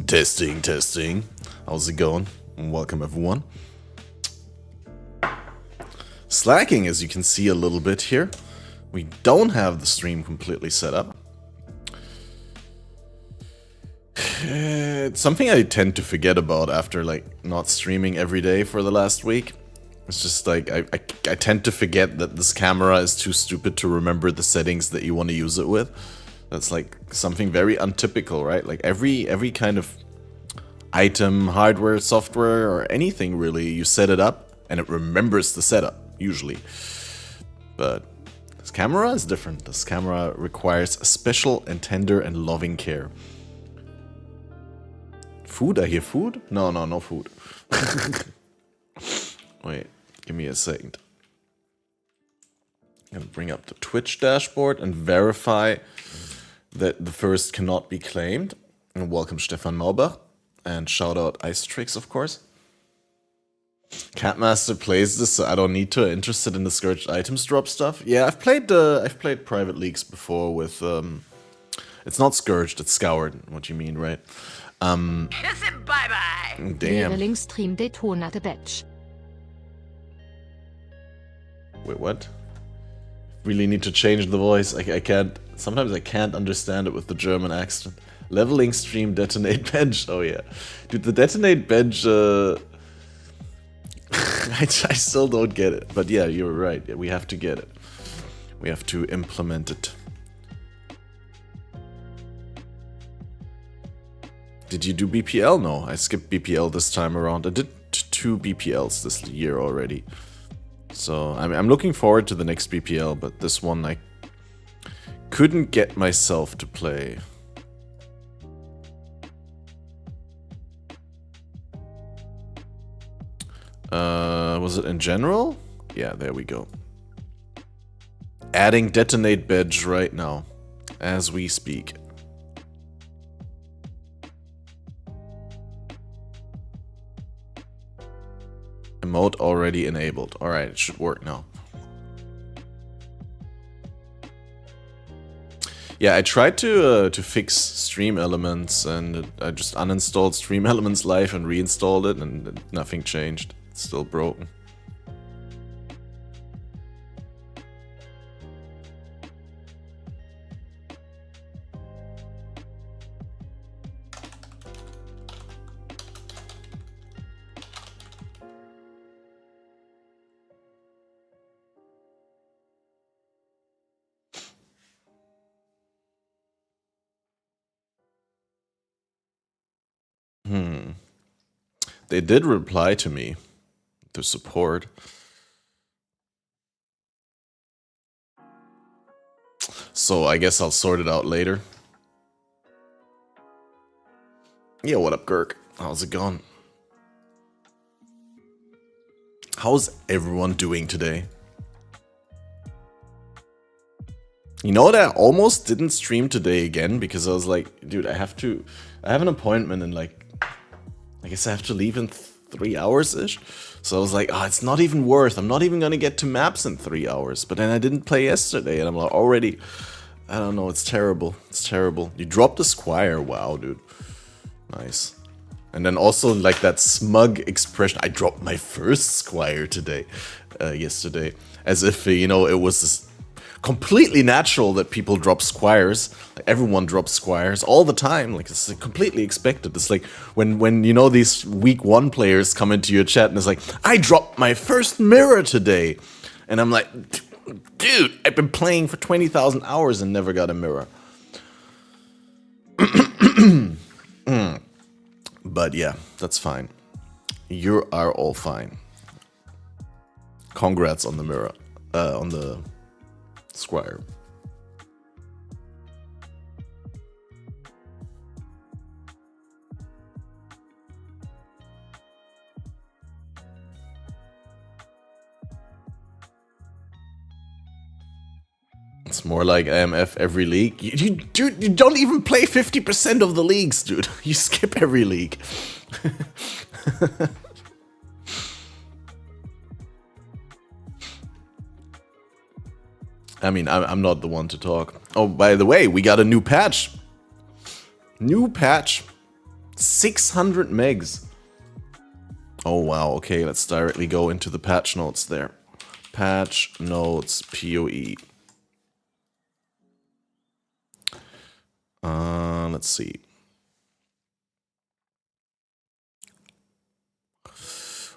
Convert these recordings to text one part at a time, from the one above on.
Testing, testing. How's it going? And welcome everyone. Slacking, as you can see a little bit here. We don't have the stream completely set up. It's something I tend to forget about after like not streaming every day for the last week. It's just like I tend to forget that this camera is too stupid to remember the settings that you want to use it with. That's like something very untypical, right? Like every kind of item, hardware, software, or anything really, you set it up and it remembers the setup, usually. But this camera is different. This camera requires a special and tender and loving care. Food? I hear food? No food. Wait, give me a second. I'm gonna bring up the Twitch dashboard and verify that the first cannot be claimed. And welcome Stefan Maubach. And shout out Ice Tricks, of course. Catmaster plays this, so I don't need to. Interested in the Scourged items drop stuff? Yeah, I've played private leagues before with it's not Scourged, it's Scoured. What you mean, right? Kiss him bye-bye. Damn. Stream detonate badge. Wait, what? Really need to change the voice. I can't. Sometimes I can't understand it with the German accent. Leveling stream detonate bench. Oh yeah, dude, the detonate bench. I still don't get it. But yeah, you're right. Yeah, we have to get it. We have to implement it. Did you do BPL? No, I skipped BPL this time around. I did 2 BPLs this year already. So I'm looking forward to the next BPL, but this one I couldn't get myself to play. Was it in general? Yeah, there we go. Adding detonate badge right now, as we speak. Emote already enabled. Alright, it should work now. Yeah, I tried to fix Stream Elements and I just uninstalled Stream Elements Live and reinstalled it and nothing changed. It's still broken. They did reply to me, to support. So I guess I'll sort it out later. Yeah, what up, Kirk? How's it going? How's everyone doing today? You know what, I almost didn't stream today again because I was like, dude, I have an appointment in like, I guess I have to leave in 3 hours-ish. So I was like, it's not even worth. I'm not even gonna get to maps in 3 hours. But then I didn't play yesterday and I'm like already, I don't know, it's terrible. It's terrible. You dropped a Squire, wow, dude. Nice. And then also like that smug expression, I dropped my first Squire today, yesterday. As if, you know, it was this completely natural that people drop Squires. Like, everyone drops Squires all the time. Like, it's completely expected. It's like when you know these week 1 players come into your chat and it's like, I dropped my first mirror today. And I'm like, dude, I've been playing for 20,000 hours and never got a mirror. But yeah, that's fine. You are all fine. Congrats on the mirror. On the Squire. It's more like AMF every league. Dude, you don't even play 50% of the leagues, dude. You skip every league. I mean, I'm not the one to talk. Oh, by the way, we got a new patch. New patch. 600 megs. Oh wow, okay, let's directly go into the patch notes there. Patch notes PoE. Let's see.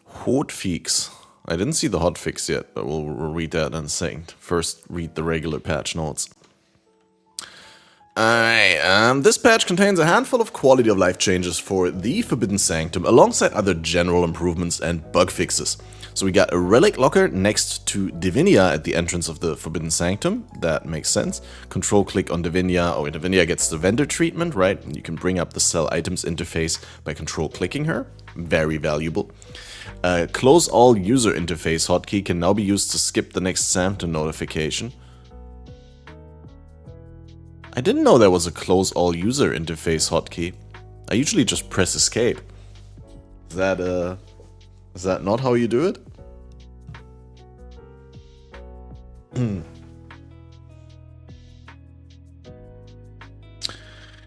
Hotfix. I didn't see the hotfix yet, but we'll read that in a second. First, read the regular patch notes. Alright, this patch contains a handful of quality of life changes for the Forbidden Sanctum, alongside other general improvements and bug fixes. So we got a relic locker next to Divinia at the entrance of the Forbidden Sanctum. That makes sense. Control click on Divinia. Oh, Divinia gets the vendor treatment, right? You can bring up the sell items interface by control clicking her. Very valuable. Close all user interface hotkey can now be used to skip the next Sanctum notification. I didn't know there was a close all user interface hotkey. I usually just press escape. Is that not how you do it?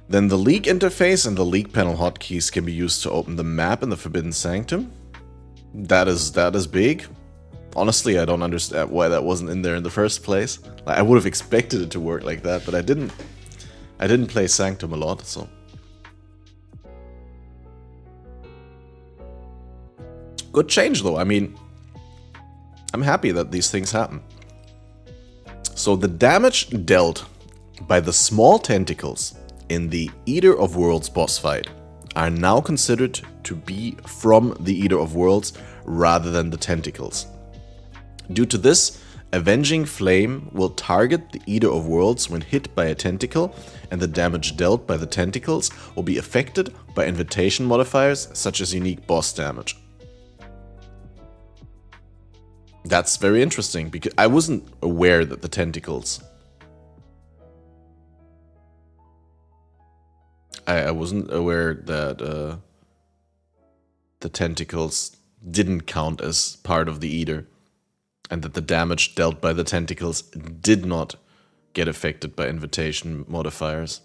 Then the leak interface and the leak panel hotkeys can be used to open the map in the Forbidden Sanctum. That is big. Honestly, I don't understand why that wasn't in there in the first place. Like, I would have expected it to work like that, but I didn't play Sanctum a lot, so. Good change though, I mean, I'm happy that these things happen. So the damage dealt by the small tentacles in the Eater of Worlds boss fight are now considered to be from the Eater of Worlds rather than the tentacles. Due to this, Avenging Flame will target the Eater of Worlds when hit by a tentacle, and the damage dealt by the tentacles will be affected by invitation modifiers such as unique boss damage. That's very interesting, because I wasn't aware that the tentacles... I wasn't aware that the tentacles didn't count as part of the Eater, and that the damage dealt by the tentacles did not get affected by invitation modifiers.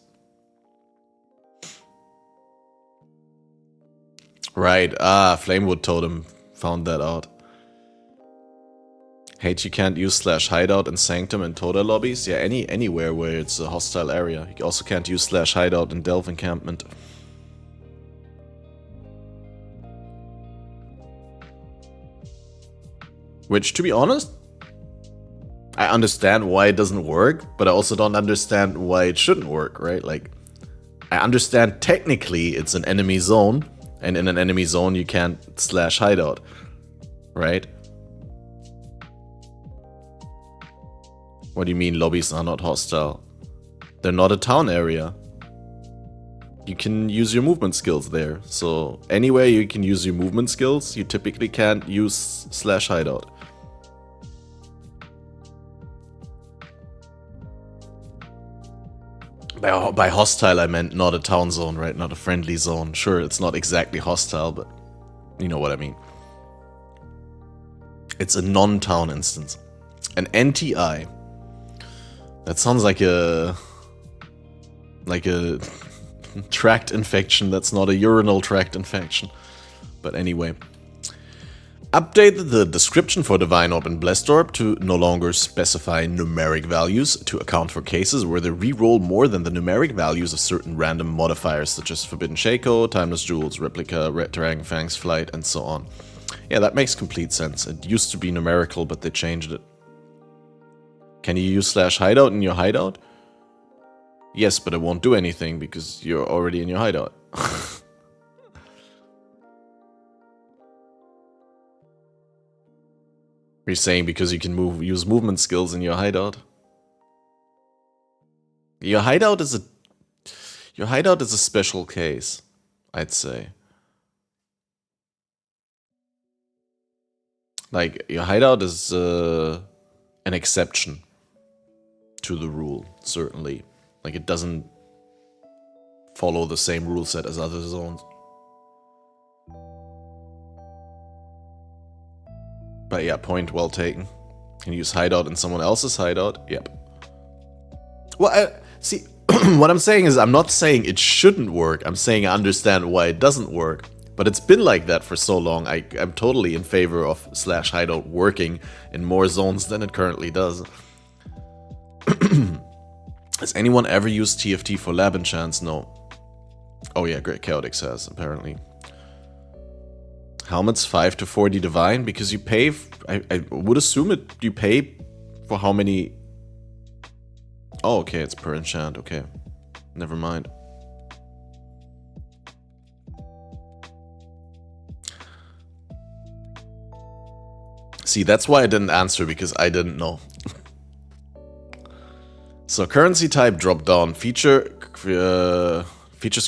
Right, Flamewood Totem found that out. Hate you can't use /hideout in Sanctum and Toda lobbies. Yeah, anywhere where it's a hostile area. You also can't use /hideout in Delve encampment. Which, to be honest, I understand why it doesn't work, but I also don't understand why it shouldn't work, right? Like, I understand technically it's an enemy zone, and in an enemy zone you can't /hideout, right? What do you mean lobbies are not hostile? They're not a town area. You can use your movement skills there. So anywhere you can use your movement skills, you typically can't use /hideout. By hostile I meant not a town zone, right? Not a friendly zone. Sure, it's not exactly hostile, but you know what I mean. It's a non-town instance. An NTI. That sounds like a tract infection that's not a urinal tract infection. But anyway. Update the description for Divine Orb and Blessed Orb to no longer specify numeric values to account for cases where they reroll more than the numeric values of certain random modifiers such as Forbidden Shaco, Timeless Jewels, Replica, Red Dragon Fang's Flight, and so on. Yeah, that makes complete sense. It used to be numerical, but they changed it. Can you use /hideout in your hideout? Yes, but it won't do anything because you're already in your hideout. You're saying because you can use movement skills in your hideout? Your hideout is a special case, I'd say. Like, your hideout is an exception to the rule, certainly. Like, it doesn't follow the same rule set as other zones. But yeah, point well taken. Can you use hideout in someone else's hideout? Yep. Well, see, what I'm saying is I'm not saying it shouldn't work. I'm saying I understand why it doesn't work. But it's been like that for so long. I'm totally in favor of slash hideout working in more zones than it currently does. Has anyone ever used TFT for lab enchants? No. Oh yeah, Great Chaotix has, apparently. Helmets 5 to 40 divine, because you pay... I would assume you pay for how many... Oh, okay, it's per enchant, okay. Never mind. See, that's why I didn't answer, because I didn't know. So, currency type drop down features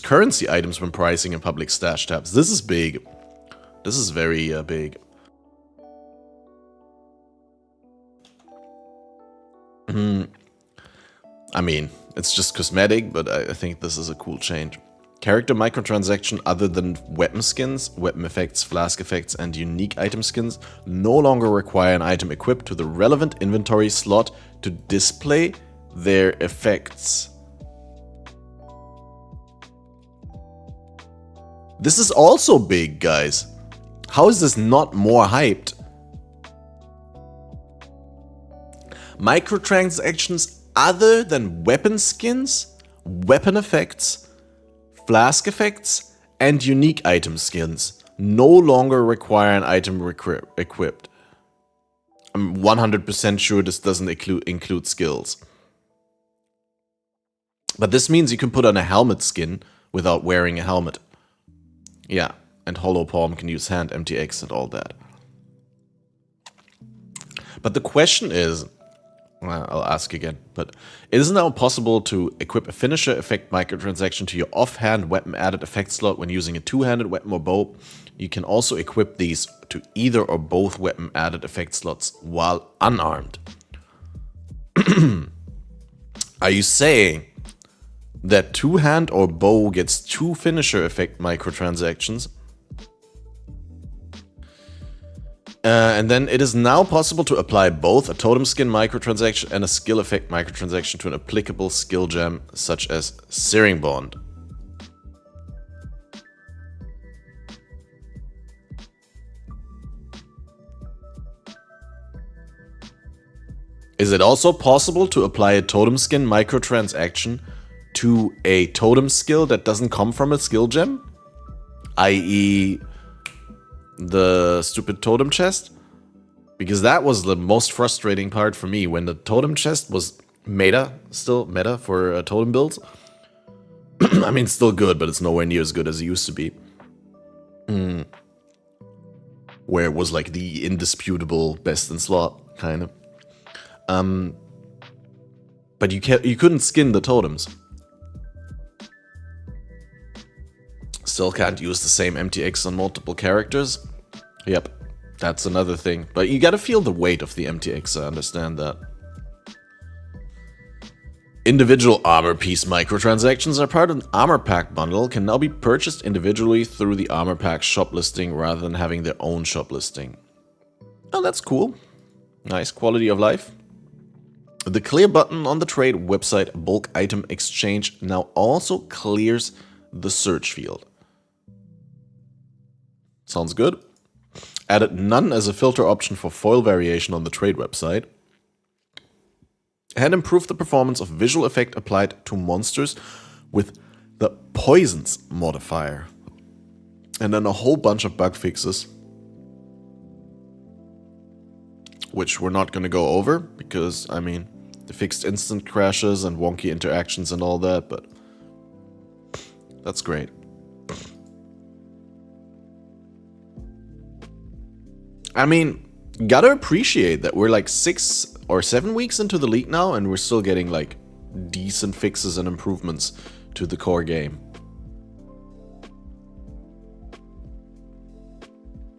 currency items when pricing in public stash tabs. This is big. This is very big. I mean, it's just cosmetic, but I think this is a cool change. Character microtransaction other than weapon skins, weapon effects, flask effects, and unique item skins no longer require an item equipped to the relevant inventory slot to display their effects. This is also big, guys. How is this not more hyped? Microtransactions other than weapon skins, weapon effects, flask effects, and unique item skins no longer require an item equipped. I'm 100% sure this doesn't include skills. But this means you can put on a helmet skin without wearing a helmet. Yeah, and Hollow Palm can use hand MTX and all that. But the question is, well, I'll ask again, but isn't it now possible to equip a finisher effect microtransaction to your offhand weapon added effect slot when using a two-handed weapon or bow? You can also equip these to either or both weapon added effect slots while unarmed. Are you saying that two-hand or bow gets two finisher effect microtransactions? And then it is now possible to apply both a totem skin microtransaction and a skill effect microtransaction to an applicable skill gem such as Searing Bond. Is it also possible to apply a totem skin microtransaction to a totem skill that doesn't come from a skill gem? I.e. the stupid totem chest? Because that was the most frustrating part for me, when the totem chest was still meta for totem builds. I mean, still good, but it's nowhere near as good as it used to be. Where it was like the indisputable best in slot, kind of. But you couldn't skin the totems. Still can't use the same MTX on multiple characters. Yep, that's another thing. But you gotta feel the weight of the MTX, I understand that. Individual armor piece microtransactions are part of an armor pack bundle, can now be purchased individually through the armor pack shop listing rather than having their own shop listing. Oh, that's cool. Nice quality of life. The clear button on the trade website bulk item exchange now also clears the search field. Sounds good. Added none as a filter option for foil variation on the trade website. And improved the performance of visual effect applied to monsters with the poisons modifier. And then a whole bunch of bug fixes, which we're not going to go over because, I mean, they fixed instant crashes and wonky interactions and all that, but that's great. I mean, gotta appreciate that we're like 6 or 7 weeks into the league now and we're still getting like decent fixes and improvements to the core game.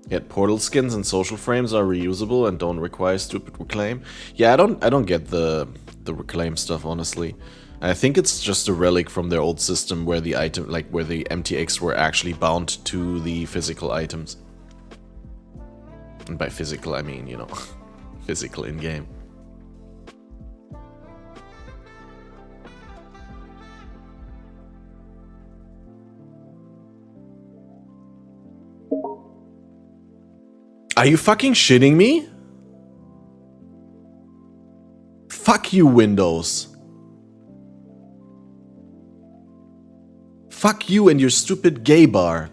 Yet portal skins and social frames are reusable and don't require stupid reclaim. Yeah, I don't get the reclaim stuff, honestly. I think it's just a relic from their old system where the item, like where the MTX were actually bound to the physical items. And by physical, I mean, you know, physical in game. Are you fucking shitting me? Fuck you, Windows. Fuck you and your stupid gay bar.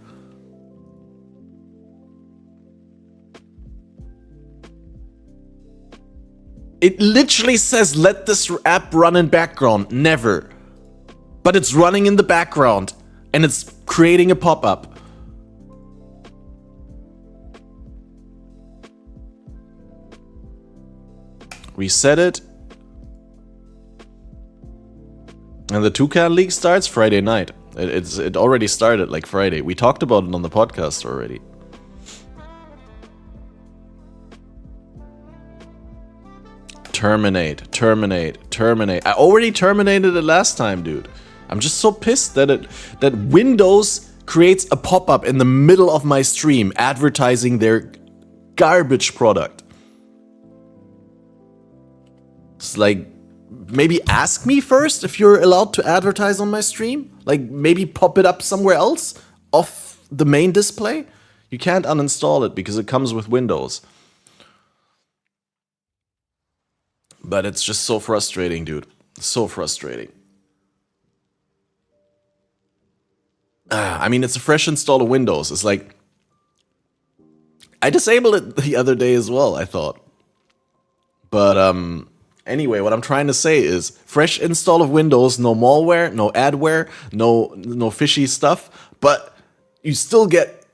It literally says let this app run in background. Never. But it's running in the background and it's creating a pop-up. Reset it. And the Toucan League starts Friday night. It already started like Friday. We talked about it on the podcast already. Terminate, terminate, terminate. I already terminated it last time, dude. I'm just so pissed that Windows creates a pop-up in the middle of my stream advertising their garbage product. It's like, maybe ask me first if you're allowed to advertise on my stream. Like, maybe pop it up somewhere else off the main display. You can't uninstall it because it comes with Windows. But it's just so frustrating, dude. So frustrating. I mean, it's a fresh install of Windows. It's like, I disabled it the other day as well, I thought. But, anyway, what I'm trying to say is, fresh install of Windows, no malware, no adware, no fishy stuff, but you still get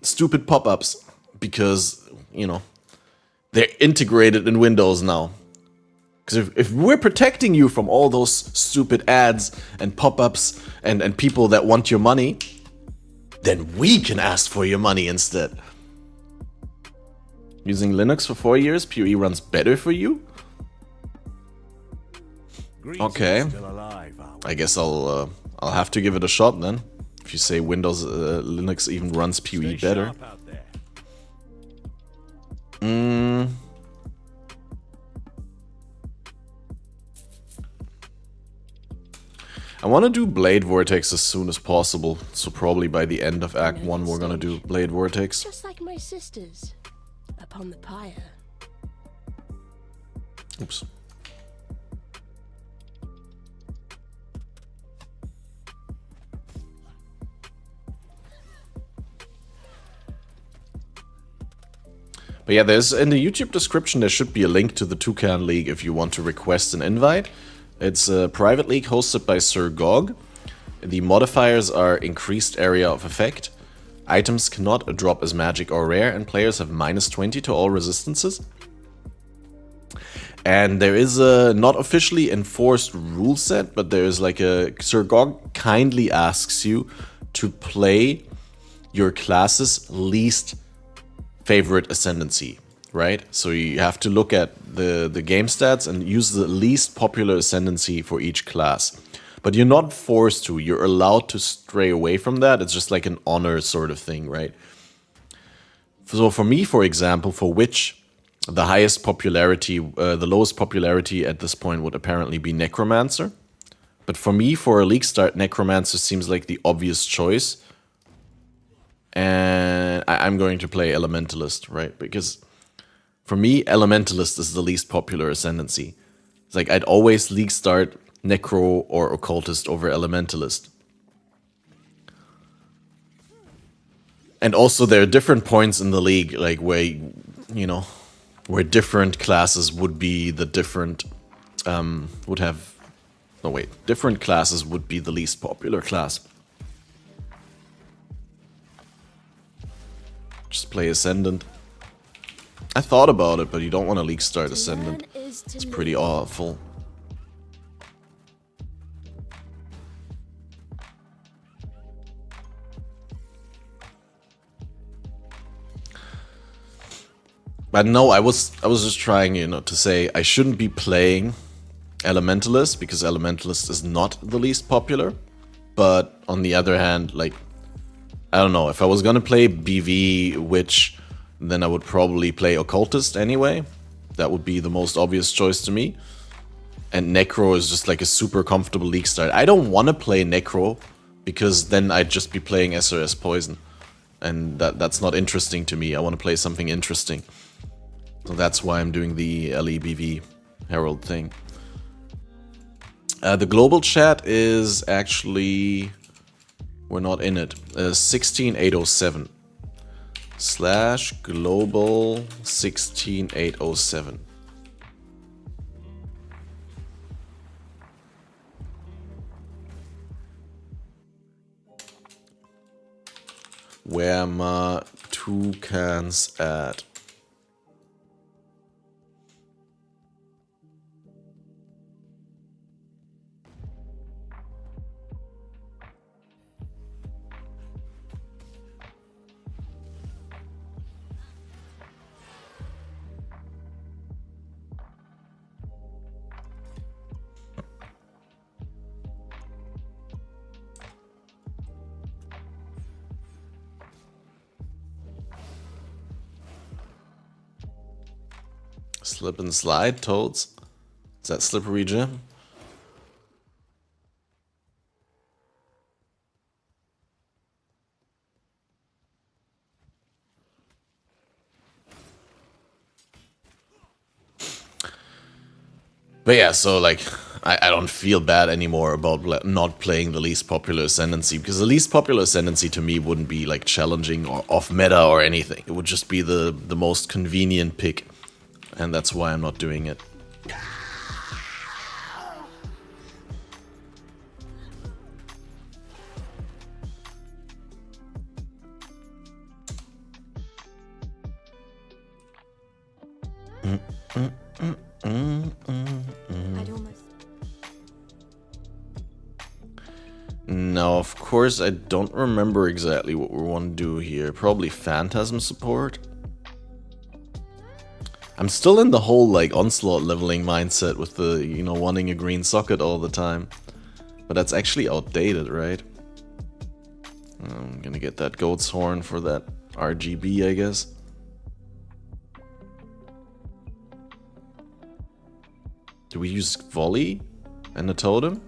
stupid pop-ups because, you know, they're integrated in Windows now. Because if we're protecting you from all those stupid ads and pop-ups and people that want your money, then we can ask for your money instead. Using Linux for 4 years, PoE runs better for you? Okay, I guess I'll have to give it a shot then. If you say Windows Linux even runs PoE better. I want to do Blade Vortex as soon as possible, so probably by the end of Act 1 we're gonna do Blade Vortex. Just like my sisters upon the pyre. Oops. But yeah, there's in the YouTube description there should be a link to the Toucan League if you want to request an invite. It's a private league hosted by Sir Gog. The modifiers are increased area of effect. Items cannot drop as magic or rare, and players have -20 to all resistances. And there is a not officially enforced rule set, but there is like a Sir Gog kindly asks you to play your class's least favorite ascendancy, right? So you have to look at the game stats and use the least popular ascendancy for each class. But you're not forced to. You're allowed to stray away from that. It's just like an honor sort of thing, right? So for me, for example, for Witch, the highest popularity, the lowest popularity at this point would apparently be Necromancer. But for me, for a league start, Necromancer seems like the obvious choice. And I'm going to play Elementalist, right? Because for me, Elementalist is the least popular ascendancy. It's like I'd always league start Necro or Occultist over Elementalist. And also there are different points in the league, like where, you know, where different classes would be the different, different classes would be the least popular class. Just play Ascendant. I thought about it, but you don't want to league start Ascendant. It's pretty awful. But no, I was just trying, you know, to say I shouldn't be playing Elementalist because Elementalist is not the least popular. But on the other hand, like, I don't know, if I was gonna play BV Witch, then I would probably play Occultist anyway. That would be the most obvious choice to me. And Necro is just like a super comfortable league start. I don't want to play Necro because then I'd just be playing SOS Poison. And that's not interesting to me. I want to play something interesting. So that's why I'm doing the LEBV Herald thing. The global chat is actually... We're not in it. 16807. / global 16807. Where my toucans at? Slip and slide, Toads. Is that Slippery Jim? But yeah, so like, I don't feel bad anymore about not playing the least popular ascendancy, because the least popular ascendancy to me wouldn't be like challenging or off meta or anything. It would just be the most convenient pick. And that's why I'm not doing it. Now, of course, I don't remember exactly what we want to do here. Probably Phantasm support. I'm still in the whole, like, Onslaught leveling mindset with the, you know, wanting a green socket all the time. But that's actually outdated, right? I'm gonna get that Goat's Horn for that RGB, I guess. Do we use Volley and the Totem?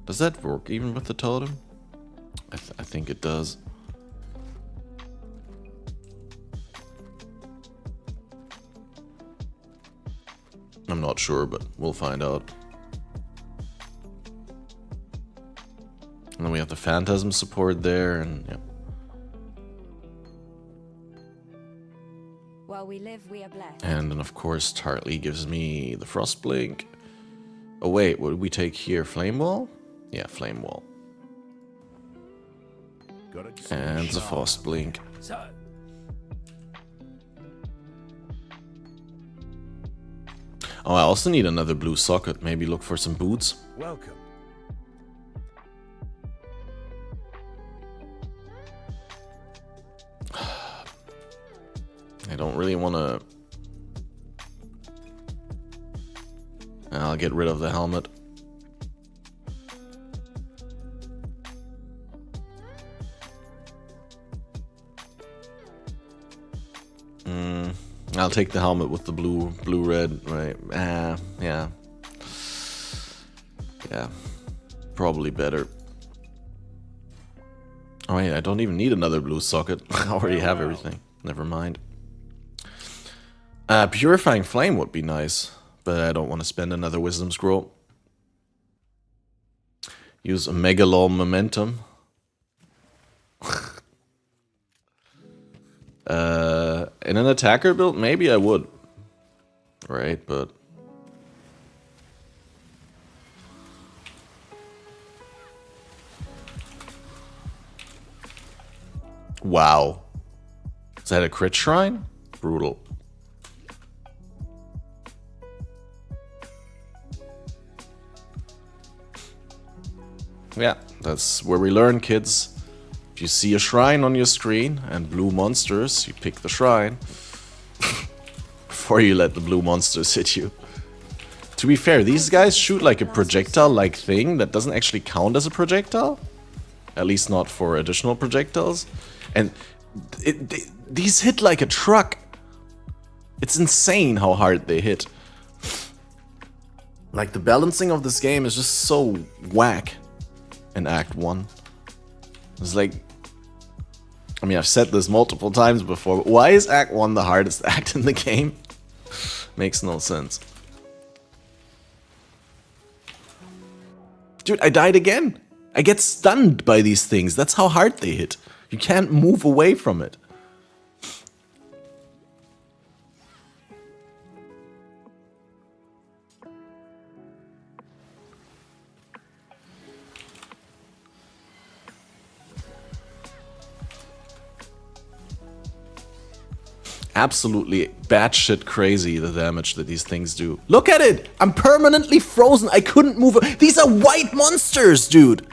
Does that work even with the Totem? I think it does. I'm not sure, but we'll find out. And then we have the Phantasm support there, and yeah. While we live, we are blessed. And then of course Tartly gives me the Frost Blink. Oh wait, what did we take here? Flame Wall? Yeah, Flame Wall. And the Frost Blink. Oh, I also need another blue socket. Maybe look for some boots. Welcome. I don't really want to... I'll get rid of the helmet. I'll take the helmet with the blue-red, right? Yeah. Yeah, probably better. Oh wait, I don't even need another blue socket. I already have everything. Never mind. Purifying Flame would be nice, but I don't want to spend another Wisdom Scroll. Use a Megalol Momentum. In an attacker build, maybe I would. Right, but... Wow. Is that a crit shrine? Brutal. Yeah, that's where we learn, kids. If you see a shrine on your screen and blue monsters, you pick the shrine. Before you let the blue monsters hit you. To be fair, these guys shoot like a projectile-like thing that doesn't actually count as a projectile. At least not for additional projectiles. And these hit like a truck. It's insane how hard they hit. Like, the balancing of this game is just so whack in Act 1. It's like... I mean, I've said this multiple times before, but why is Act 1 the hardest act in the game? Makes no sense. Dude, I died again. I get stunned by these things. That's how hard they hit. You can't move away from it. Absolutely batshit crazy, the damage that these things do. Look at it! I'm permanently frozen. I couldn't move. These are white monsters, dude!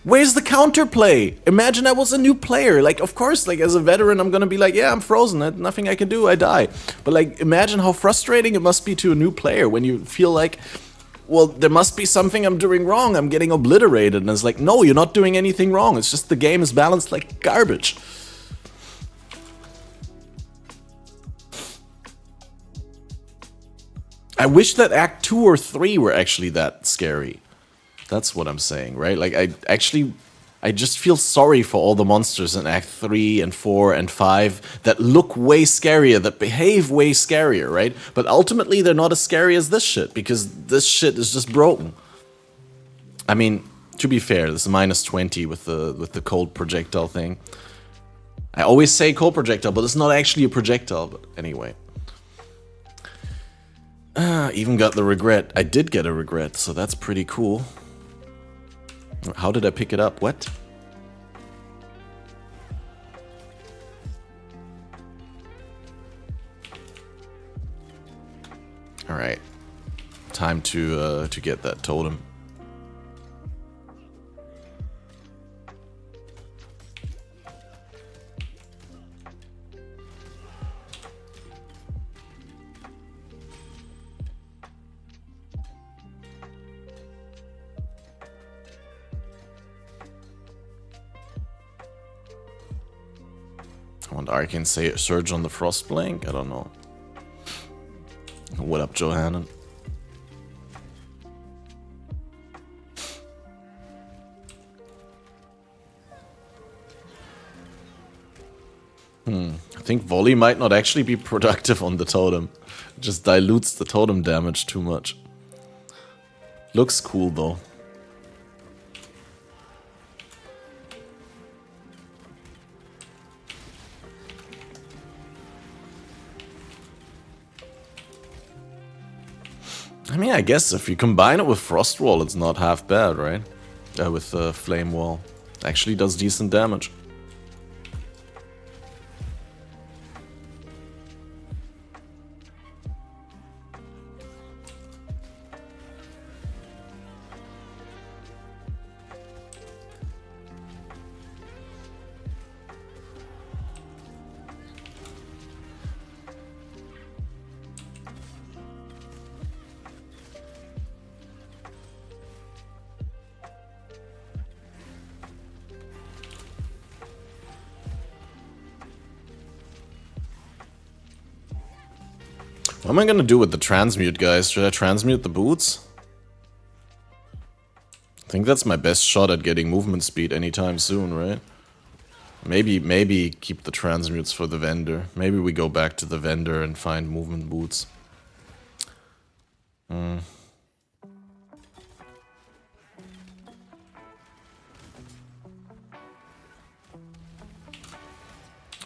Where's the counterplay? Imagine I was a new player. Like, of course, like, as a veteran, I'm gonna be like, yeah, I'm frozen. Nothing I can do. I die. But, like, imagine how frustrating it must be to a new player when you feel like, well, there must be something I'm doing wrong. I'm getting obliterated. And it's like, no, you're not doing anything wrong. It's just the game is balanced like garbage. I wish that Act 2 or 3 were actually that scary. That's what I'm saying, right? Like, I just feel sorry for all the monsters in Act 3 and 4 and 5 that look way scarier, that behave way scarier, right? But ultimately, they're not as scary as this shit, because this shit is just broken. I mean, to be fair, this is minus 20 with the cold projectile thing. I always say cold projectile, but it's not actually a projectile, but anyway. Even got the regret. I did get a regret, so that's pretty cool. How did I pick it up? What? All right, time to get that totem. I want Arcane say Surge on the Frostblink? I don't know. What up, Johannan? I think Volley might not actually be productive on the totem. It just dilutes the totem damage too much. Looks cool though. I mean, I guess if you combine it with Frost Wall, it's not half bad, right? With Flame Wall. Actually does decent damage. What am I gonna do with the transmute, guys? Should I transmute the boots? I think that's my best shot at getting movement speed anytime soon, right? Maybe keep the transmutes for the vendor. Maybe we go back to the vendor and find movement boots.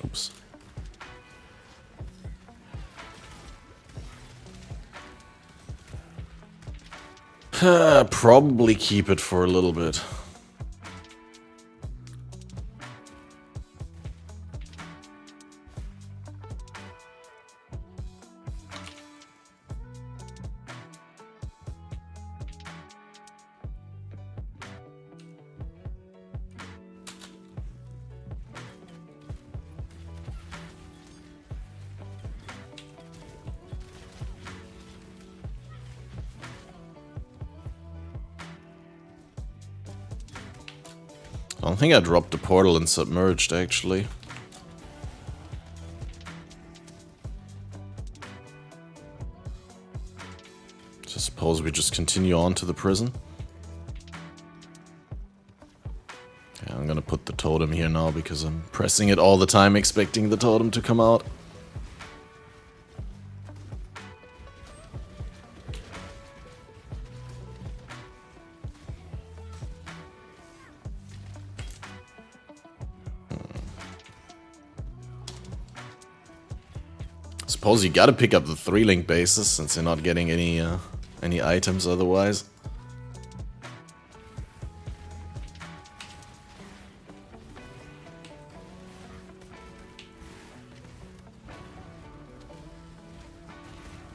Oops. Probably keep it for a little bit. I don't think I dropped the portal and submerged, actually. So suppose we just continue on to the prison. Okay, I'm gonna put the totem here now because I'm pressing it all the time, expecting the totem to come out. Suppose you gotta pick up the 3-link bases since you're not getting any items otherwise.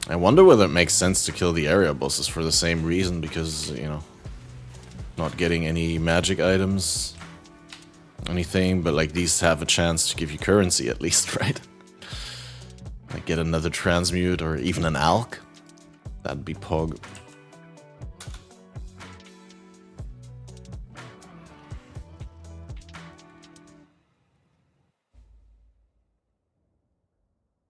I wonder whether it makes sense to kill the area bosses for the same reason, because, you know, not getting any magic items, anything, but like these have a chance to give you currency at least, right? Like get another transmute or even an alch. That'd be pog.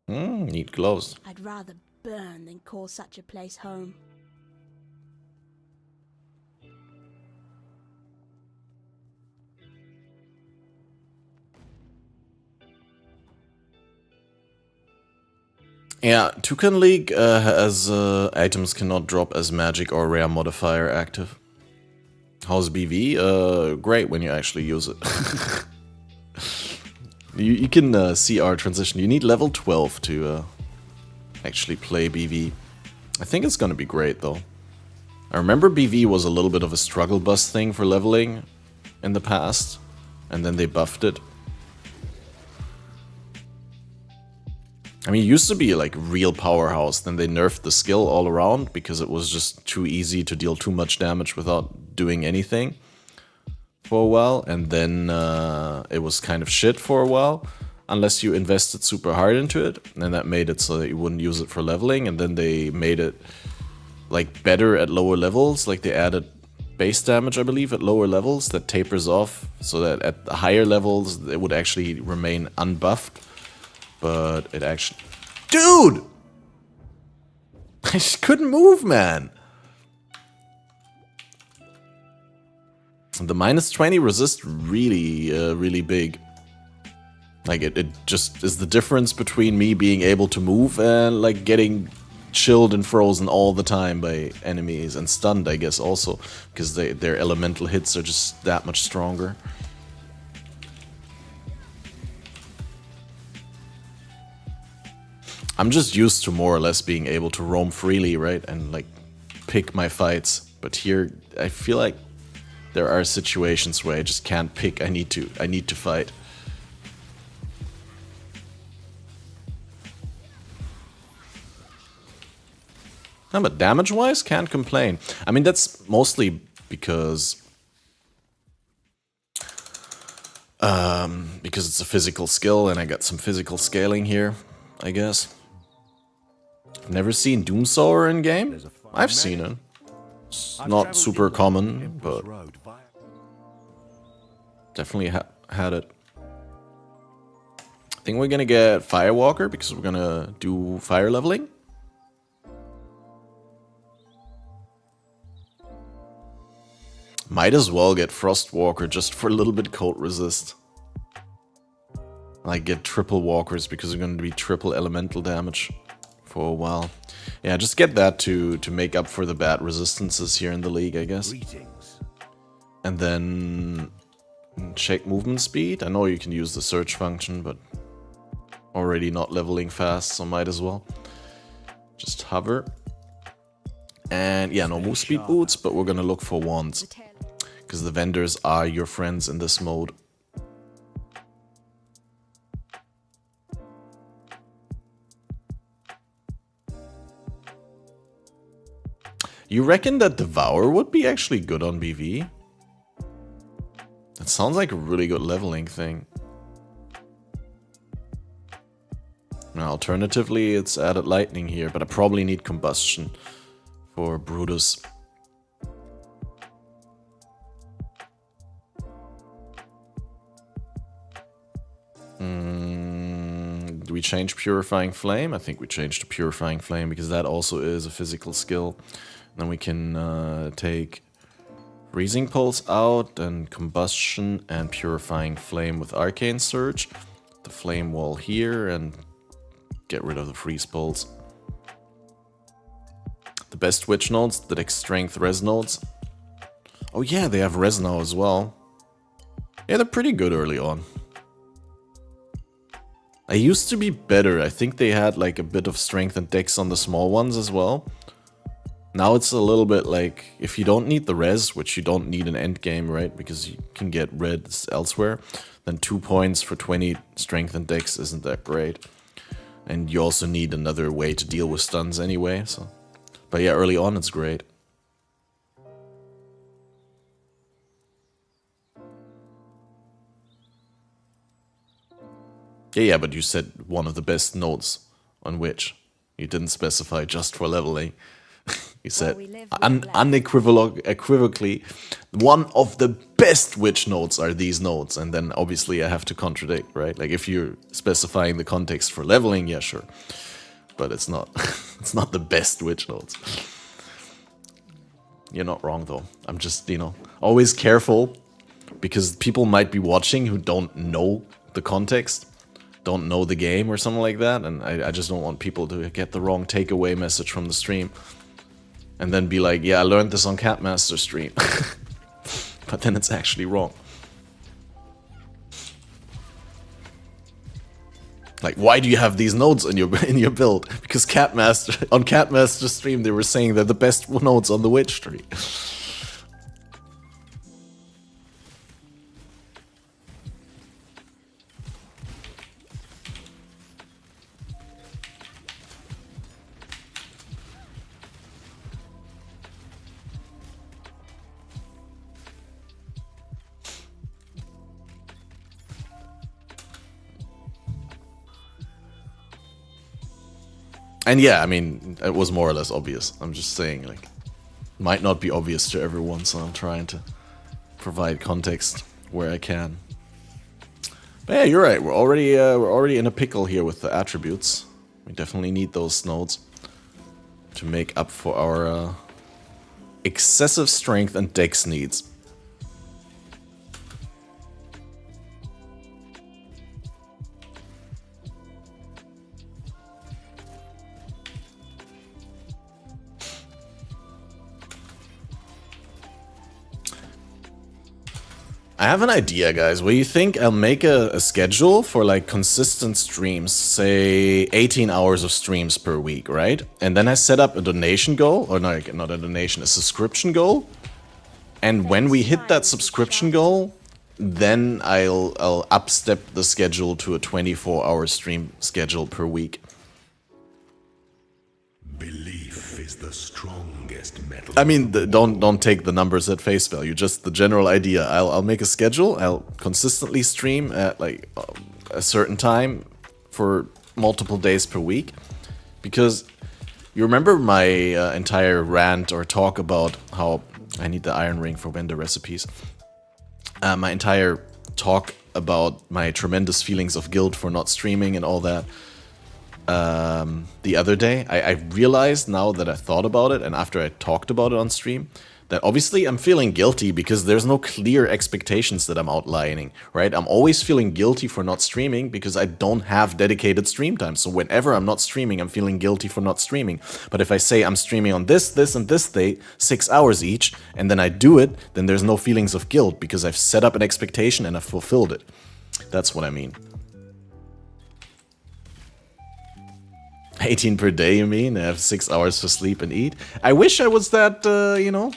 Neat gloves. I'd rather burn than call such a place home. Yeah, Toucan League has items cannot drop as magic or rare modifier active. How's BV? Great when you actually use it. you can see our transition. You need level 12 to actually play BV. I think it's gonna be great though. I remember BV was a little bit of a struggle bus thing for leveling in the past, and then they buffed it. I mean, it used to be like real powerhouse, then they nerfed the skill all around because it was just too easy to deal too much damage without doing anything for a while, and then it was kind of shit for a while, unless you invested super hard into it, and that made it so that you wouldn't use it for leveling, and then they made it like better at lower levels, like they added base damage, I believe, at lower levels that tapers off, so that at the higher levels it would actually remain unbuffed. But it actually... Dude! I just couldn't move, man! The minus 20 resist really, really big. Like, it just is the difference between me being able to move and, like, getting chilled and frozen all the time by enemies. And stunned, I guess, also. Because their elemental hits are just that much stronger. I'm just used to more or less being able to roam freely, right? And like pick my fights. But here I feel like there are situations where I just can't pick. I need to fight. No, but damage-wise, can't complain. I mean, that's mostly because it's a physical skill and I got some physical scaling here, I guess. Never seen Doomsawer in game? I've seen it. It's not super common, but definitely had it. I think we're gonna get Firewalker because we're gonna do fire leveling. Might as well get Frostwalker just for a little bit cold resist. Like get triple walkers because we're gonna be triple elemental damage for a while. Yeah, just get that to make up for the bad resistances here in the league, I guess. And then check movement speed. I know you can use the search function, but already not leveling fast, so might as well. Just hover. And yeah, no move speed boots, but we're gonna look for wands. Because the vendors are your friends in this mode. You reckon that Devour would be actually good on BV? That sounds like a really good leveling thing. Now, alternatively, it's added lightning here, but I probably need combustion for Brutus. Do we change Purifying Flame? I think we change to Purifying Flame because that also is a physical skill. Then we can take Breezing Pulse out, and Combustion and Purifying Flame with Arcane Surge. The Flame Wall here, and get rid of the Freeze Pulse. The best Witch nodes, the Dex Strength Res nodes. Oh yeah, they have Res now as well. Yeah, they're pretty good early on. I used to be better. I think they had like a bit of strength and dex on the small ones as well. Now it's a little bit like, if you don't need the res, which you don't need in endgame, right? Because you can get reds elsewhere, then 2 points for 20 strength and dex isn't that great. And you also need another way to deal with stuns anyway, so. But yeah, early on it's great. Yeah, but you said one of the best nodes on which. You didn't specify just for leveling. You said unequivocally, one of the best witch nodes are these nodes. And then obviously I have to contradict, right? Like if you're specifying the context for leveling, yeah, sure. But it's not, it's not the best witch nodes. You're not wrong though. I'm just, you know, always careful because people might be watching who don't know the context. Don't know the game or something like that, and I just don't want people to get the wrong takeaway message from the stream. And then be like, yeah, I learned this on Catmaster stream. But then it's actually wrong. Like, why do you have these nodes in your build? Because on Catmaster stream they were saying they're the best nodes on the Witch tree. And yeah, I mean, it was more or less obvious. I'm just saying, like, might not be obvious to everyone, so I'm trying to provide context where I can. But yeah, you're right. We're already in a pickle here with the attributes. We definitely need those nodes to make up for our excessive strength and dex needs. I have an idea, guys. What do you think? I'll make a schedule for like consistent streams, say 18 hours of streams per week, right? And then I set up a donation goal, or no, not a donation, a subscription goal. And when we hit that subscription goal, then I'll upstep the schedule to a 24-hour stream schedule per week. Belief is the strongest metal. I mean, don't take the numbers at face value. Just the general idea. I'll make a schedule. I'll consistently stream at like a certain time for multiple days per week, because you remember my entire rant or talk about how I need the iron ring for vendor recipes. My entire talk about my tremendous feelings of guilt for not streaming and all that. The other day, I realized now that I thought about it, and after I talked about it on stream, that obviously I'm feeling guilty because there's no clear expectations that I'm outlining, right? I'm always feeling guilty for not streaming because I don't have dedicated stream time. So whenever I'm not streaming, I'm feeling guilty for not streaming. But if I say I'm streaming on this, and this day, 6 hours each, and then I do it, then there's no feelings of guilt because I've set up an expectation and I've fulfilled it. That's what I mean. 18 per day, you mean? I have 6 hours to sleep and eat? I wish I was that, you know,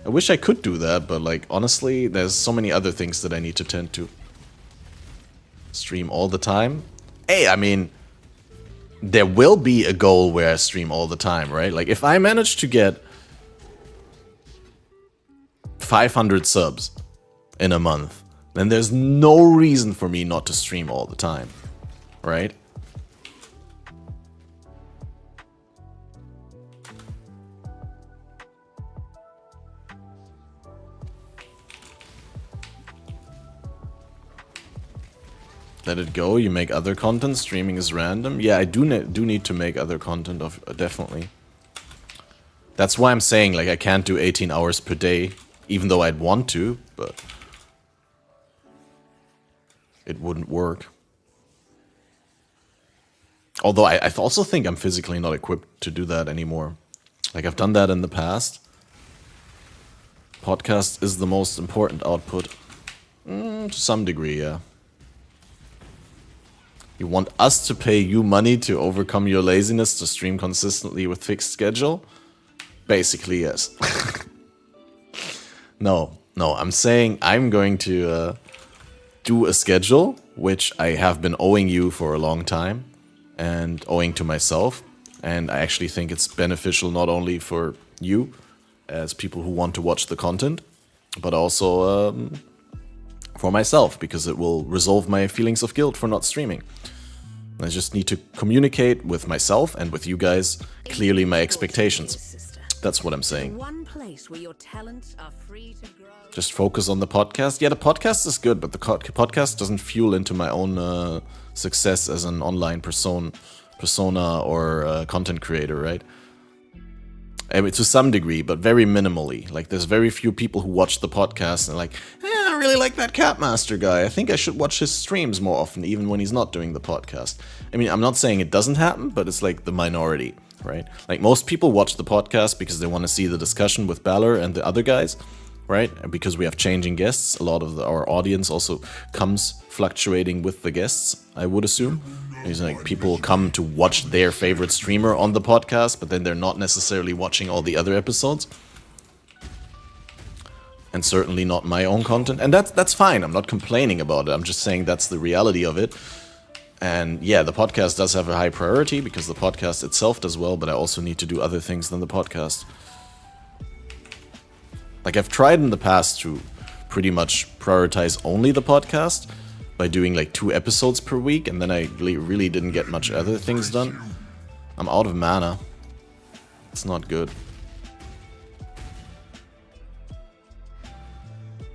I wish I could do that, but like, honestly, there's so many other things that I need to tend to. Stream all the time? Hey, I mean, there will be a goal where I stream all the time, right? Like, if I manage to get 500 subs in a month, then there's no reason for me not to stream all the time, right? Let it go, you make other content, streaming is random. Yeah, I do need to make other content, definitely. That's why I'm saying, like, I can't do 18 hours per day Even though I'd want to, but it wouldn't work. Although I also think I'm physically not equipped to do that anymore. Like, I've done that in the past. Podcast is the most important output. To some degree, yeah. You want us to pay you money to overcome your laziness to stream consistently with fixed schedule? Basically, yes. No, I'm saying I'm going to do a schedule, which I have been owing you for a long time, and owing to myself. And I actually think it's beneficial not only for you, as people who want to watch the content, but also for myself, because it will resolve my feelings of guilt for not streaming. I just need to communicate with myself and with you guys clearly my expectations. That's what I'm saying. One place where your talents are free to grow. Just focus on the podcast. Yeah, the podcast is good, but the podcast doesn't fuel into my own success as an online persona or content creator, right? I mean, to some degree, but very minimally. Like, there's very few people who watch the podcast and like, I really like that Catmaster guy. I think I should watch his streams more often, even when he's not doing the podcast. I mean, I'm not saying it doesn't happen, but it's like the minority, right? Like, most people watch the podcast because they want to see the discussion with Balor and the other guys, right? And because we have changing guests, a lot of our audience also comes fluctuating with the guests, I would assume. It's like people come to watch their favorite streamer on the podcast, but then they're not necessarily watching all the other episodes. And certainly not my own content. And that's fine. I'm not complaining about it. I'm just saying that's the reality of it. And yeah, the podcast does have a high priority because the podcast itself does well, but I also need to do other things than the podcast. Like, I've tried in the past to pretty much prioritize only the podcast by doing like 2 episodes per week, and then I really didn't get much other things done. I'm out of mana. It's not good.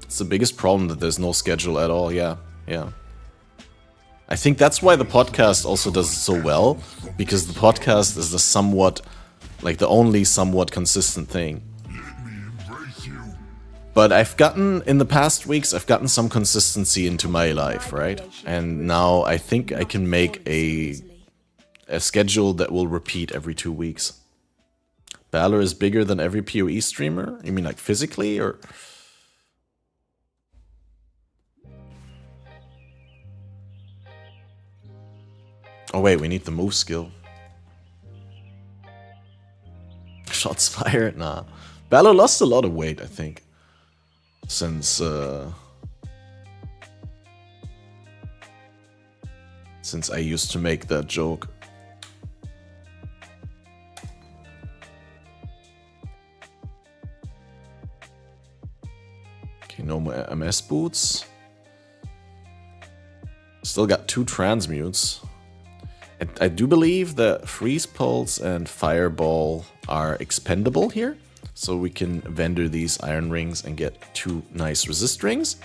It's the biggest problem that there's no schedule at all, yeah. I think that's why the podcast also does so well, because the podcast is the only somewhat consistent thing. But in the past weeks, I've gotten some consistency into my life, right? And now I think I can make a schedule that will repeat every 2 weeks. Balor is bigger than every PoE streamer? You mean like physically, or? Oh wait, we need the move skill. Shots fired? Nah. Balor lost a lot of weight, I think. Since I used to make that joke. Okay, no more MS boots. Still got 2 transmutes. I do believe that Freeze Pulse and Fireball are expendable here. So we can vendor these iron rings and get 2 nice resist rings.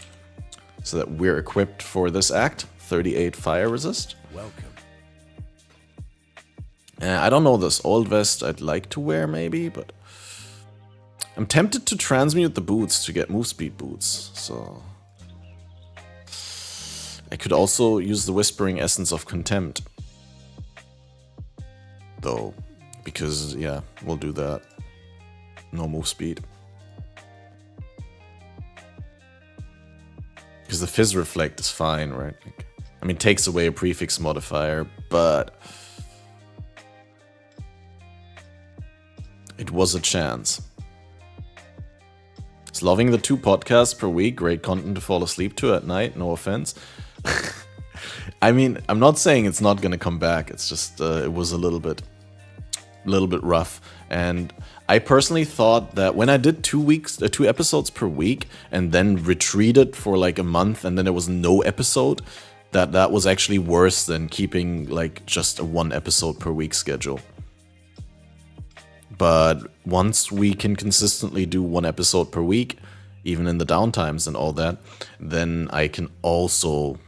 So that we're equipped for this act. 38 fire resist. Welcome. I don't know this old vest I'd like to wear maybe, but I'm tempted to transmute the boots to get move speed boots. So I could also use the Whispering Essence of Contempt. Though, because yeah, we'll do that. No move speed. Because the Fizz Reflect is fine, right? Like, I mean, takes away a prefix modifier, but it was a chance. It's loving the 2 podcasts per week. Great content to fall asleep to at night. No offense. I mean, I'm not saying it's not gonna come back. It's just it was a little bit rough. And I personally thought that when I did 2 episodes per week and then retreated for like a month and then there was no episode, that was actually worse than keeping like just a 1 episode per week schedule. But once we can consistently do 1 episode per week, even in the downtimes and all that, then I can also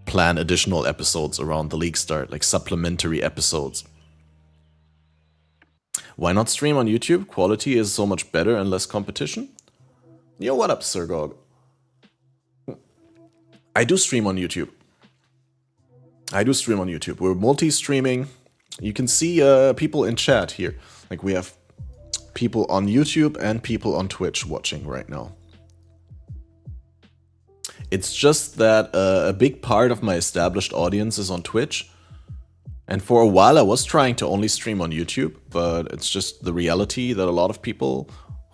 plan additional episodes around the league start, like supplementary episodes. Why not stream on YouTube? Quality is so much better and less competition. Yo, what up, Sir Gog? I do stream on YouTube. We're multi-streaming. You can see people in chat here. Like, we have people on YouTube and people on Twitch watching right now. It's just that a big part of my established audience is on Twitch. And for a while I was trying to only stream on YouTube, but it's just the reality that a lot of people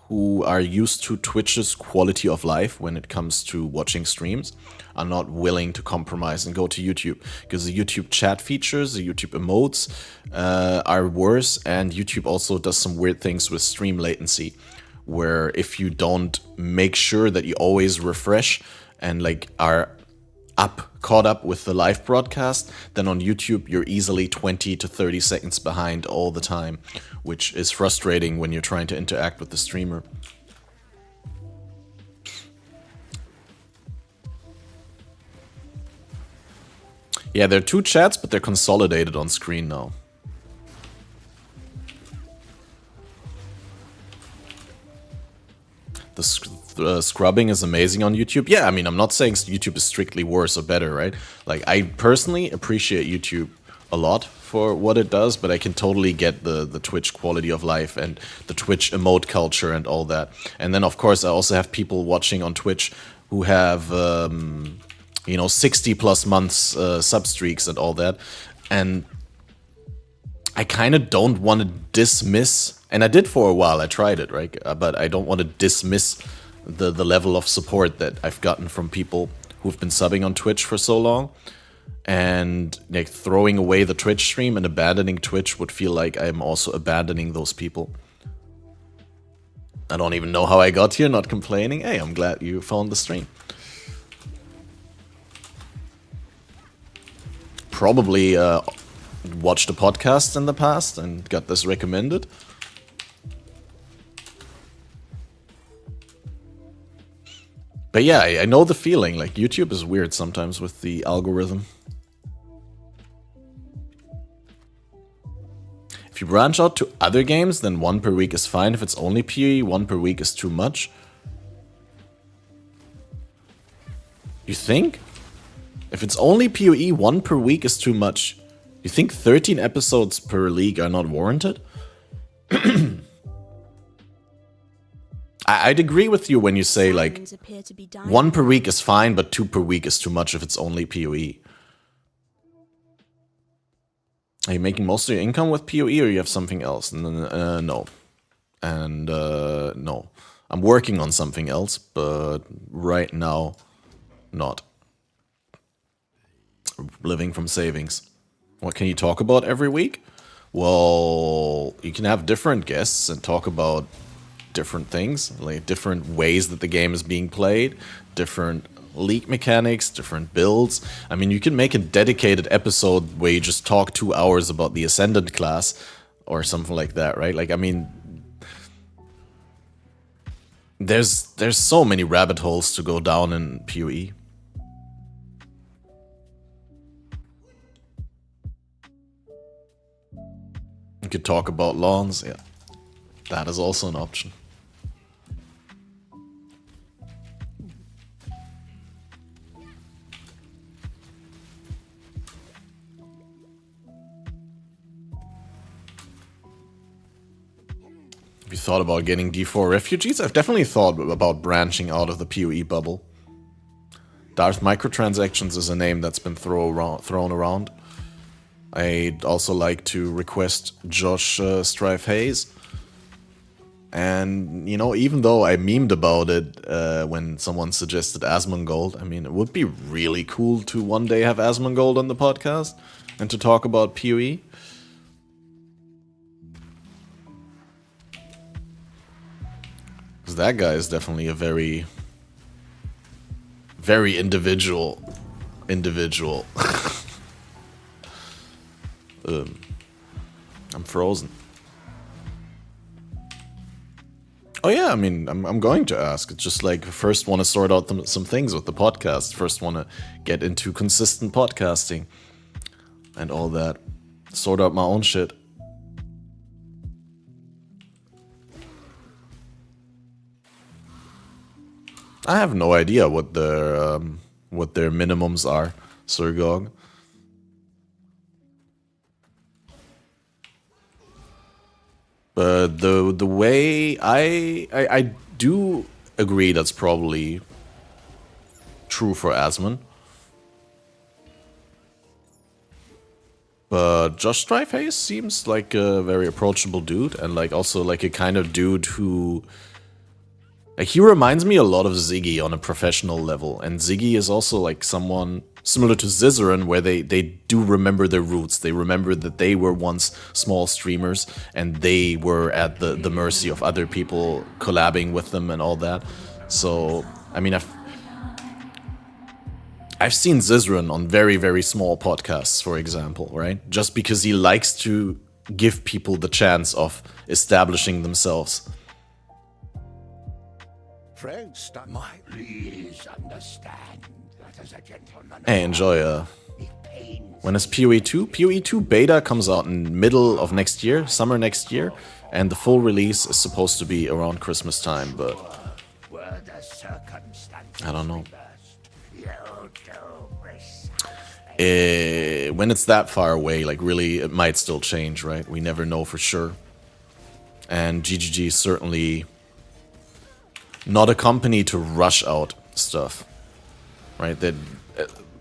who are used to Twitch's quality of life when it comes to watching streams are not willing to compromise and go to YouTube, because the YouTube chat features, the YouTube emotes are worse, and YouTube also does some weird things with stream latency, where if you don't make sure that you always refresh and like are caught up with the live broadcast, then on YouTube you're easily 20 to 30 seconds behind all the time, which is frustrating when you're trying to interact with the streamer. Yeah, there are two chats, but they're consolidated on screen now. The scrubbing is amazing on YouTube. Yeah, I mean, I'm not saying YouTube is strictly worse or better, right? Like, I personally appreciate YouTube a lot for what it does, but I can totally get the Twitch quality of life and the Twitch emote culture and all that. And then, of course, I also have people watching on Twitch who have, 60 plus months sub streaks and all that. And I kind of don't want to dismiss, and I did for a while, I tried it, right? But I don't want to dismiss the level of support that I've gotten from people who've been subbing on Twitch for so long. And like throwing away the Twitch stream and abandoning Twitch would feel like I'm also abandoning those people. I don't even know how I got here, not complaining. Hey, I'm glad you found the stream. Probably watched a podcast in the past and got this recommended. But yeah, I know the feeling. Like, YouTube is weird sometimes with the algorithm. If you branch out to other games, then 1 per week is fine. If it's only PoE, 1 per week is too much. You think? If it's only PoE, 1 per week is too much. You think 13 episodes per league are not warranted? I'd agree with you when you say, like, 1 per week is fine, but 2 per week is too much if it's only PoE. Are you making most of your income with PoE, or you have something else? No. And, no. I'm working on something else, but right now, not. Living from savings. What can you talk about every week? Well, you can have different guests and talk about different things, like different ways that the game is being played, different league mechanics, different builds. I mean, you can make a dedicated episode where you just talk 2 hours about the Ascendant class or something like that, right? Like, I mean, there's so many rabbit holes to go down in PoE. You could talk about lawns, yeah. That is also an option. Have you thought about getting D4 refugees? I've definitely thought about branching out of the PoE bubble. Darth Microtransactions is a name that's been thrown around. I'd also like to request Josh Strife Hayes. And, you know, even though I memed about it when someone suggested Asmongold, I mean, it would be really cool to one day have Asmongold on the podcast and to talk about PoE. Because that guy is definitely a very, very individual. I'm frozen. Oh yeah, I mean, I'm going to ask. It's just like, first want to sort out some things with the podcast. First want to get into consistent podcasting and all that. Sort out my own shit. I have no idea what their minimums are, Surgog. But the way I do agree that's probably true for Asmon. But Josh Dryface seems like a very approachable dude, and like also like a kind of dude who, like, he reminds me a lot of Ziggy on a professional level, and Ziggy is also like someone similar to Zizaran, where they do remember their roots. They remember that they were once small streamers, and they were at the mercy of other people collabing with them and all that. So, I mean, I've seen Zizaran on very, very small podcasts, for example, right? Just because he likes to give people the chance of establishing themselves. Friends, please understand that as a gentleman. Hey, enjoy. When is PoE 2? PoE 2 beta comes out in middle of next year, summer next year, and the full release is supposed to be around Christmas time, but I don't know. When it's that far away, like really, it might still change, right? We never know for sure. And GGG is certainly not a company to rush out stuff, right? That,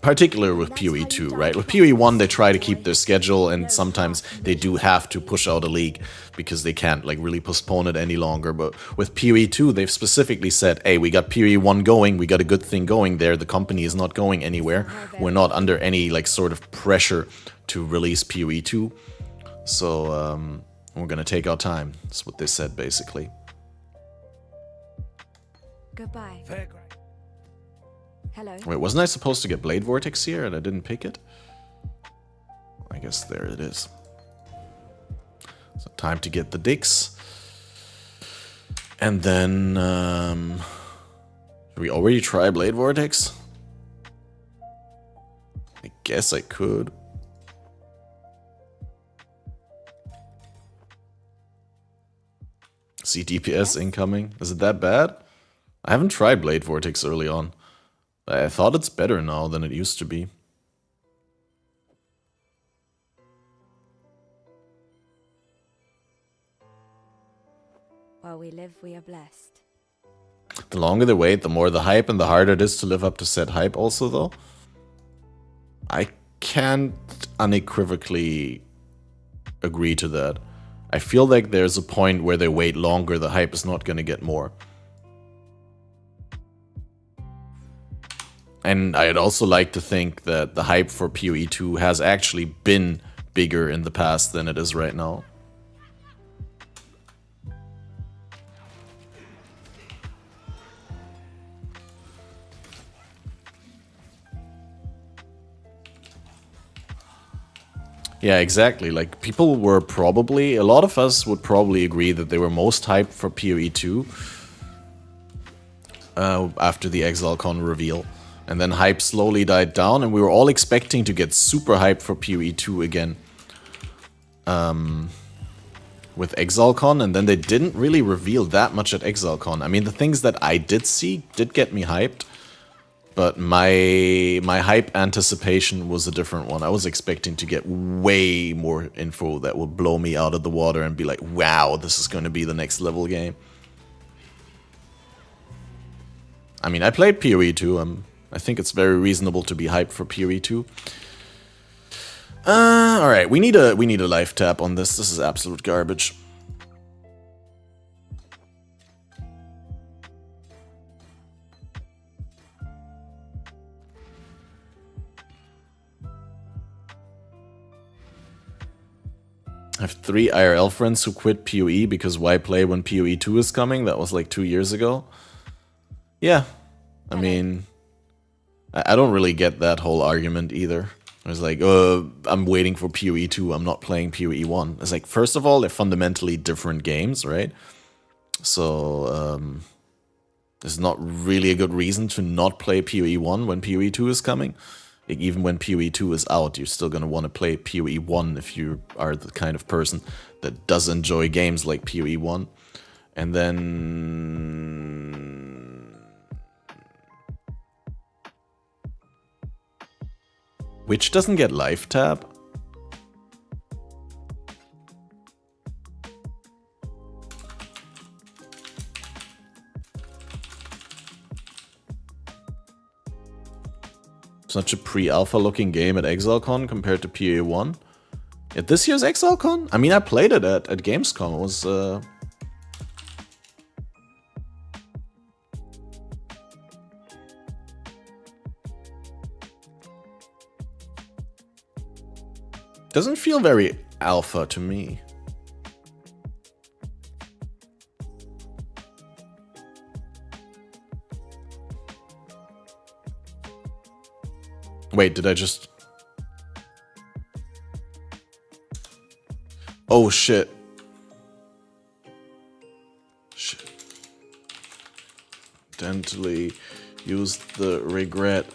particularly with PoE 2, right? With PoE 1, they try to keep their schedule, and sometimes they do have to push out a league because they can't like really postpone it any longer. But with PoE 2, they've specifically said, hey, we got PoE 1 going, we got a good thing going there, the company is not going anywhere, we're not under any like sort of pressure to release PoE 2, so we're gonna take our time. That's what they said, basically. Goodbye. Hello. Wait, wasn't I supposed to get Blade Vortex here and I didn't pick it? I guess there it is. So time to get the dicks. And then, should we already try Blade Vortex? I guess I could. See DPS incoming. Is it that bad? I haven't tried Blade Vortex early on. I thought it's better now than it used to be. While we live, we are blessed. The longer they wait, the more the hype, and the harder it is to live up to said hype also, though. I can't unequivocally agree to that. I feel like there's a point where they wait longer, the hype is not going to get more. And I'd also like to think that the hype for PoE 2 has actually been bigger in the past than it is right now. Yeah, exactly. Like, people were probably, a lot of us would probably agree that they were most hyped for PoE 2 after the ExileCon reveal. And then hype slowly died down, and we were all expecting to get super hyped for PoE 2 again. With ExileCon, and then they didn't really reveal that much at ExileCon. I mean, the things that I did see did get me hyped, but my hype anticipation was a different one. I was expecting to get way more info that would blow me out of the water and be like, wow, this is going to be the next level game. I mean, I played PoE 2. I think it's very reasonable to be hyped for PoE 2. Alright, we need a life tap on this. This is absolute garbage. I have 3 IRL friends who quit PoE because why play when PoE 2 is coming? That was like 2 years ago. Yeah, I mean, I don't really get that whole argument either. I was like, I'm waiting for PoE 2, I'm not playing PoE 1. It's like, first of all, they're fundamentally different games, right? So, there's not really a good reason to not play PoE 1 when PoE 2 is coming. Like, even when PoE 2 is out, you're still gonna want to play PoE 1 if you are the kind of person that does enjoy games like PoE 1. And then Which doesn't get life tab? Such a pre-alpha looking game at ExileCon compared to PA1. At this year's ExileCon? I mean, I played it at Gamescom. It was... Doesn't feel very alpha to me. Wait, did I just... Oh shit. Shit. Accidentally used the regret.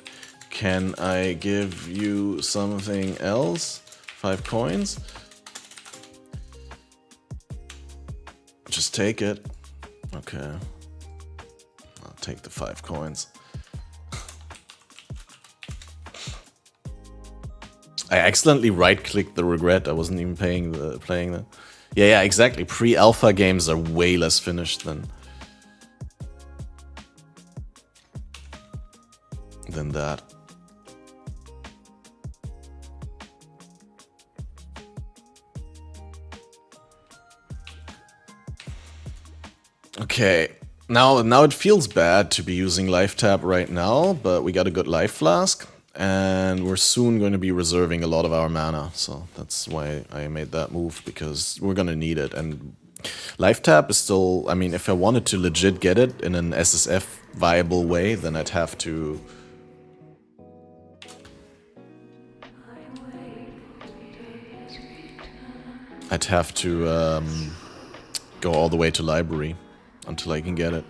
Can I give you something else? 5 coins? Just take it. Okay. I'll take the 5 coins. I accidentally right-clicked the regret. I wasn't even playing the... Yeah, exactly. Pre-alpha games are way less finished than that. Okay. Now it feels bad to be using life tab right now, but we got a good life flask. And we're soon going to be reserving a lot of our mana, so that's why I made that move, because we're going to need it. And life tap is still, I mean, if I wanted to legit get it in an SSF viable way, then I'd have to... go all the way to library until I can get it.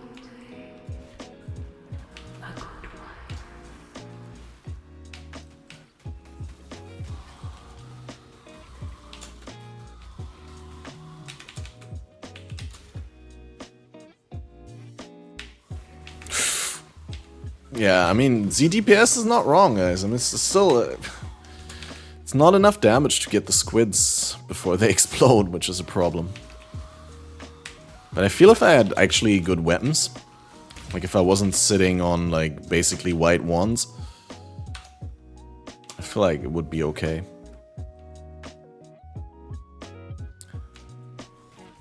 Yeah, I mean, ZDPS is not wrong, guys. I mean, it's still... it's not enough damage to get the squids before they explode, which is a problem. But I feel if I had actually good weapons, like if I wasn't sitting on, like, basically white wands, I feel like it would be okay.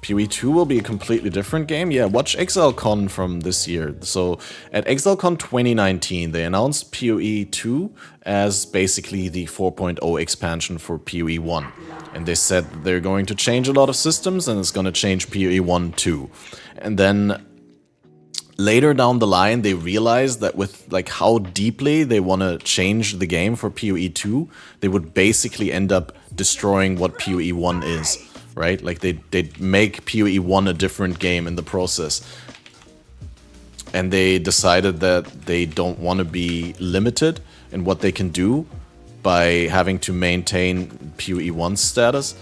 PoE 2 will be a completely different game? Yeah, watch ExileCon from this year. So, at ExileCon 2019, they announced PoE 2 as basically the 4.0 expansion for PoE 1. And they said they're going to change a lot of systems, and it's going to change PoE 1 too. And then, later down the line, they realized that with like how deeply they want to change the game for PoE 2, they would basically end up destroying what PoE 1 is. Right? Like, they'd make PoE 1 a different game in the process. And they decided that they don't want to be limited in what they can do by having to maintain PoE 1's status.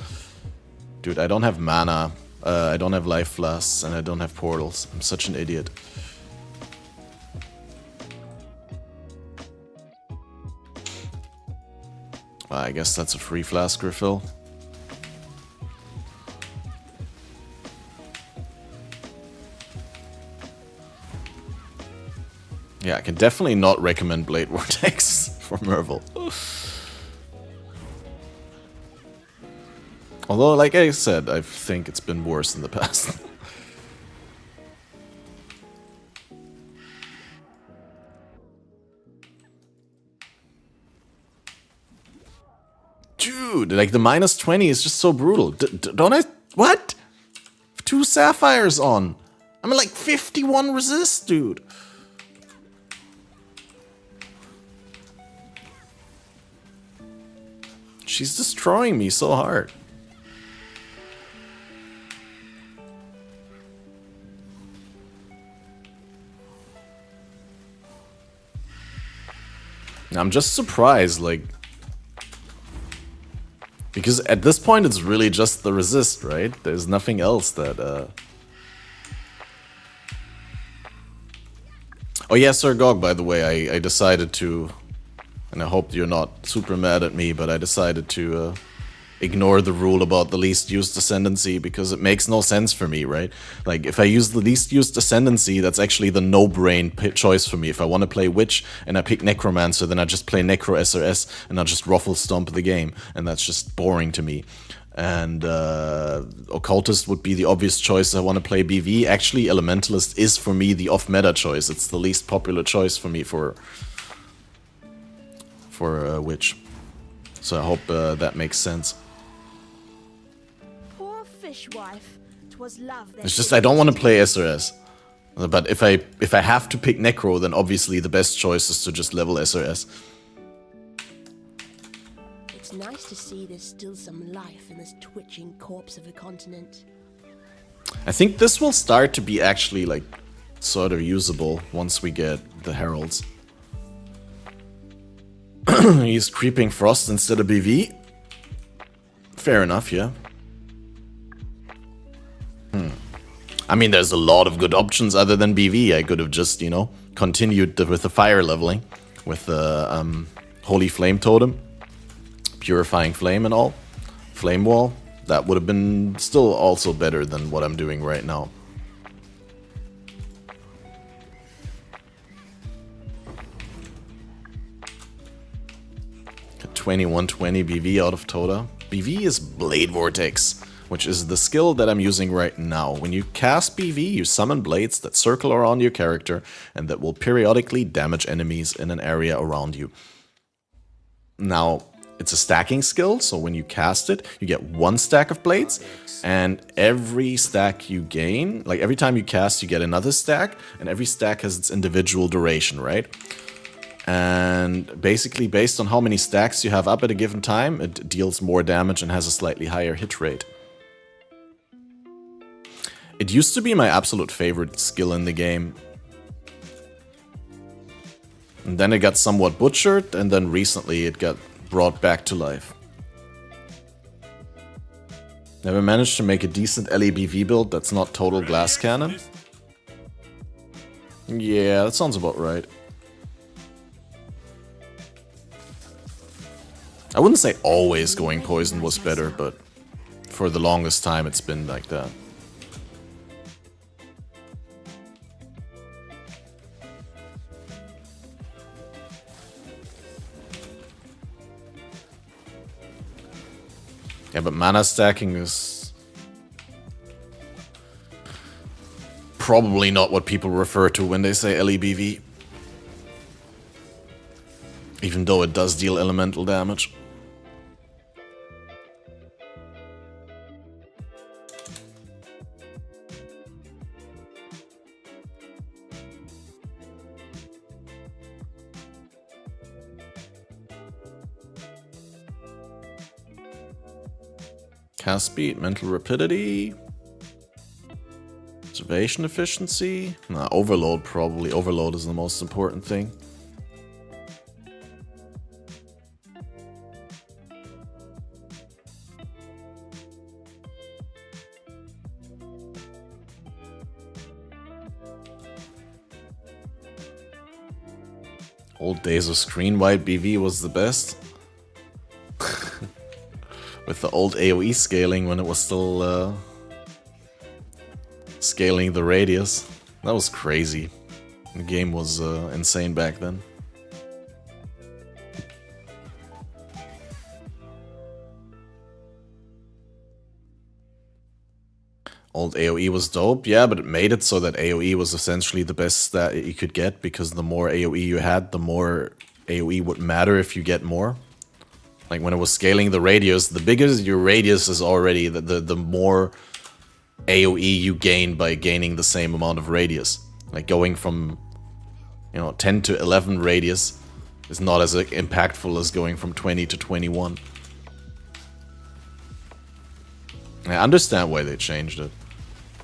Dude, I don't have mana, I don't have life flasks, and I don't have portals. I'm such an idiot. I guess that's a free flask refill. Yeah, I can definitely not recommend Blade Vortex for Merval. Although, like I said, I think it's been worse in the past. Dude, like the -20 is just so brutal. Don't I... What? 2 sapphires on. I'm at like 51 resist, dude. She's destroying me so hard. I'm just surprised, like... Because at this point it's really just the resist, right? There's nothing else that, Oh yeah, Sir Gog, by the way, I decided to... And I hope you're not super mad at me, but I decided to ignore the rule about the least used ascendancy because it makes no sense for me, right? Like, if I use the least used ascendancy, that's actually the no-brain choice for me. If I want to play Witch and I pick Necromancer, then I just play Necro SRS and I just ruffle stomp the game. And that's just boring to me. And Occultist would be the obvious choice. I want to play BV. Actually, Elementalist is for me the off-meta choice. It's the least popular choice for me for Witch. So I hope that makes sense. Poor fishwife. 'Twas love that It's just I don't want to play SRS. But if I have to pick Necro, then obviously the best choice is to just level SRS. It's nice to see there's still some life in this twitching corpse of a continent. I think this will start to be actually like sort of usable once we get the Heralds. He's creeping Frost instead of BV. Fair enough, yeah. I mean, there's a lot of good options other than BV. I could have just, you know, continued with the fire leveling. With the Holy Flame Totem. Purifying Flame and all. Flame Wall. That would have been still also better than what I'm doing right now. 2120 BV out of Toda. BV is Blade Vortex, which is the skill that I'm using right now. When you cast BV, you summon blades that circle around your character and that will periodically damage enemies in an area around you. Now, it's a stacking skill, so when you cast it, you get 1 stack of blades, and every stack you gain, like every time you cast, you get another stack, and every stack has its individual duration, right? And basically, based on how many stacks you have up at a given time, it deals more damage and has a slightly higher hit rate. It used to be my absolute favorite skill in the game. And then it got somewhat butchered, and then recently it got brought back to life. Never managed to make a decent LABV build that's not total glass cannon. Yeah, that sounds about right. I wouldn't say always going poison was better, but for the longest time it's been like that. Yeah, but mana stacking is probably not what people refer to when they say LEBV. Even though it does deal elemental damage. Cast speed, mental rapidity, observation efficiency. Nah, overload probably. Overload is the most important thing. Old days of screen wide BV was the best. With the old AoE scaling when it was still scaling the radius. That was crazy. The game was insane back then. Old AoE was dope, yeah, but it made it so that AoE was essentially the best that you could get, because the more AoE you had, the more AoE would matter if you get more. Like when it was scaling the radius, the bigger your radius is already, the more AoE you gain by gaining the same amount of radius. Like going from, you know, 10 to 11 radius is not as impactful as going from 20 to 21. I understand why they changed it.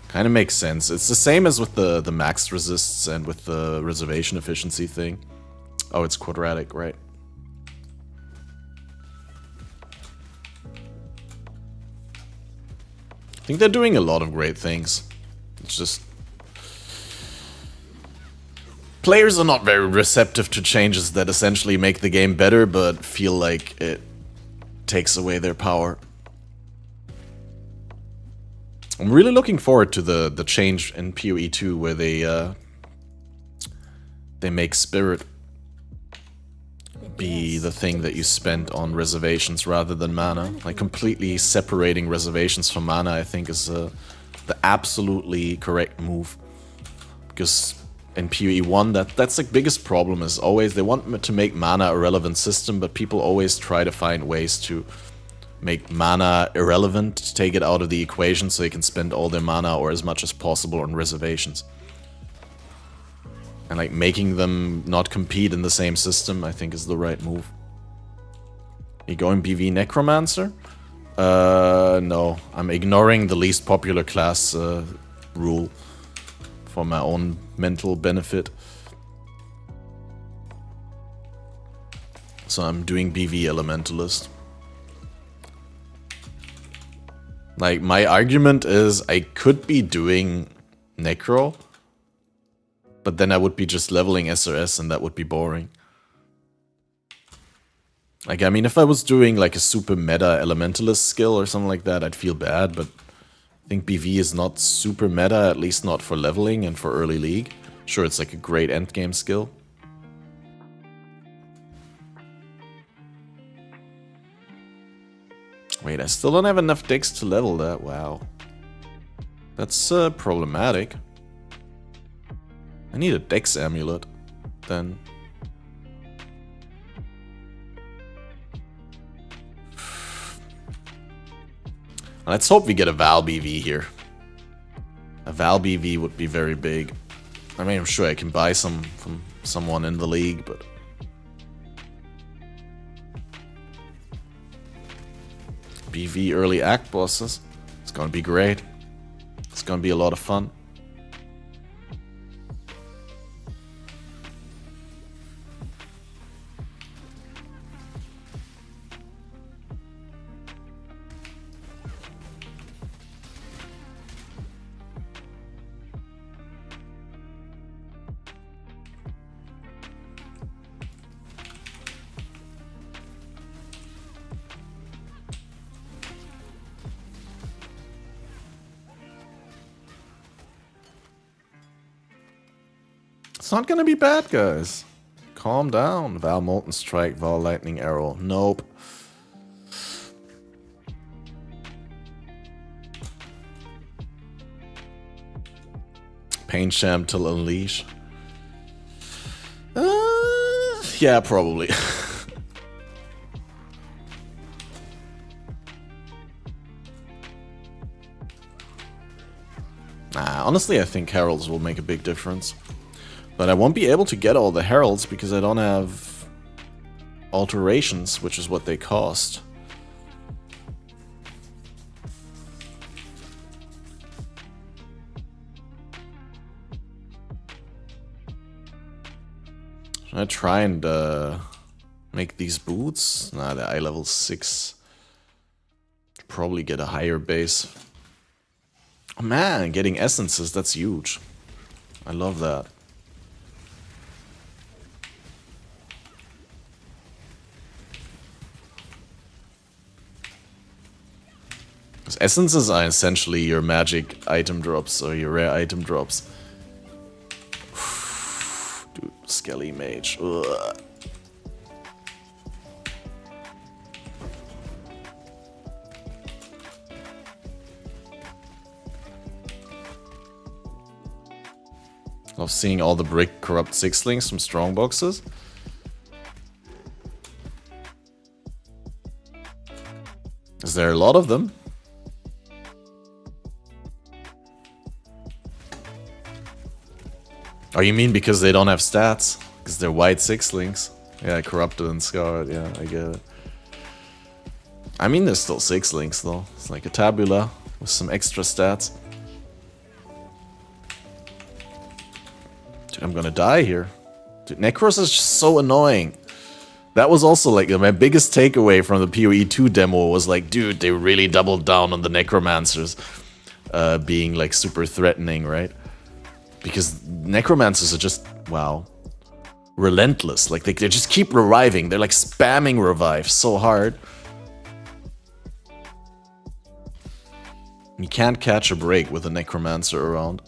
Kind of makes sense. It's the same as with the max resists and with the reservation efficiency thing. Oh, it's quadratic, right? I think they're doing a lot of great things. It's just players are not very receptive to changes that essentially make the game better, but feel like it takes away their power. I'm really looking forward to the change in PoE 2 where they make spirit be the thing that you spend on reservations rather than mana. Like completely separating reservations from mana, I think is the absolutely correct move. Because in PoE 1, that's the biggest problem is always they want to make mana a relevant system, but people always try to find ways to make mana irrelevant, to take it out of the equation so they can spend all their mana or as much as possible on reservations. And like making them not compete in the same system, I think is the right move. You going BV Necromancer? No. I'm ignoring the least popular class rule for my own mental benefit. So I'm doing BV Elementalist. Like, my argument is I could be doing Necro, but then I would be just leveling SRS and that would be boring. Like, I mean, if I was doing like a super meta Elementalist skill or something like that, I'd feel bad, but I think BV is not super meta, at least not for leveling and for early league. Sure, it's like a great endgame skill. Wait, I still don't have enough decks to level that, wow. That's problematic. I need a Dex Amulet, then. Let's hope we get a Val BV here. A Val BV would be very big. I mean, I'm sure I can buy some from someone in the league, but... BV early act bosses. It's gonna be great. It's gonna be a lot of fun. It's not gonna be bad, guys. Calm down. Val Molten Strike, Val Lightning Arrow. Nope. Pain Sham till Unleash. Yeah, probably. Honestly, I think Heralds will make a big difference. But I won't be able to get all the Heralds because I don't have alterations, which is what they cost. Should I try and make these boots? Nah, they're eye level 6. Probably get a higher base. Oh man, getting essences, that's huge. I love that. Essences are essentially your magic item drops or your rare item drops. Dude, Skelly Mage. Ugh. Love seeing all the brick corrupt sixlings from strong boxes. Is there a lot of them? Oh, you mean because they don't have stats? Because they're white sixlings? Yeah, corrupted and scarred, yeah, I get it. I mean, there's still sixlings though. It's like a tabula with some extra stats. Dude, I'm gonna die here. Dude, Necros is just so annoying. That was also like my biggest takeaway from the PoE 2 demo was like, dude, they really doubled down on the Necromancers being like super threatening, right? Because necromancers are just, wow, relentless. Like, they just keep reviving. They're like spamming revive so hard. You can't catch a break with a necromancer around.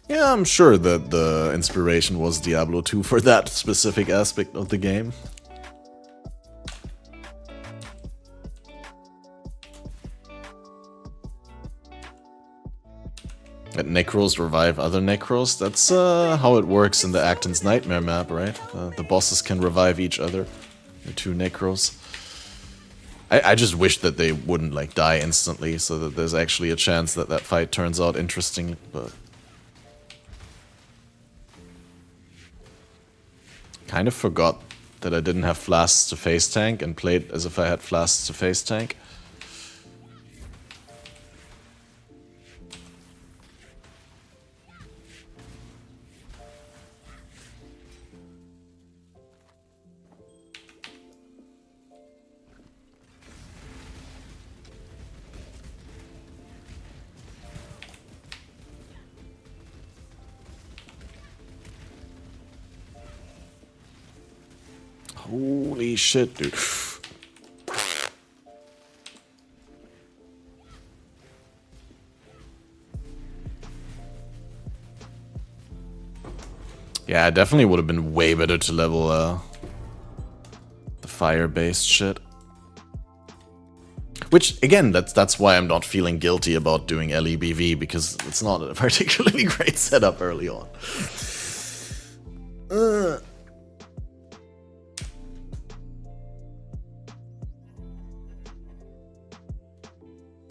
Yeah, I'm sure that the inspiration was Diablo 2 for that specific aspect of the game. That Necros revive other Necros, that's how it works in the Acton's Nightmare map, right? The bosses can revive each other, the two Necros. I just wish that they wouldn't like die instantly, so that there's actually a chance that that fight turns out interesting, but... Kind of forgot that I didn't have flasks to face tank and played as if I had flasks to face tank. Holy shit, dude. Yeah, it definitely would have been way better to level the fire-based shit. Which, again, that's why I'm not feeling guilty about doing LEBV, because it's not a particularly great setup early on.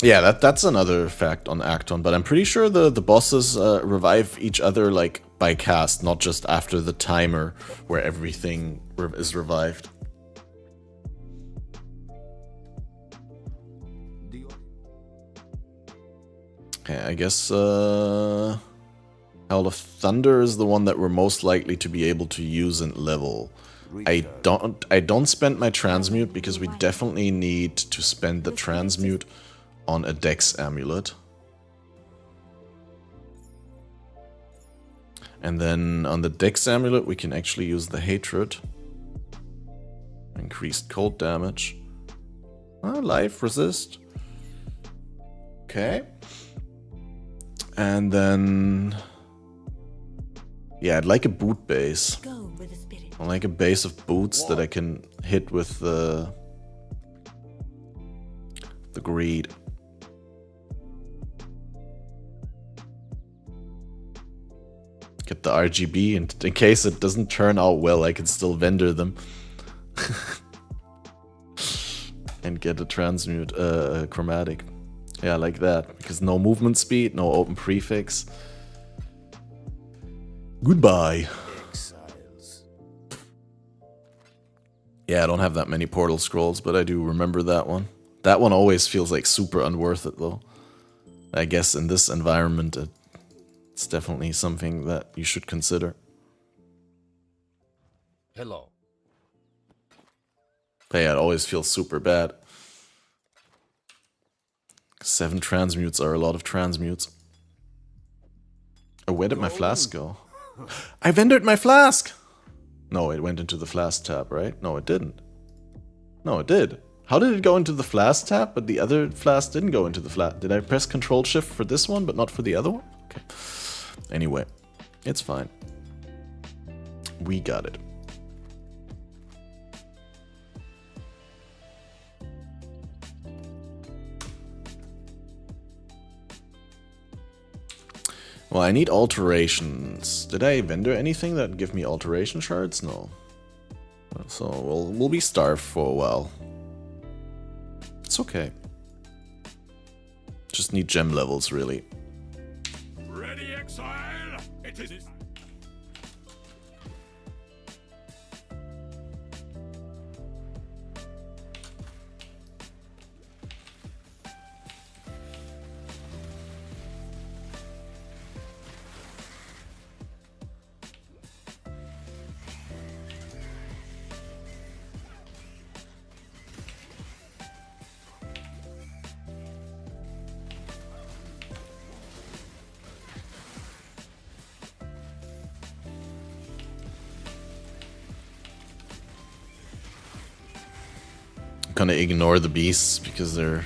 Yeah, that's another fact on Acton, but I'm pretty sure the bosses revive each other like by cast, not just after the timer where everything is revived. Okay, I guess Hell of Thunder is the one that we're most likely to be able to use and level. I don't spend my transmute because we definitely need to spend the transmute on a Dex amulet. And then on the Dex amulet we can actually use the Hatred. Increased cold damage. Life resist. Okay. And then... yeah, I'd like a boot base. Go with the spirit. I like a base of boots that I can hit with the greed. Get the RGB, and in case it doesn't turn out well, I can still vendor them. And get a transmute chromatic. Yeah, like that. Because no movement speed, no open prefix. Goodbye. Exiles. Yeah, I don't have that many portal scrolls, but I do remember that one. That one always feels like super unworth it, though. I guess in this environment, it's definitely something that you should consider. Hello. But yeah, it always feels super bad. 7 transmutes are a lot of transmutes. Oh, where did my flask go? I vendored my flask! No, it went into the flask tab, right? No, it didn't. No, it did. How did it go into the flask tab, but the other flask didn't go into the flask? Did I press Control Shift for this one, but not for the other one? Okay. Anyway, it's fine. We got it. Well, I need alterations. Did I vendor anything that give me alteration shards? No. So we'll be starved for a while. It's okay. Just need gem levels, really. Ready, exile? It is. gonna ignore the beasts because they're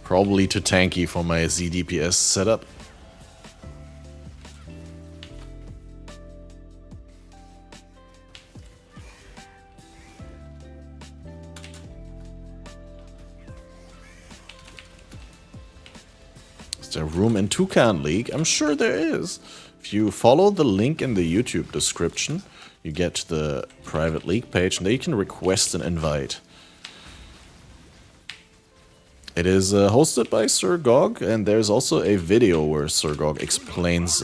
probably too tanky for my ZDPS setup. Is there room in Toucan League? I'm sure there is. If you follow the link in the YouTube description, you get to the private league page and there you can request an invite. It is hosted by Sir Gog, and there's also a video where Sir Gog explains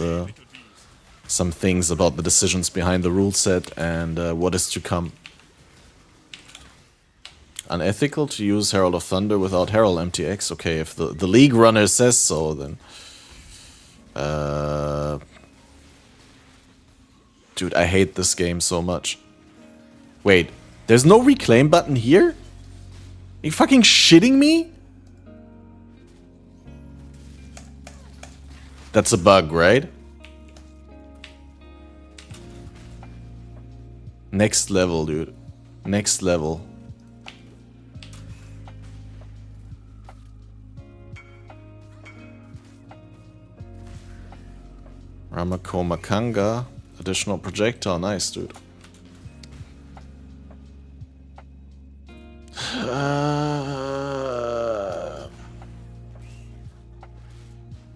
some things about the decisions behind the rule set and what is to come. Unethical to use Herald of Thunder without Herald MTX. Okay, if the league runner says so, then... Dude, I hate this game so much. Wait, there's no reclaim button here? Are you fucking shitting me? That's a bug, right? Next level, dude. Next level. Ramako Makanga. Additional projectile. Nice, dude.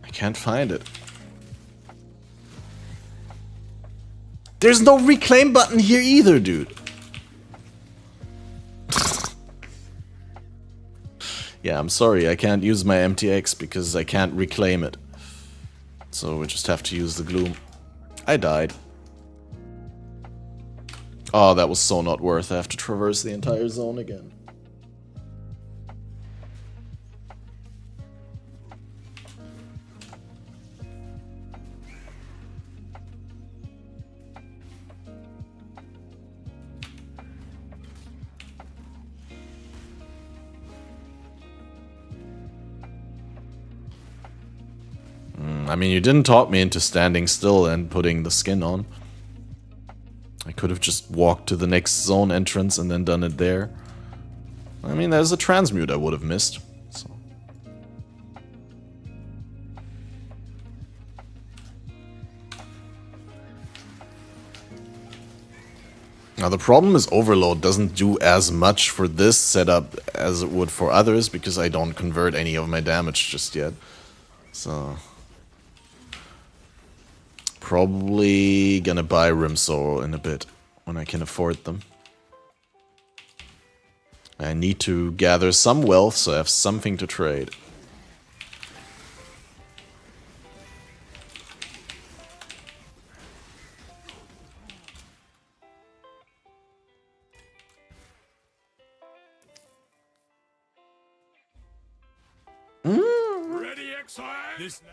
I can't find it. There's no reclaim button here either, dude. Yeah, I'm sorry, I can't use my MTX because I can't reclaim it. So we just have to use the Gloom. I died. Oh, that was so not worth. I have to traverse the entire zone again. I mean, you didn't talk me into standing still and putting the skin on. I could have just walked to the next zone entrance and then done it there. I mean, there's a transmute I would have missed. So. Now the problem is Overload doesn't do as much for this setup as it would for others because I don't convert any of my damage just yet. So... Probably gonna buy Rimso in a bit, when I can afford them. I need to gather some wealth so I have something to trade. Ready, exile? This...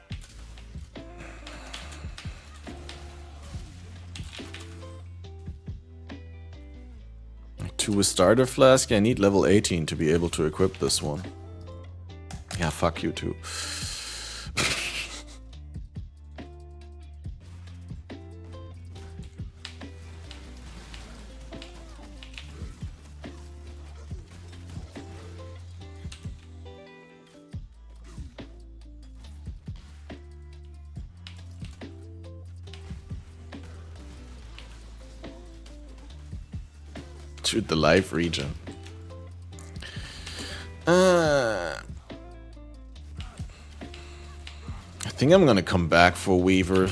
To a starter flask, I need level 18 to be able to equip this one. Yeah, fuck you too. Dude, the live region. I think I'm gonna come back for Weaver. I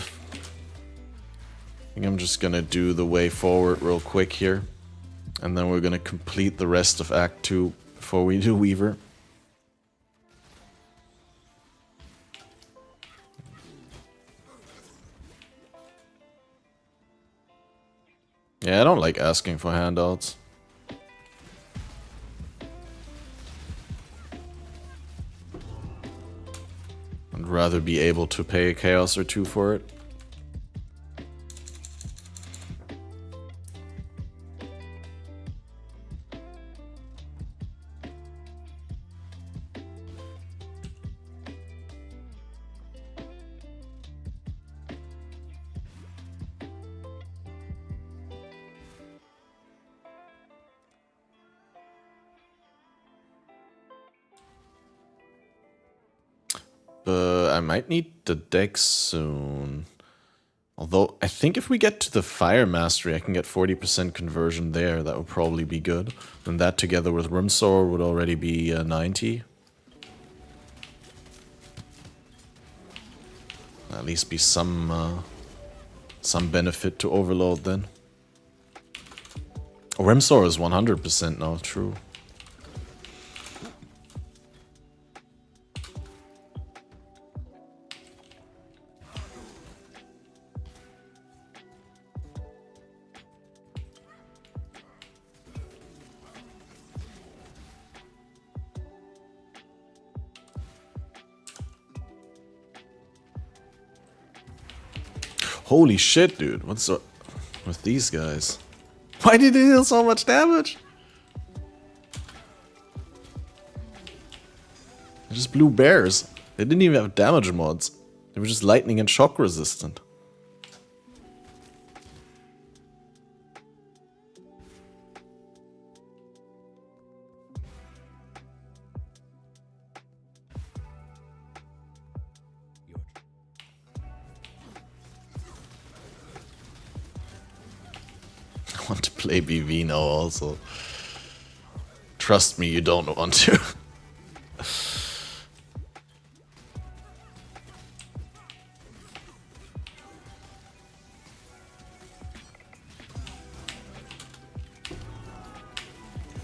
think I'm just gonna do the way forward real quick here. And then we're gonna complete the rest of Act 2 before we do Weaver. Yeah, I don't like asking for handouts. I'd rather be able to pay a chaos or two for it. I might need the deck soon. Although, I think if we get to the Fire Mastery, I can get 40% conversion there. That would probably be good. And that together with Rimsor would already be 90. At least be some benefit to Overload then. Oh, Rimsor is 100% now, true. Holy shit, dude. What's up with these guys? Why did they deal so much damage? They just blew bears. They didn't even have damage mods. They were just lightning and shock resistant. I want to play BV now also. Trust me, you don't want to.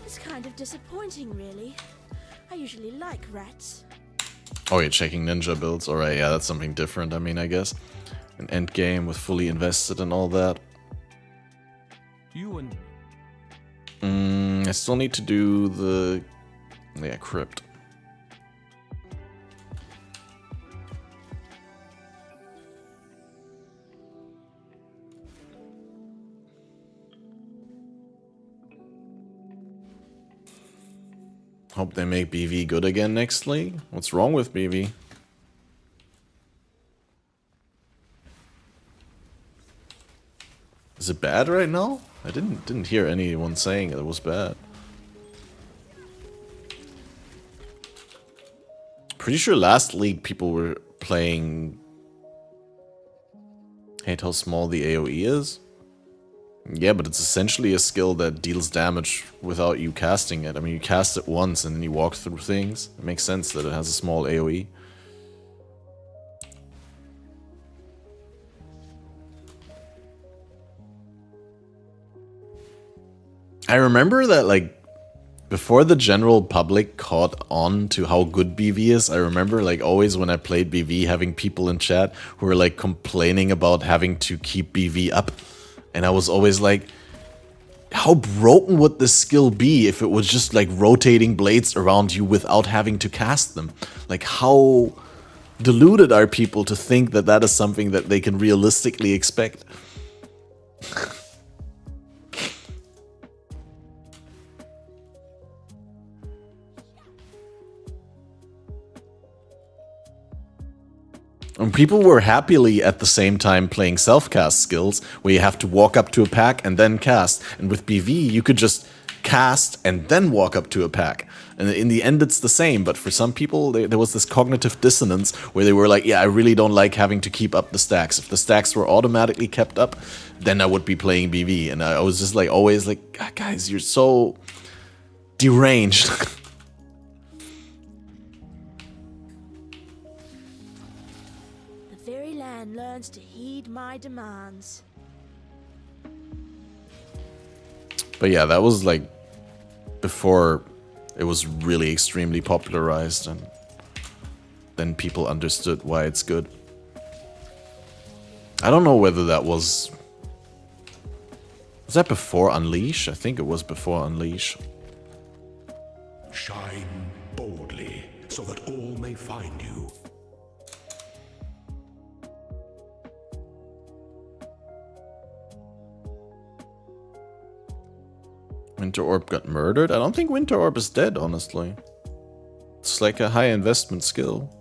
It's kind of disappointing, really. I usually like rats. Oh, you're checking ninja builds? Alright, yeah, that's something different, I mean, I guess. An end game with fully invested and all that. You and I still need to do the... yeah, crypt. Hope they make BV good again next league. What's wrong with BV? Is it bad right now? I didn't hear anyone saying it was bad. Pretty sure last league people were playing... hate how small the AoE is. Yeah, but it's essentially a skill that deals damage without you casting it. I mean, you cast it once and then you walk through things. It makes sense that it has a small AoE. I remember that, like, before the general public caught on to how good BV is, I remember, like, always when I played BV, having people in chat who were, like, complaining about having to keep BV up. And I was always like, how broken would this skill be if it was just, like, rotating blades around you without having to cast them? Like, how deluded are people to think that that is something that they can realistically expect? And people were happily at the same time playing self-cast skills, where you have to walk up to a pack and then cast. And with BV, you could just cast and then walk up to a pack. And in the end, it's the same. But for some people, there was this cognitive dissonance where they were like, yeah, I really don't like having to keep up the stacks. If the stacks were automatically kept up, then I would be playing BV. And I was just like, always like, guys, you're so deranged. Learns to heed my demands. But yeah, that was like before it was really extremely popularized, and then people understood why it's good. I don't know whether that was that before Unleash? I think it was before Unleash. Shine boldly so that all may find you. Winter Orb got murdered? I don't think Winter Orb is dead, honestly. It's like a high investment skill.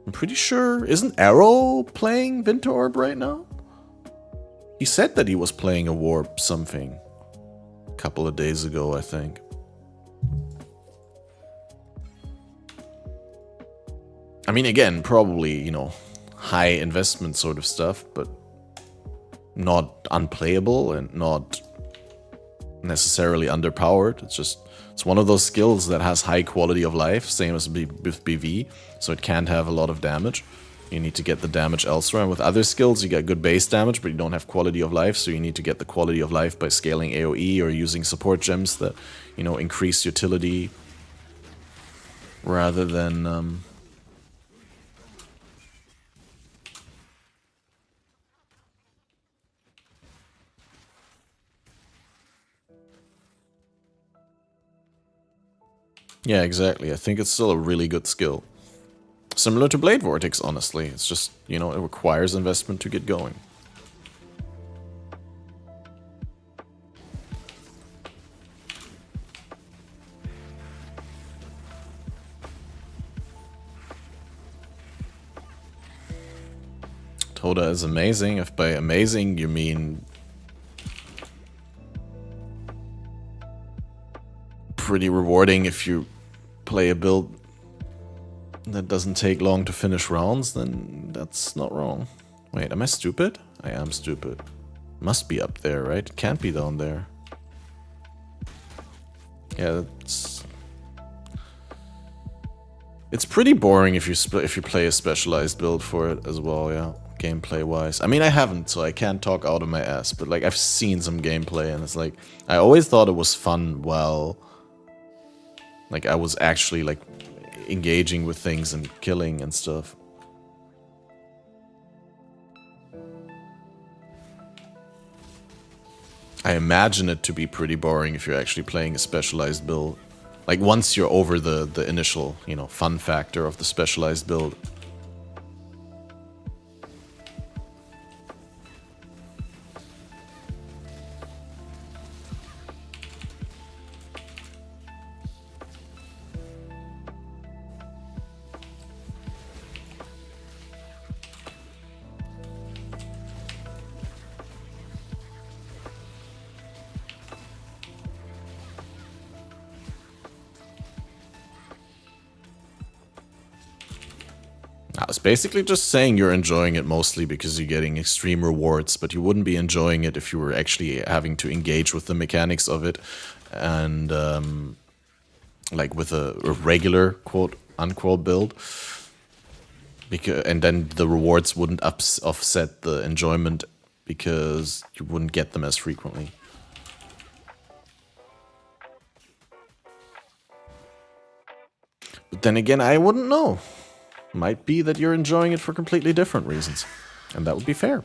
I'm pretty sure... Isn't Arrow playing Winter Orb right now? He said that he was playing a Warp something. A couple of days ago, I think. mean, again, probably, you know, high investment sort of stuff, but not unplayable and not necessarily underpowered. It's just, it's one of those skills that has high quality of life, same as with BV, so it can't have a lot of damage. You need to get the damage elsewhere, and with other skills you get good base damage, but you don't have quality of life, so you need to get the quality of life by scaling AoE or using support gems that, you know, increase utility rather than yeah, exactly. I think it's still a really good skill. Similar to Blade Vortex, honestly. It's just, you know, it requires investment to get going. Toda is amazing. If by amazing you mean pretty rewarding if you play a build that doesn't take long to finish rounds, then that's not wrong. Wait, am I stupid? I am stupid. Must be up there, right? It can't be down there. Yeah, it's pretty boring if you play a specialized build for it as well, yeah. Gameplay wise. I mean, I haven't, so I can't talk out of my ass, but like I've seen some gameplay and it's like I always thought it was fun while like I was actually like engaging with things and killing and stuff. I imagine it to be pretty boring if you're actually playing a specialized build. Like once you're over the initial, you know, fun factor of the specialized build. I was basically just saying you're enjoying it mostly because you're getting extreme rewards, but you wouldn't be enjoying it if you were actually having to engage with the mechanics of it and like with a regular quote unquote build. And then the rewards wouldn't offset the enjoyment because you wouldn't get them as frequently. But then again, I wouldn't know. Might be that you're enjoying it for completely different reasons. And that would be fair.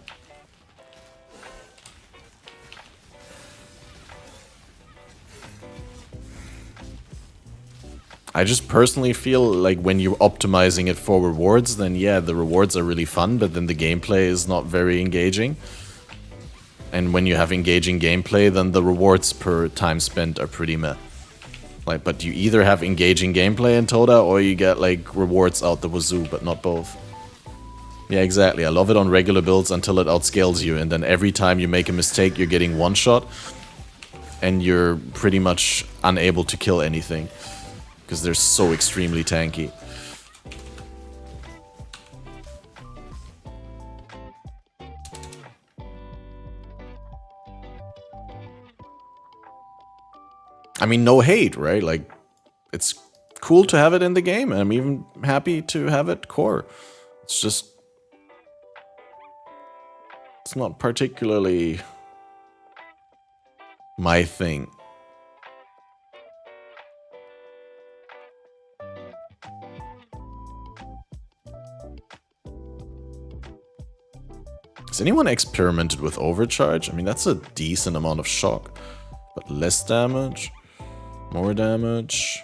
I just personally feel like when you're optimizing it for rewards, then yeah, the rewards are really fun, but then the gameplay is not very engaging. And when you have engaging gameplay, then the rewards per time spent are pretty meh. Like, but you either have engaging gameplay in Toda, or you get like rewards out the wazoo, but not both. Yeah, exactly. I love it on regular builds until it outscales you, and then every time you make a mistake, you're getting one shot, and you're pretty much unable to kill anything because they're so extremely tanky. I mean, no hate, right? Like, it's cool to have it in the game. I'm even happy to have it core. It's just... it's not particularly my thing. Has anyone experimented with overcharge? I mean, that's a decent amount of shock. But less damage? More damage?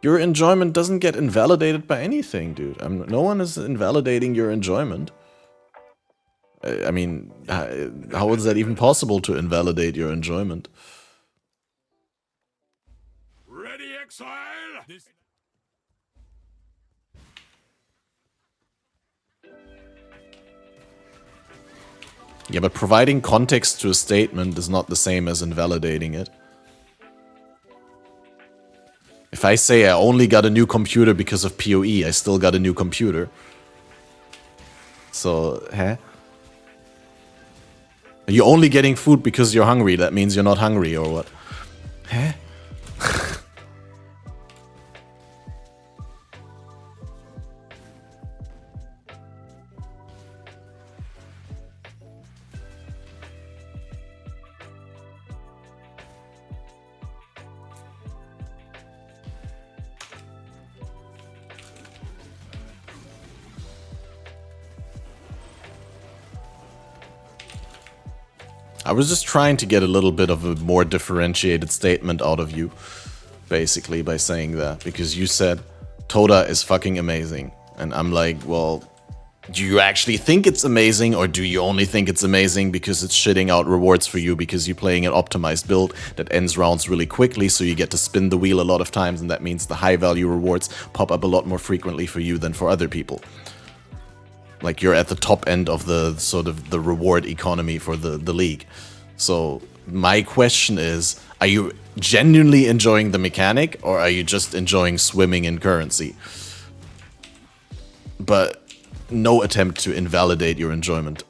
Your enjoyment doesn't get invalidated by anything, dude. No one is invalidating your enjoyment. I mean, how is that even possible to invalidate your enjoyment? Ready, exile? Yeah, but providing context to a statement is not the same as invalidating it. If I say I only got a new computer because of PoE, I still got a new computer. So, huh? Are you only getting food because you're hungry? That means you're not hungry, or what? Huh? I was just trying to get a little bit of a more differentiated statement out of you, basically, by saying that. Because you said, Toda is fucking amazing. And I'm like, well, do you actually think it's amazing, or do you only think it's amazing because it's shitting out rewards for you because you're playing an optimized build that ends rounds really quickly, so you get to spin the wheel a lot of times, and that means the high value rewards pop up a lot more frequently for you than for other people. Like, you're at the top end of the sort of the reward economy for the league. So my question is, are you genuinely enjoying the mechanic, or are you just enjoying swimming in currency? But no attempt to invalidate your enjoyment.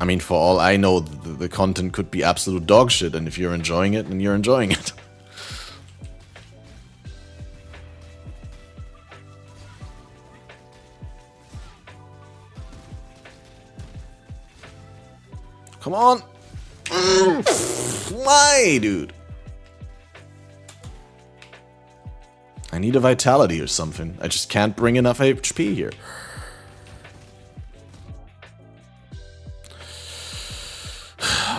I mean, for all I know, the content could be absolute dog shit, and if you're enjoying it, then you're enjoying it. Come on! Why, dude? I need a vitality or something. I just can't bring enough HP here.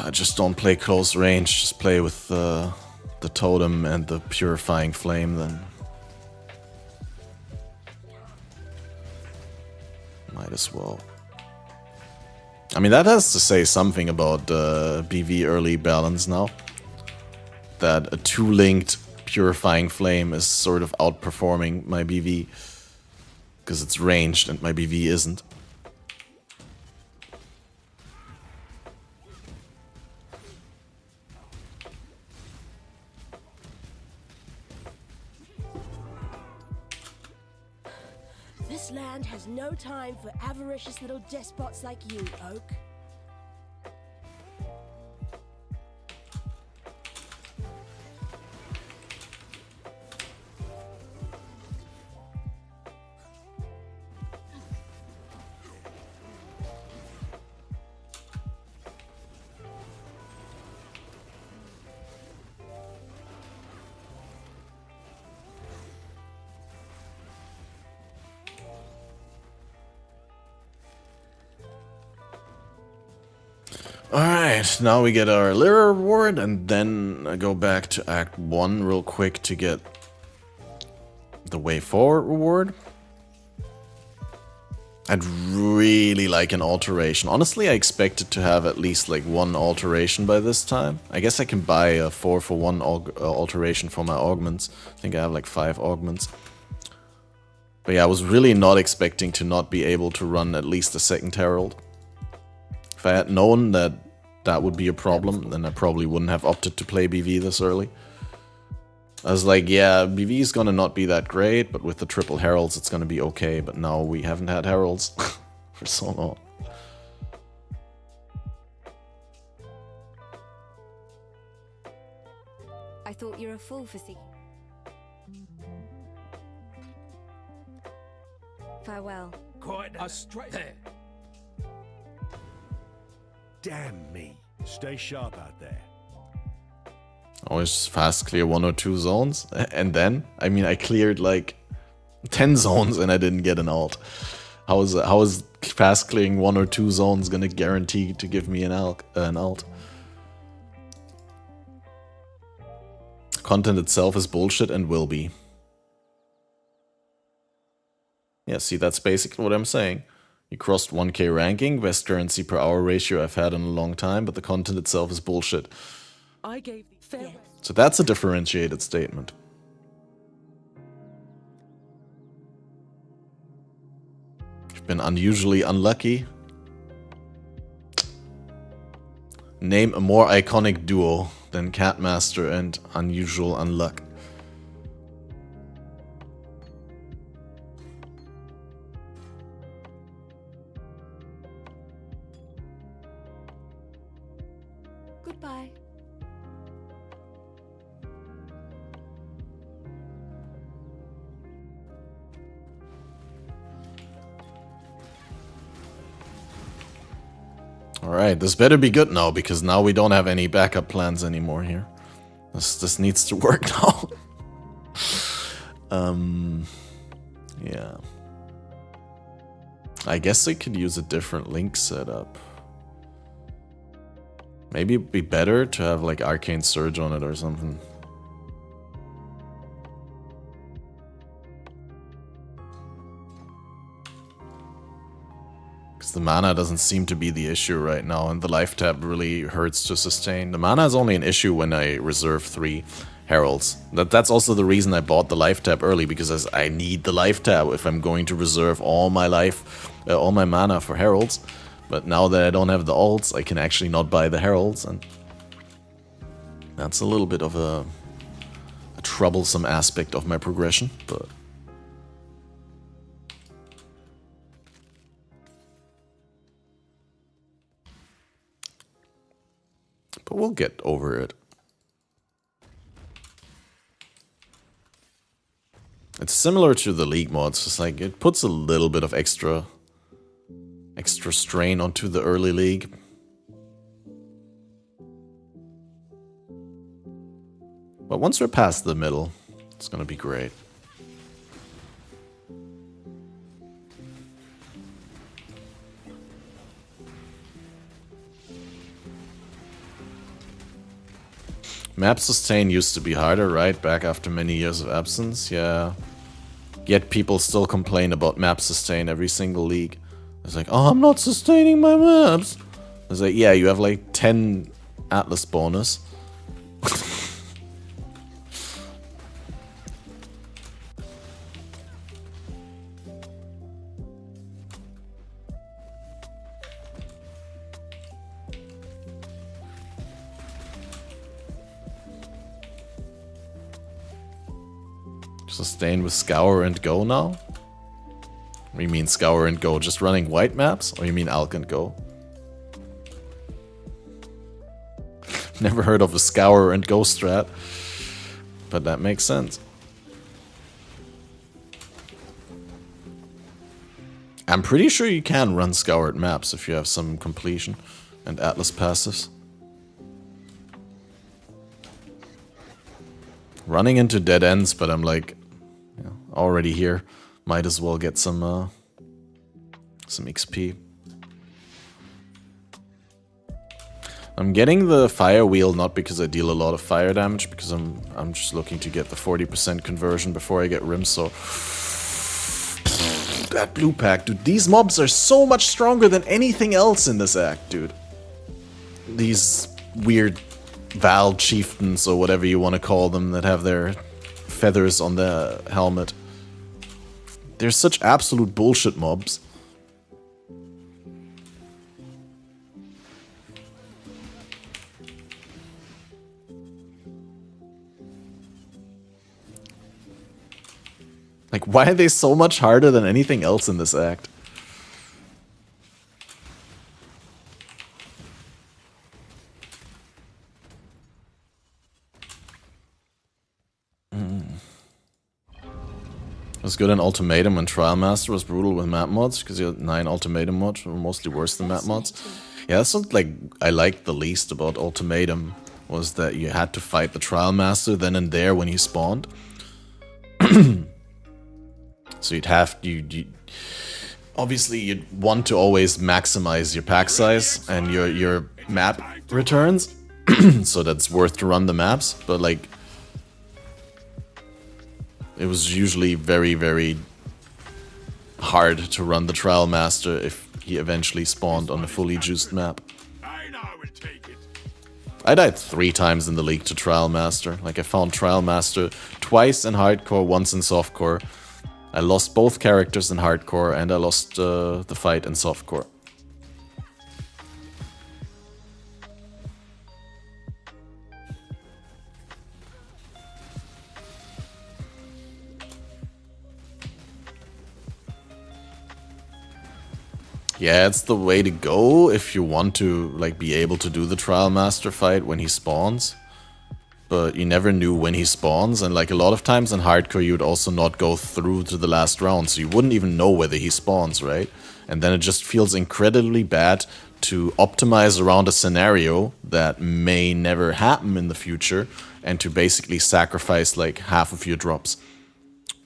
I just don't play close range, just play with the totem and the purifying flame then. Might as well. I mean, that has to say something about BV early balance now. That a 2-linked purifying flame is sort of outperforming my BV. Because it's ranged and my BV isn't. This land has no time for avaricious little despots like you, Oak. Alright, now we get our Lyra reward, and then I go back to Act 1 real quick to get the Way Forward reward. I'd really like an alteration. Honestly, I expected to have at least like one alteration by this time. I guess I can buy a 4-for-1 alteration for my augments. I think I have like 5 augments. But yeah, I was really not expecting to not be able to run at least a second Herald. If I had known that that would be a problem, then I probably wouldn't have opted to play BV this early. I was like, yeah, BV is gonna not be that great, but with the triple Heralds it's gonna be okay. But now we haven't had Heralds for so long. I thought you were a fool for seeking. Farewell. Quite a straight there. Damn me. Stay sharp out there. Always fast clear 1 or 2 zones, and then, I mean, I cleared like 10 zones and I didn't get an alt. How is fast clearing 1 or 2 zones gonna guarantee to give me an alt? Content itself is bullshit and will be. Yeah, see, that's basically what I'm saying. You crossed 1k ranking, best currency per hour ratio I've had in a long time, but the content itself is bullshit. I gave the Yes. So that's a differentiated statement. You've been unusually unlucky. Name a more iconic duo than Catmaster and Unusual Unluck. Goodbye. Alright, this better be good now, because now we don't have any backup plans anymore here. This needs to work now. Yeah. I guess I could use a different link setup. Maybe it'd be better to have like Arcane Surge on it or something. Because the mana doesn't seem to be the issue right now, and the life tab really hurts to sustain. The mana is only an issue when I reserve 3 heralds. That's also the reason I bought the life tab early, because I need the life tab if I'm going to reserve all my mana for heralds. But now that I don't have the alts, I can actually not buy the heralds, and that's a little bit of a troublesome aspect of my progression, but we'll get over it. It's similar to the League mods, just like it puts a little bit of extra strain onto the early League. But once we're past the middle, it's gonna be great. Map sustain used to be harder, right? Back after many years of absence, yeah. Yet people still complain about map sustain every single league. It's like, oh, I'm not sustaining my maps. It's like, yeah, you have like 10 Atlas bonus. Sustain with Scour and Go now? What do you mean Scour and Go? Just running white maps? Or you mean Alk and Go? Never heard of a Scour and Go strat. But that makes sense. I'm pretty sure you can run scoured maps if you have some completion and Atlas passives. Running into dead ends, but I'm like, you know, already here. Might as well get some XP. I'm getting the fire wheel not because I deal a lot of fire damage, because I'm just looking to get the 40% conversion before I get Rim, so that blue pack, dude. These mobs are so much stronger than anything else in this act, dude. These weird Val chieftains or whatever you want to call them that have their feathers on their helmet. They're such absolute bullshit mobs. Like, why are they so much harder than anything else in this act? It was good in Ultimatum, and Trial Master was brutal with map mods, because you had 9 Ultimatum mods were mostly worse than map mods. Yeah, that's what like I liked the least about Ultimatum, was that you had to fight the Trial Master then and there when he spawned. So you'd have obviously you'd want to always maximize your pack size and your map returns, so that's worth to run the maps, but like it was usually very, very hard to run the Trial Master if he eventually spawned on a fully juiced map. I died 3 times in the league to Trial Master. Like, I found Trial Master twice in hardcore, once in softcore. I lost both characters in hardcore, and I lost the fight in softcore. Yeah, it's the way to go if you want to like be able to do the Trial Master fight when he spawns. But you never knew when he spawns, and like a lot of times in hardcore you would also not go through to the last round, so you wouldn't even know whether he spawns, right? And then it just feels incredibly bad to optimize around a scenario that may never happen in the future, and to basically sacrifice like half of your drops.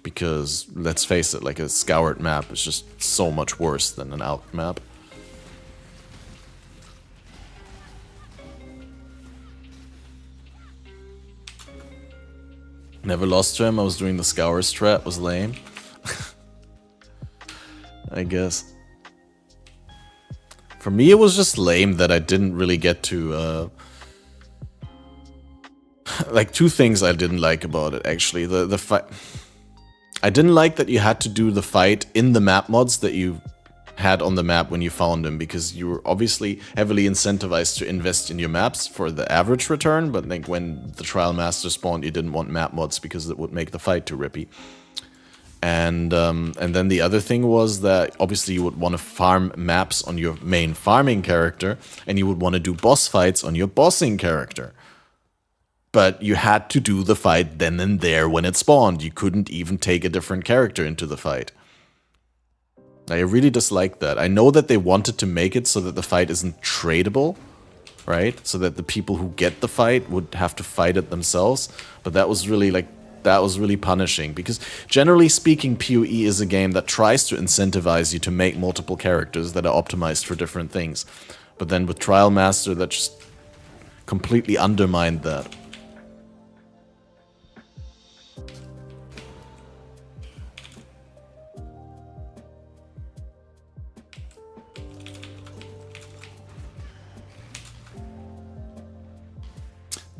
Because, let's face it, like a scoured map is just so much worse than an out map. Never lost to him, I was doing the scour strat, was lame. I guess. For me it was just lame that I didn't really get to, like 2 things I didn't like about it actually. The fight... I didn't like that you had to do the fight in the map mods that you had on the map when you found them, because you were obviously heavily incentivized to invest in your maps for the average return, but like when the Trial Master spawned you didn't want map mods because it would make the fight too rippy. And then the other thing was that obviously you would want to farm maps on your main farming character, and you would want to do boss fights on your bossing character. But you had to do the fight then and there when it spawned. You couldn't even take a different character into the fight. I really dislike that. I know that they wanted to make it so that the fight isn't tradable, right? So that the people who get the fight would have to fight it themselves. But that was really like, that was really punishing. Because generally speaking, PoE is a game that tries to incentivize you to make multiple characters that are optimized for different things. But then with Trial Master, that just completely undermined that.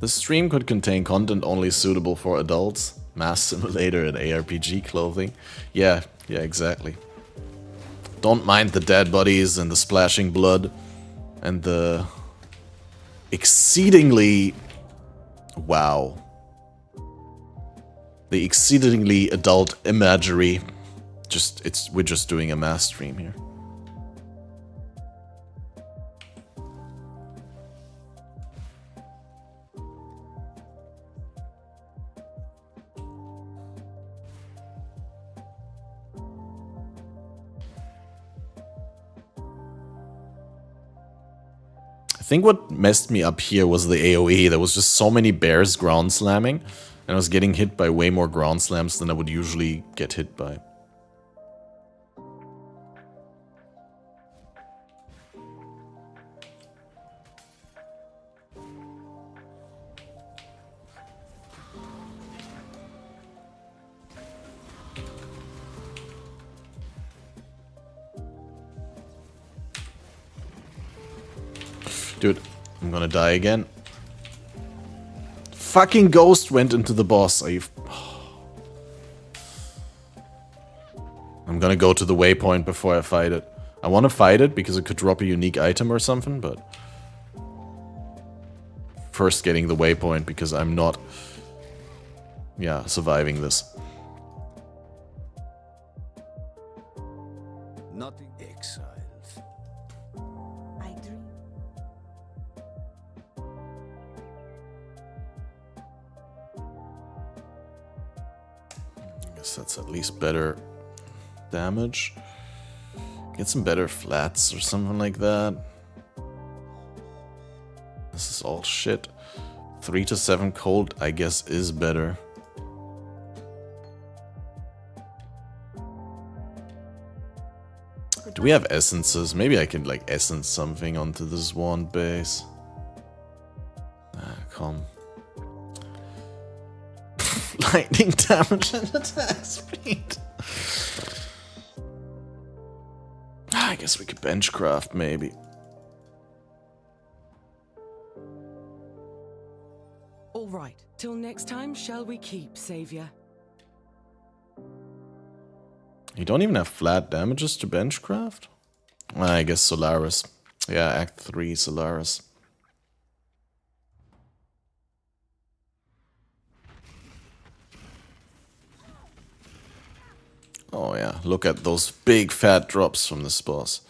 The stream could contain content only suitable for adults. Mass Simulator and ARPG clothing. Yeah, exactly. Don't mind the dead bodies and the splashing blood. And the... exceedingly... wow. The exceedingly adult imagery. We're just doing a mass stream here. I think what messed me up here was the AoE. There was just so many bears ground slamming, and I was getting hit by way more ground slams than I would usually get hit by. Dude, I'm gonna die again. Fucking ghost went into the boss. Are you... I'm gonna go to the waypoint before I fight it. I want to fight it because it could drop a unique item or something, but... first getting the waypoint because I'm not... yeah, surviving this. Nothing exiles. I dream. I guess that's at least better damage. Get some better flats or something like that. This is all shit. 3 to 7 cold, I guess, is better. Do we have essences? Maybe I can, like, essence something onto this wand base. Ah, come. Lightning damage and attack speed. I guess we could benchcraft, maybe. right. Till next time, shall we keep, Savior? You don't even have flat damages to benchcraft? I guess Solaris. Yeah, Act 3 Solaris. Oh yeah, look at those big fat drops from this boss.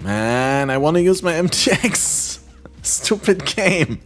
Man, I want to use my MTX. Stupid game.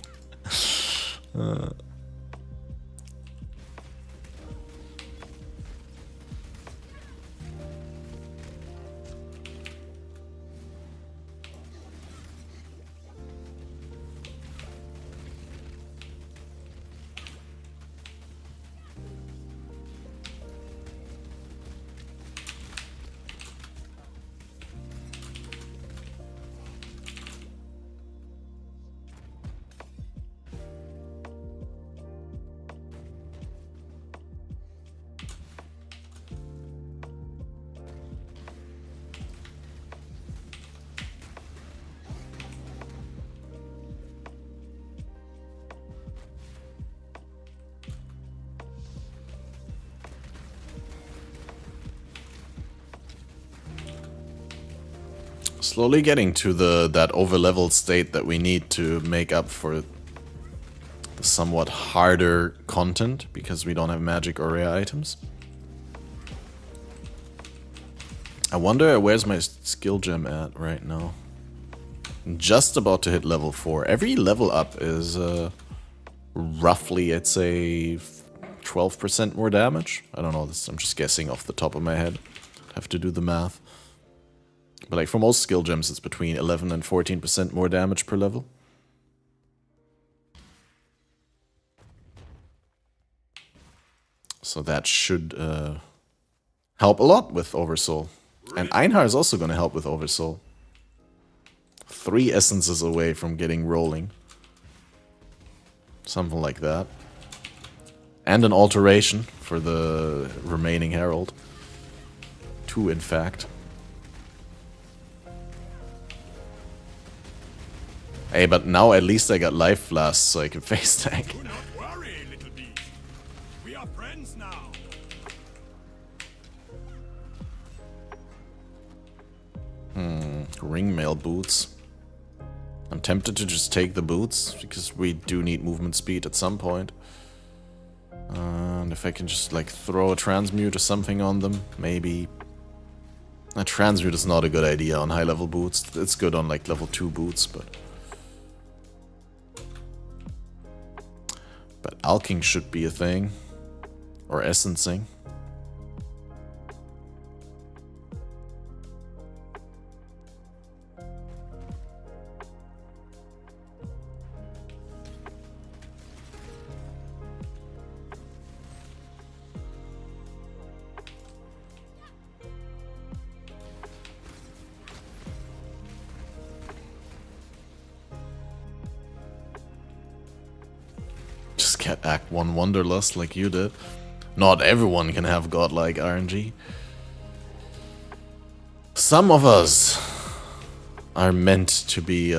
Slowly getting to that over-leveled state that we need to make up for the somewhat harder content, because we don't have magic or rare items. I wonder where's my skill gem at right now. I'm just about to hit level 4. Every level up is roughly, I'd say, 12% more damage. I don't know, this, I'm just guessing off the top of my head. Have to do the math. But like for most skill gems, it's between 11 and 14% more damage per level. So that should help a lot with Oversoul. And Einhar is also going to help with Oversoul. 3 essences away from getting rolling. Something like that. And an alteration for the remaining Herald. 2 in fact. Hey, but now at least I got Life Flask so I can face tank. Do not worry, little beast. We are friends now. Ringmail boots. I'm tempted to just take the boots, because we do need movement speed at some point. And if I can just like throw a transmute or something on them, maybe. A transmute is not a good idea on high level boots. It's good on like level 2 boots, but alching should be a thing. Or essencing. Just get Act 1 Wanderlust like you did. Not everyone can have godlike RNG. Some of us are meant to be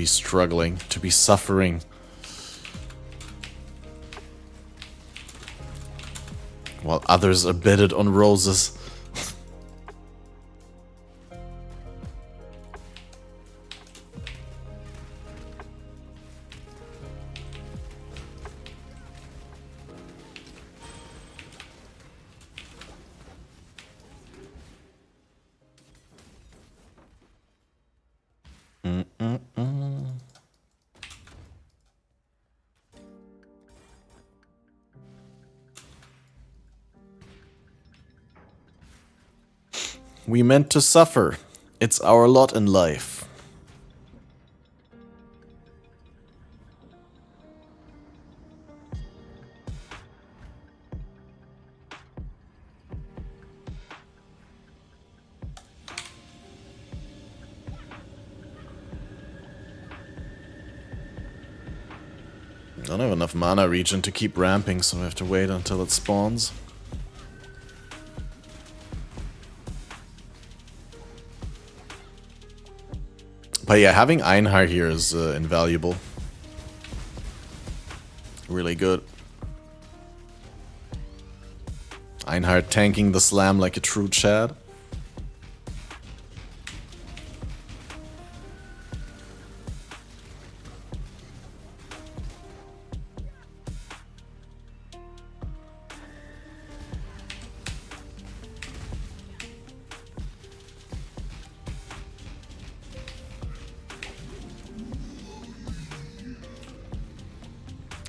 struggling, to be suffering. While others are bedded on roses. We meant to suffer. It's our lot in life. Don't have enough mana regen to keep ramping, so I have to wait until it spawns. But yeah, having Einhar here is invaluable. Really good. Einhar tanking the slam like a true Chad.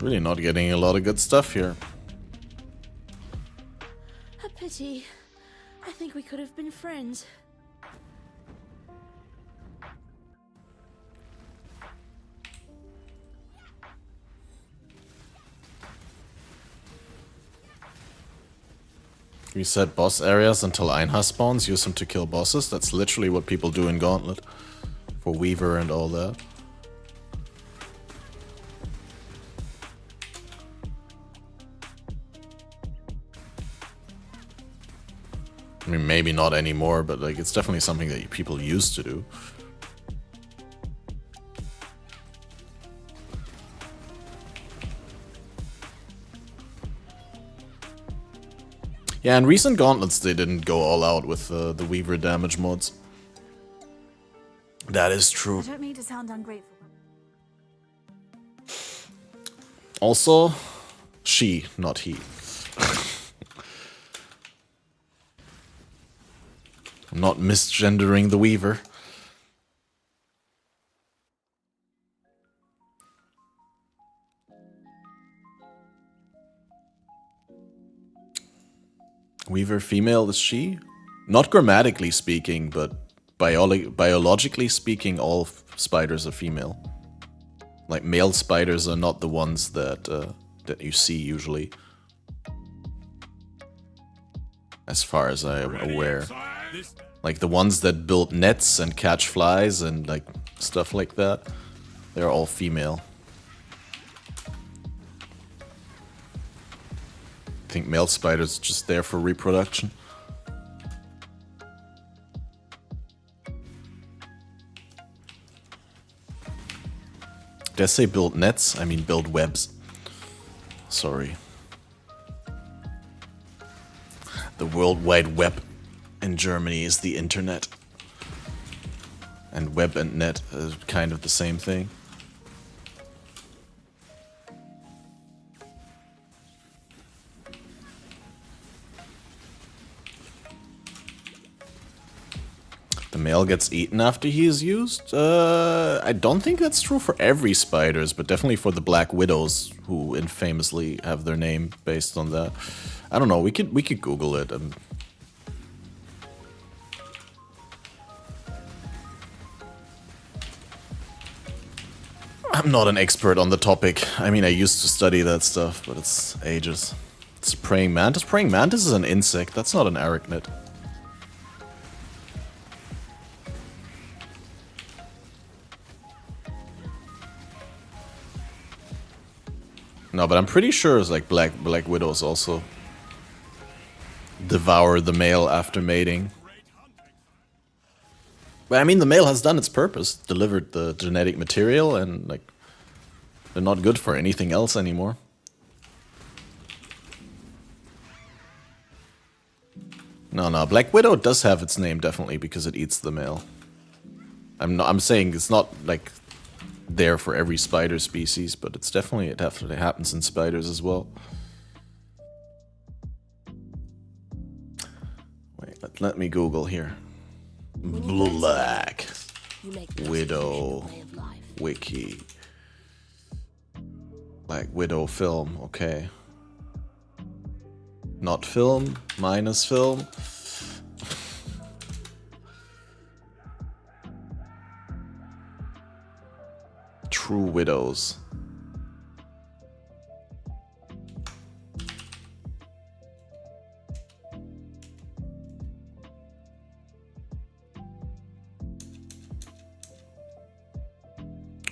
Really not getting a lot of good stuff here. A pity. I think we could have been friends. Reset boss areas until Einhar spawns, use them to kill bosses. That's literally what people do in Gauntlet. For Weaver and all that. I mean, maybe not anymore, but like it's definitely something that people used to do. Yeah, in recent Gauntlets they didn't go all out with the Weaver damage mods. That is true. I don't mean to sound ungrateful. Also, she, not he. I'm not misgendering the Weaver. Weaver female is she? Not grammatically speaking, but biologically speaking, all spiders are female. Like male spiders are not the ones that that you see usually, as far as I am aware. Like the ones that build nets and catch flies and like stuff like that, they're all female. I think male spiders are just there for reproduction. Did I say build nets? I mean build webs. Sorry. The World Wide Web in Germany is the internet. And web and net are kind of the same thing. The male gets eaten after he is used? I don't think that's true for every spiders, but definitely for the Black Widows, who infamously have their name based on that. I don't know, we could Google it. I'm not an expert on the topic. I mean, I used to study that stuff, but it's ages. It's praying mantis. Praying mantis is an insect. That's not an arachnid. No, but I'm pretty sure it's like black widows also devour the male after mating. But I mean, the male has done its purpose, delivered the genetic material, and like they're not good for anything else anymore. No, Black Widow does have its name definitely because it eats the male. I'm saying it's not like there for every spider species, but it definitely happens in spiders as well. Wait, let me Google here. Black Widow wiki. Black Widow film, okay. Not film, minus film. True widows.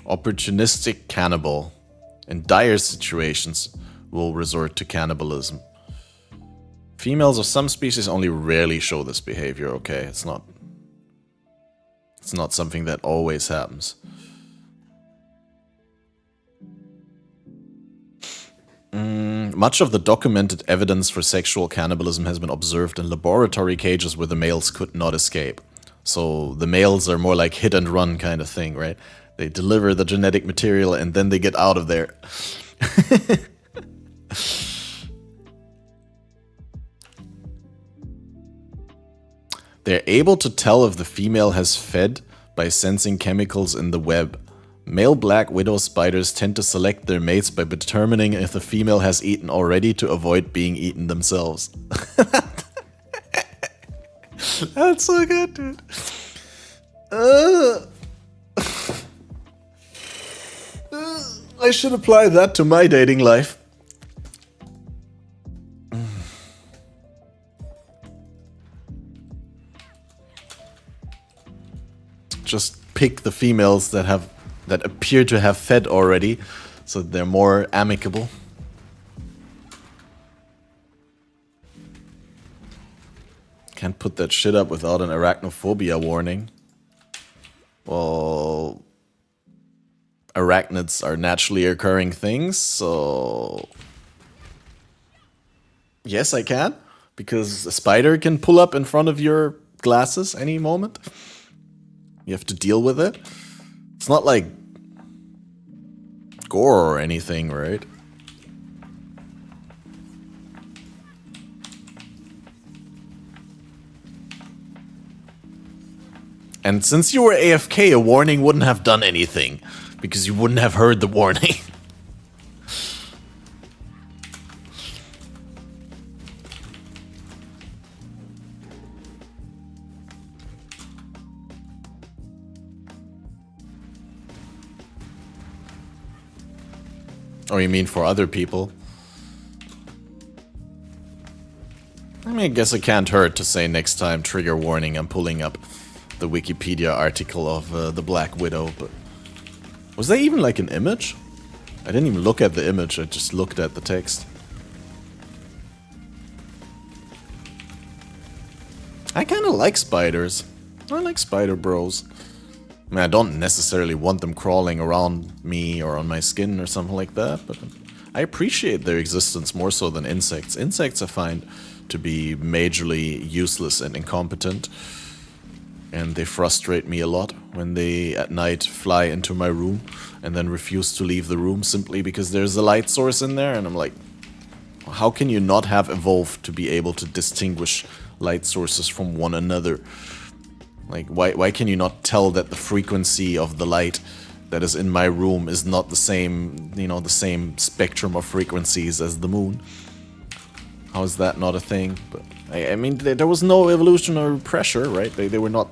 Opportunistic cannibal. in dire situations, will resort to cannibalism. Females of some species only rarely show this behavior, okay? It's not something that always happens. Much of the documented evidence for sexual cannibalism has been observed in laboratory cages where the males could not escape. So the males are more like hit and run kind of thing, right? They deliver the genetic material and then they get out of there. They're able to tell if the female has fed by sensing chemicals in the web. Male black widow spiders tend to select their mates by determining if the female has eaten already to avoid being eaten themselves. That's so good, dude. I should apply that to my dating life. Just pick the females that appear to have fed already, so they're more amicable. Can't put that shit up without an arachnophobia warning. Well, arachnids are naturally occurring things, so yes, I can, because a spider can pull up in front of your glasses any moment. You have to deal with it. It's not like gore or anything, right? And since you were AFK, a warning wouldn't have done anything, because you wouldn't have heard the warning. Or you mean for other people? I mean, I guess it can't hurt to say next time, trigger warning, I'm pulling up the Wikipedia article of the Black Widow, but... Was there even like an image? I didn't even look at the image, I just looked at the text. I kinda like spiders. I like spider bros. I mean, I don't necessarily want them crawling around me or on my skin or something like that, but I appreciate their existence more so than insects. Insects I find to be majorly useless and incompetent, and they frustrate me a lot when they at night fly into my room and then refuse to leave the room simply because there's a light source in there, and I'm like, how can you not have evolved to be able to distinguish light sources from one another? Like, why can you not tell that the frequency of the light that is in my room is not the same, you know, the same spectrum of frequencies as the moon? How is that not a thing? But I mean, there was no evolutionary pressure, right? They were not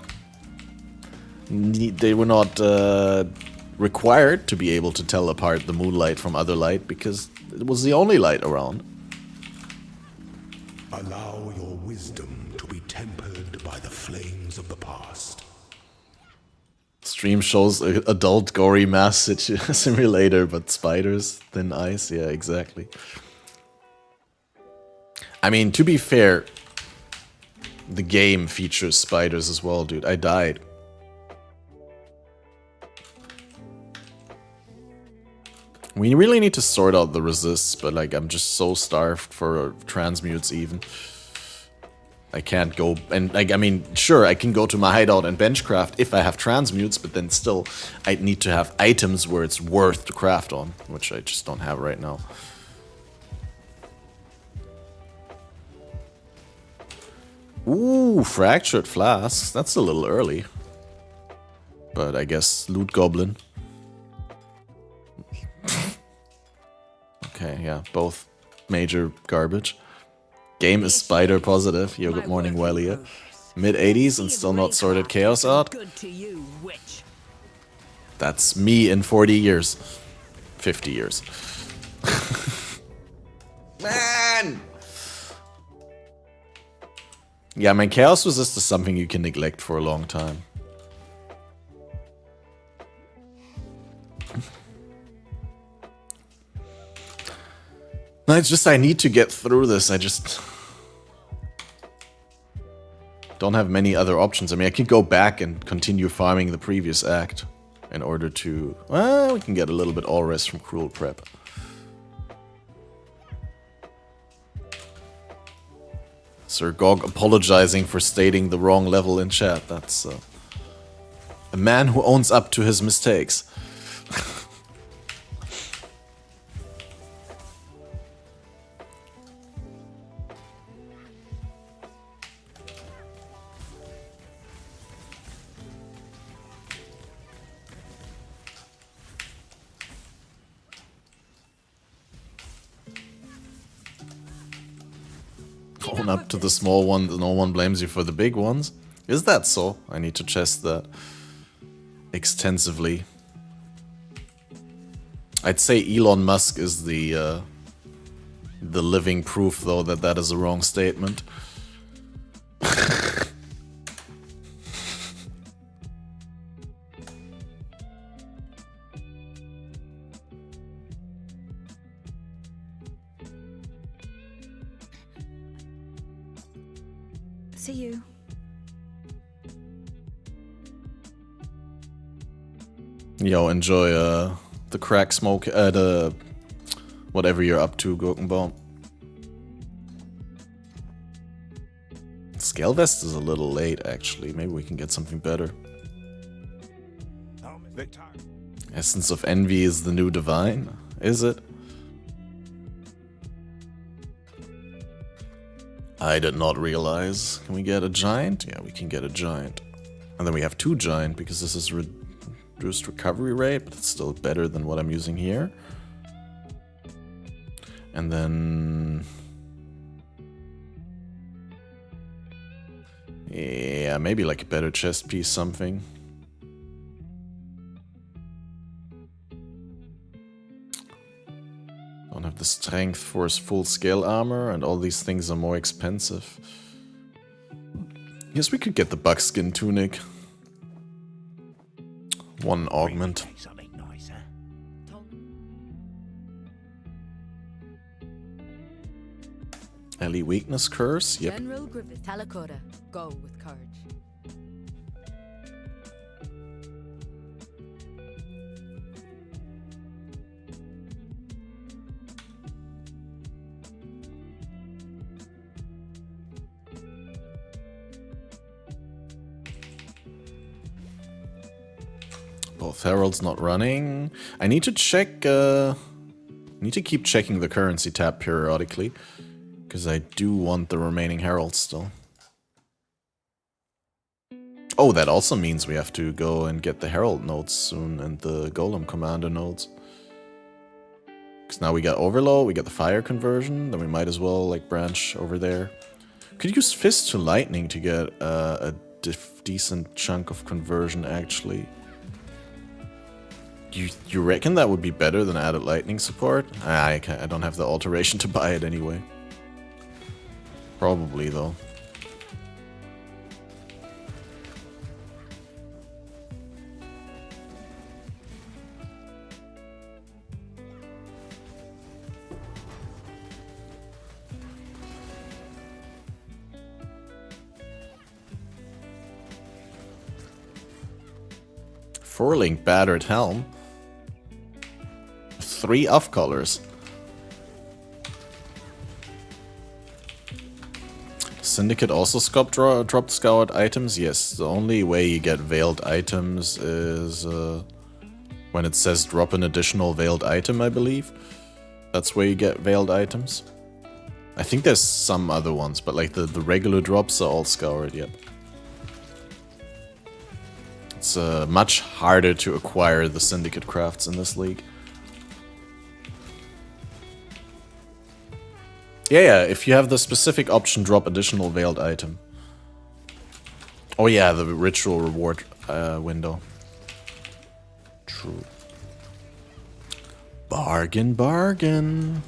required to be able to tell apart the moonlight from other light because it was the only light around. Allow your wisdom to be tempered by the flames of the past. Stream shows adult gory mass simulator, but spiders, thin ice, yeah, exactly. I mean, to be fair, the game features spiders as well, dude. I died. We really need to sort out the resists, but like I'm just so starved for transmutes even. I can't go, and like, I mean, sure, I can go to my hideout and benchcraft if I have transmutes, but then still, I'd need to have items where it's worth to craft on, which I just don't have right now. Ooh, fractured flasks. That's a little early. But I guess loot goblin. Okay, yeah, both major garbage. Game is spider positive. Yo, good morning, Welia. Mid-80s and still not sorted chaos out. That's me in 40 years. 50 years. Man! Yeah, man, chaos resist is something you can neglect for a long time. No, it's just I need to get through this. I just don't have many other options. I mean, I can go back and continue farming the previous act in order to... Well, we can get a little bit all rest from Cruel Prep. Sir Gog apologizing for stating the wrong level in chat. That's a man who owns up to his mistakes. Own up to the small ones, no one blames you for the big ones. Is that so? I need to test that extensively. I'd say Elon Musk is the living proof, though, that that is a wrong statement. See you. Yo, enjoy the crack smoke, the whatever you're up to, Gurkenbaum. Scale Vest is a little late, actually. Maybe we can get something better. Essence of Envy is the new divine, is it? I did not realize. Can we get a giant? Yeah, we can get a giant. And then we have 2 giant because this is reduced recovery rate, but it's still better than what I'm using here. And then... yeah, maybe like a better chest piece, something. Don't have the strength for his full scale armor, and all these things are more expensive. Yes, we could get the buckskin tunic. 1 augment. Ellie weakness curse, yep. General Griffith Talakota. Go with courage. Both heralds not running. I need to check, need to keep checking the currency tab periodically, because I do want the remaining heralds still. Oh, that also means we have to go and get the herald nodes soon, and the golem commander nodes. Because now we got overload, we got the fire conversion, then we might as well like branch over there. Could use fist to lightning to get a decent chunk of conversion, actually. You reckon that would be better than added lightning support? I don't have the alteration to buy it anyway. Probably, though. Four-link battered helm. 3 off colors. Syndicate also dropped scoured items? Yes, the only way you get veiled items is when it says drop an additional veiled item, I believe. That's where you get veiled items. I think there's some other ones, but like the regular drops are all scoured, yep. It's much harder to acquire the Syndicate crafts in this league. Yeah, if you have the specific option, drop additional veiled item. Oh yeah, the ritual reward window. True. Bargain, bargain.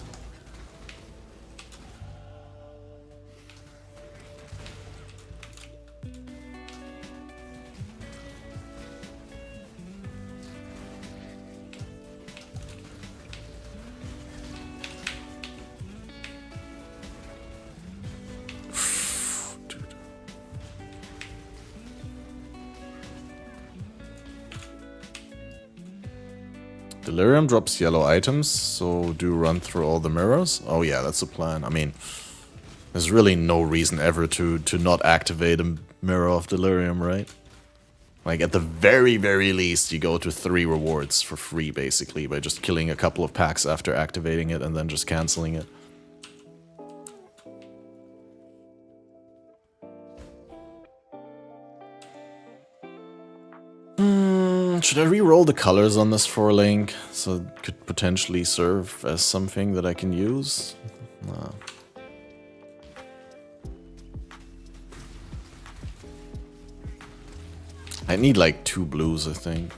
Delirium drops yellow items, so do run through all the mirrors. Oh yeah, that's the plan. I mean, there's really no reason ever to not activate a Mirror of Delirium, right? Like, at the very, very least, you go to 3 rewards for free, basically, by just killing a couple of packs after activating it and then just canceling it. Should I re-roll the colors on this 4-link so it could potentially serve as something that I can use? No. I need like 2 blues, I think.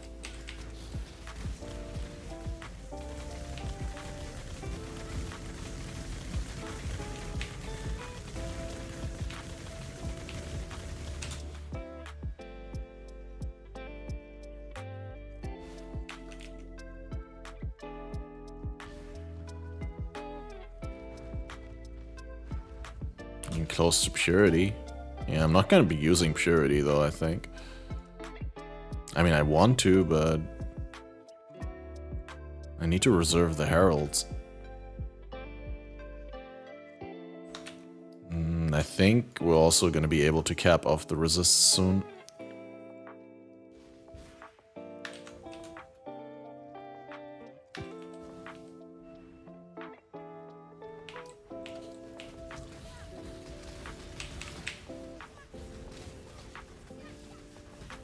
And close to purity. Yeah, I'm not gonna be using purity though, I think. I mean, I want to, but I need to reserve the heralds. I think we're also gonna be able to cap off the resists soon.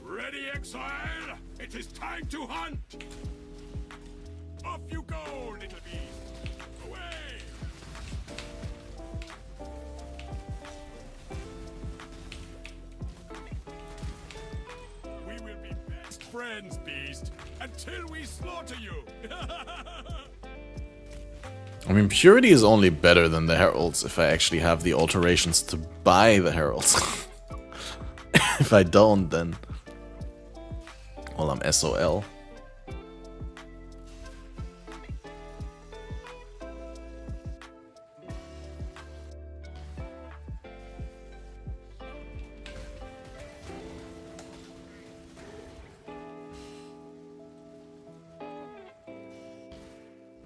Ready, exile? It is time to hunt! Off you go, little beast! Away! We will be best friends, beast, until we slaughter you! I mean, purity is only better than the heralds if I actually have the alterations to buy the heralds. If I don't, then... well, I'm SOL.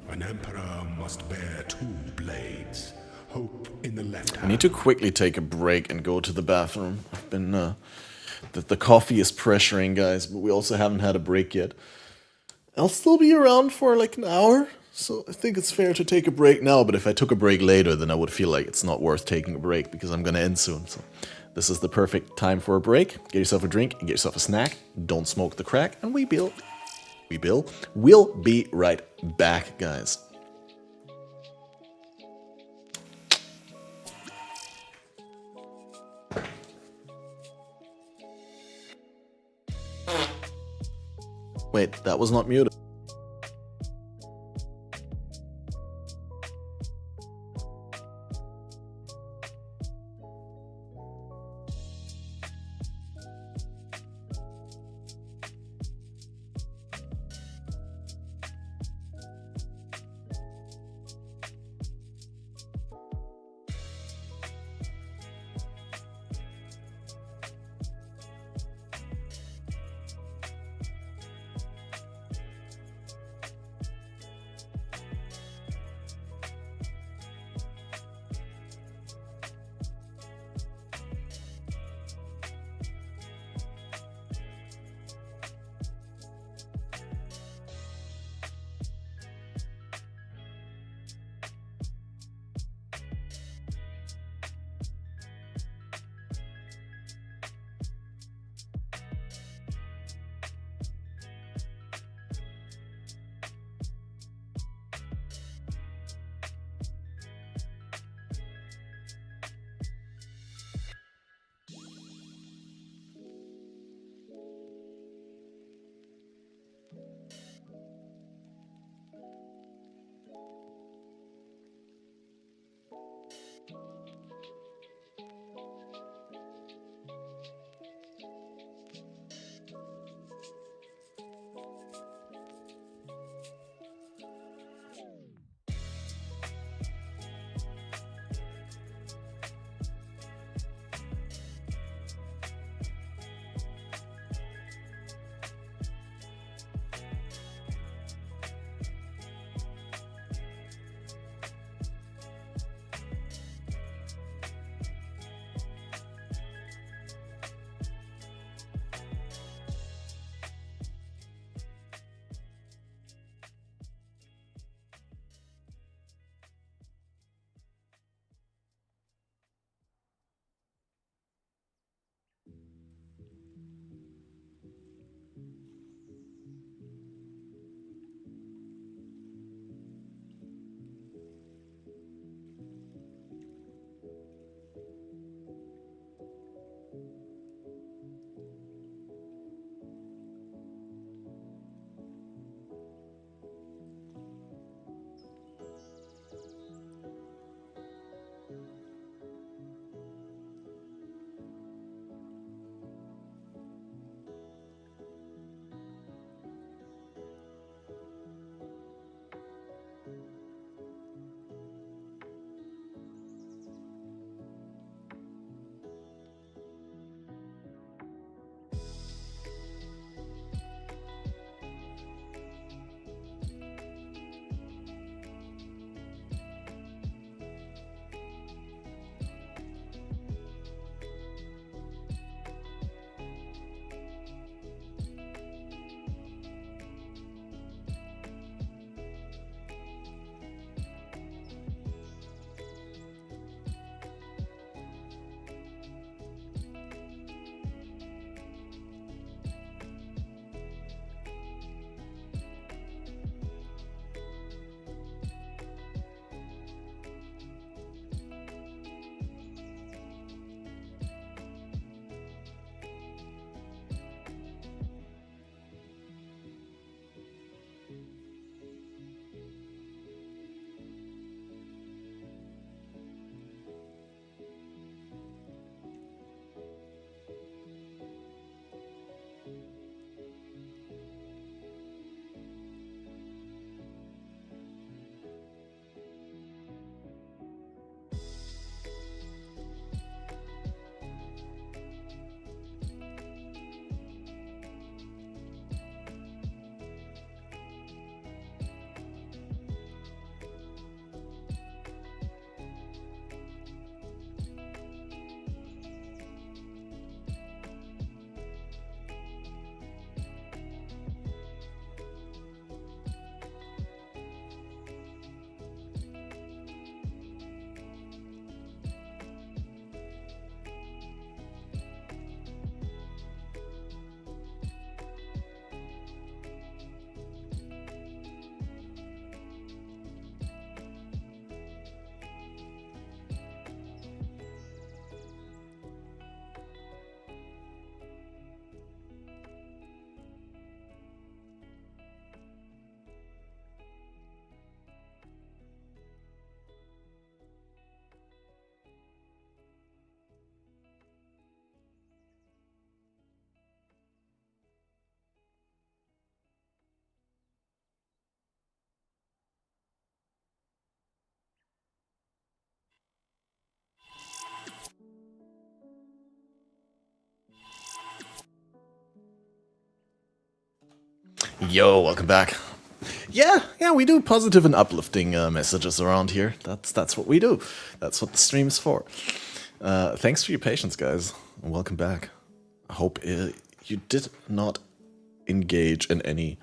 An emperor must bear 2 blades. Hope in the left hand. I need to quickly take a break and go to the bathroom. I've been, the coffee is pressuring, guys, but we also haven't had a break yet. I'll still be around for like an hour, so I think it's fair to take a break now, but if I took a break later, then I would feel like it's not worth taking a break because I'm gonna end soon, so this is the perfect time for a break. Get yourself a drink and get yourself a snack. Don't smoke the crack, and we'll be right back, guys. Wait, that was not muted. Yo, welcome back. Yeah, we do positive and uplifting messages around here. That's what we do. That's what the stream is for. Thanks for your patience, guys. Welcome back. I hope you did not engage in any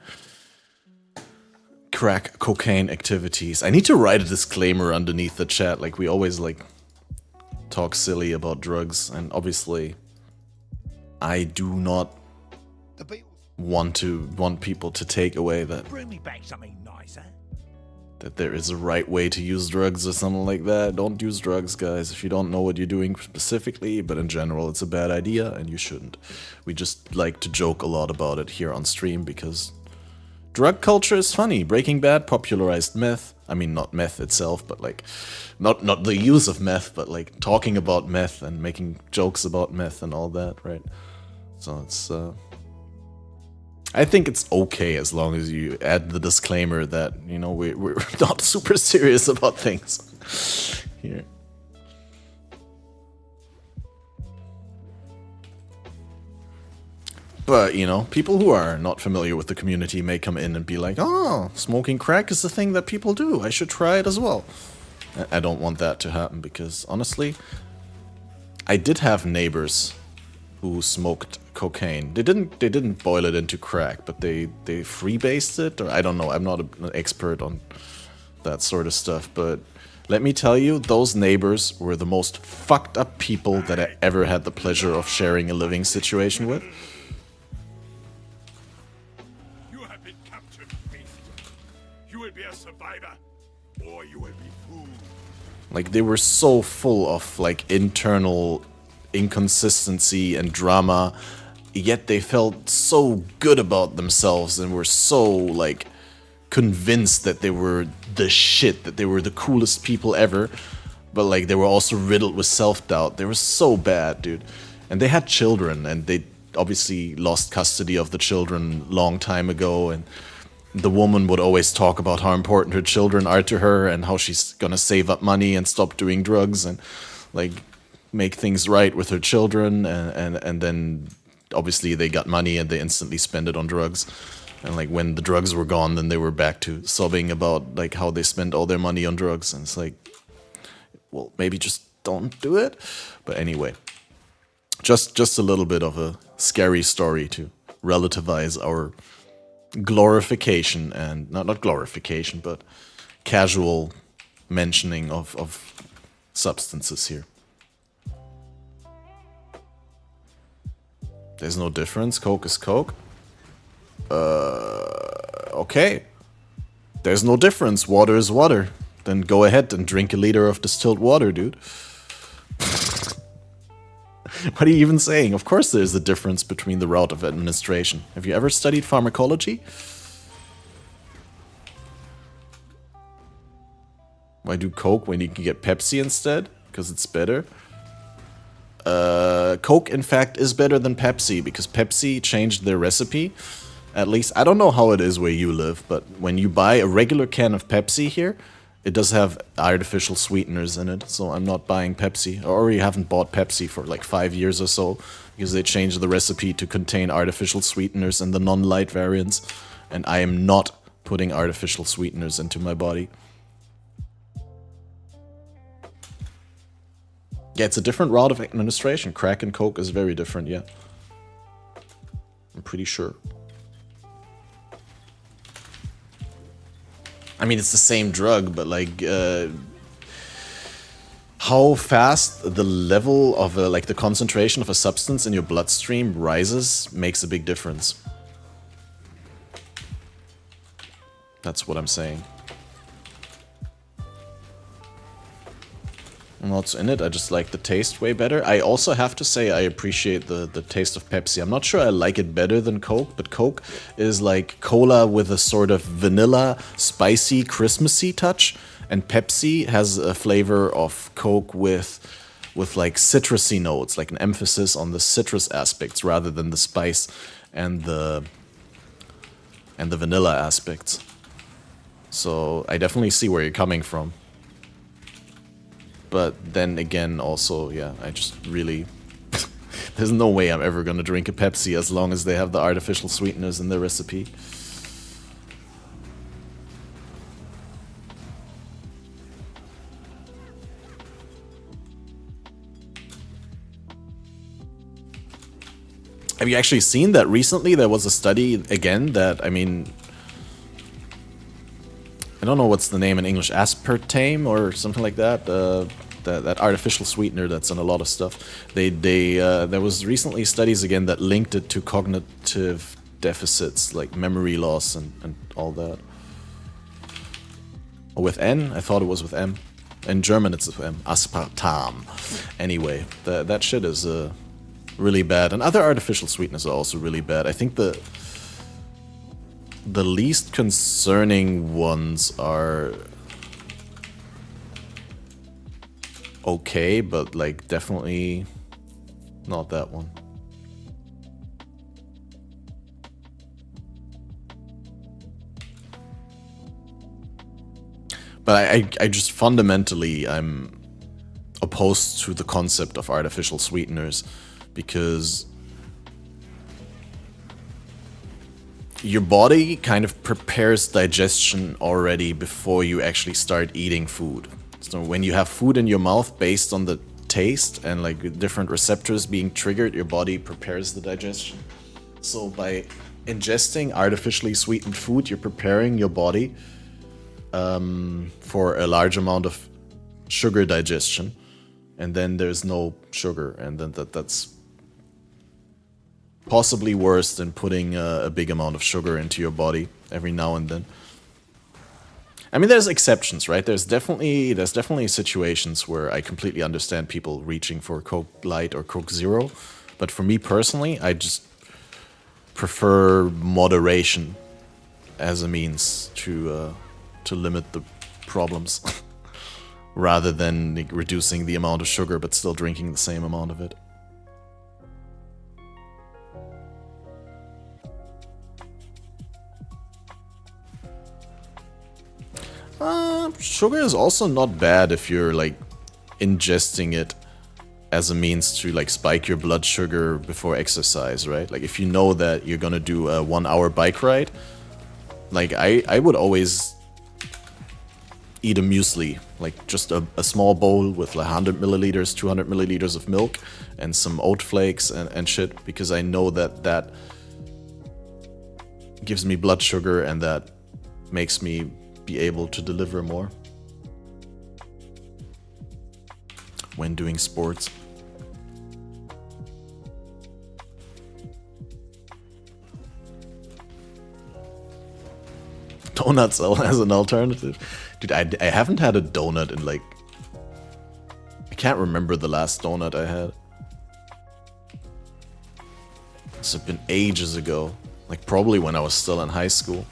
crack cocaine activities. I need to write a disclaimer underneath the chat. Like, we always like talk silly about drugs, and obviously I do not want people to take away that Bring me back something nicer. that there is a right way to use drugs or something like that. Don't use drugs, guys, if you don't know what you're doing specifically, but in general it's a bad idea and you shouldn't. We just like to joke a lot about it here on stream because drug culture is funny. Breaking Bad popularized meth. I mean, not meth itself, but like not the use of meth, but like talking about meth and making jokes about meth and all that, right? So it's I think it's okay as long as you add the disclaimer that, you know, we're not super serious about things here. But, you know, people who are not familiar with the community may come in and be like, oh, smoking crack is the thing that people do. I should try it as well. I don't want that to happen because, honestly, I did have neighbors who smoked cocaine. They didn't boil it into crack, but they freebased it, or I don't know. I'm not an expert on that sort of stuff, but let me tell you, those neighbors were the most fucked up people that I ever had the pleasure of sharing a living situation with. You have been captured, beast. You will be a survivor, or you will be food. Like, they were so full of like internal inconsistency and drama, yet they felt so good about themselves and were so like convinced that they were the shit, that they were the coolest people ever, but like they were also riddled with self-doubt. They were so bad, dude. And they had children, and they obviously lost custody of the children long time ago, and the woman would always talk about how important her children are to her and how she's gonna save up money and stop doing drugs and like make things right with her children, and then obviously they got money and they instantly spend it on drugs, and like when the drugs were gone, then they were back to sobbing about like how they spent all their money on drugs, and it's like, well, maybe just don't do it. But anyway, just a little bit of a scary story to relativize our glorification, and not glorification, but casual mentioning of substances here. There's no difference. Coke is Coke. Okay. There's no difference. Water is water. Then go ahead and drink a liter of distilled water, dude. What are you even saying? Of course there's a difference between the route of administration. Have you ever studied pharmacology? Why do Coke when you can get Pepsi instead? Because it's better? Coke, in fact, is better than Pepsi, because Pepsi changed their recipe. At least, I don't know how it is where you live, but when you buy a regular can of Pepsi here, it does have artificial sweeteners in it, so I'm not buying Pepsi. I already haven't bought Pepsi for like 5 years or so, because they changed the recipe to contain artificial sweeteners in the non-light variants, and I am not putting artificial sweeteners into my body. Yeah, it's a different route of administration. Crack and Coke is very different, yeah. I'm pretty sure. I mean, it's the same drug, but like, how fast the level of, like the concentration of a substance in your bloodstream rises makes a big difference. That's what I'm saying. What's in it? I just like the taste way better. I also have to say I appreciate the taste of Pepsi. I'm not sure I like it better than Coke, but Coke is like cola with a sort of vanilla, spicy, Christmassy touch, and Pepsi has a flavor of Coke with like citrusy notes, like an emphasis on the citrus aspects rather than the spice and the vanilla aspects. So I definitely see where you're coming from. But then again, also, yeah, I just really... There's no way I'm ever gonna drink a Pepsi as long as they have the artificial sweeteners in their recipe. Have you actually seen that recently? There was a study again that, I mean, I don't know what's the name in English, aspartame or something like that. That artificial sweetener that's in a lot of stuff. There was recently studies again that linked it to cognitive deficits like memory loss and all that. Or with N? I thought it was with M. In German it's with M. Aspartam. Anyway, that shit is really bad. And other artificial sweeteners are also really bad. I think the least concerning ones are okay, but like definitely not that one. But I just fundamentally, I'm opposed to the concept of artificial sweeteners because your body kind of prepares digestion already before you actually start eating food. So when you have food in your mouth based on the taste and like different receptors being triggered, your body prepares the digestion. So by ingesting artificially sweetened food, you're preparing your body for a large amount of sugar digestion, and then there's no sugar, and then that's possibly worse than putting a big amount of sugar into your body every now and then. I mean, there's exceptions, right? There's definitely situations where I completely understand people reaching for Coke Light or Coke Zero, but for me personally, I just prefer moderation as a means to limit the problems, rather than like, reducing the amount of sugar but still drinking the same amount of it. Sugar is also not bad if you're like ingesting it as a means to like spike your blood sugar before exercise, right? Like if you know that you're gonna do a 1 hour bike ride, like I would always eat a muesli, like just a small bowl with like 100 milliliters, 200 milliliters of milk and some oat flakes and shit, because I know that gives me blood sugar and that makes me be able to deliver more when doing sports. Donuts as an alternative? Dude, I haven't had a donut in like... I can't remember the last donut I had. It's been ages ago. Like probably when I was still in high school.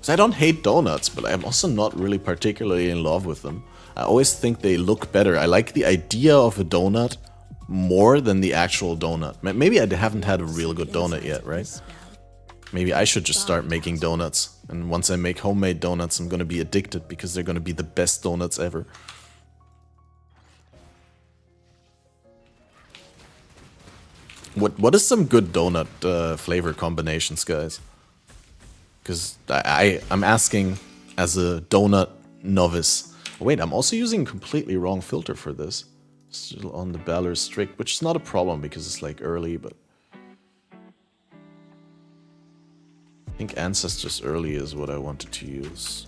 So I don't hate donuts, but I'm also not really particularly in love with them. I always think they look better. I like the idea of a donut more than the actual donut. Maybe I haven't had a real good donut yet, right? Maybe I should just start making donuts. And once I make homemade donuts, I'm gonna be addicted because they're gonna be the best donuts ever. What is some good donut flavor combinations, guys? Because I'm asking as a donut novice. Wait, I'm also using a completely wrong filter for this. Still on the Balor Strict, which is not a problem because it's like early, but... I think Ancestors Early is what I wanted to use.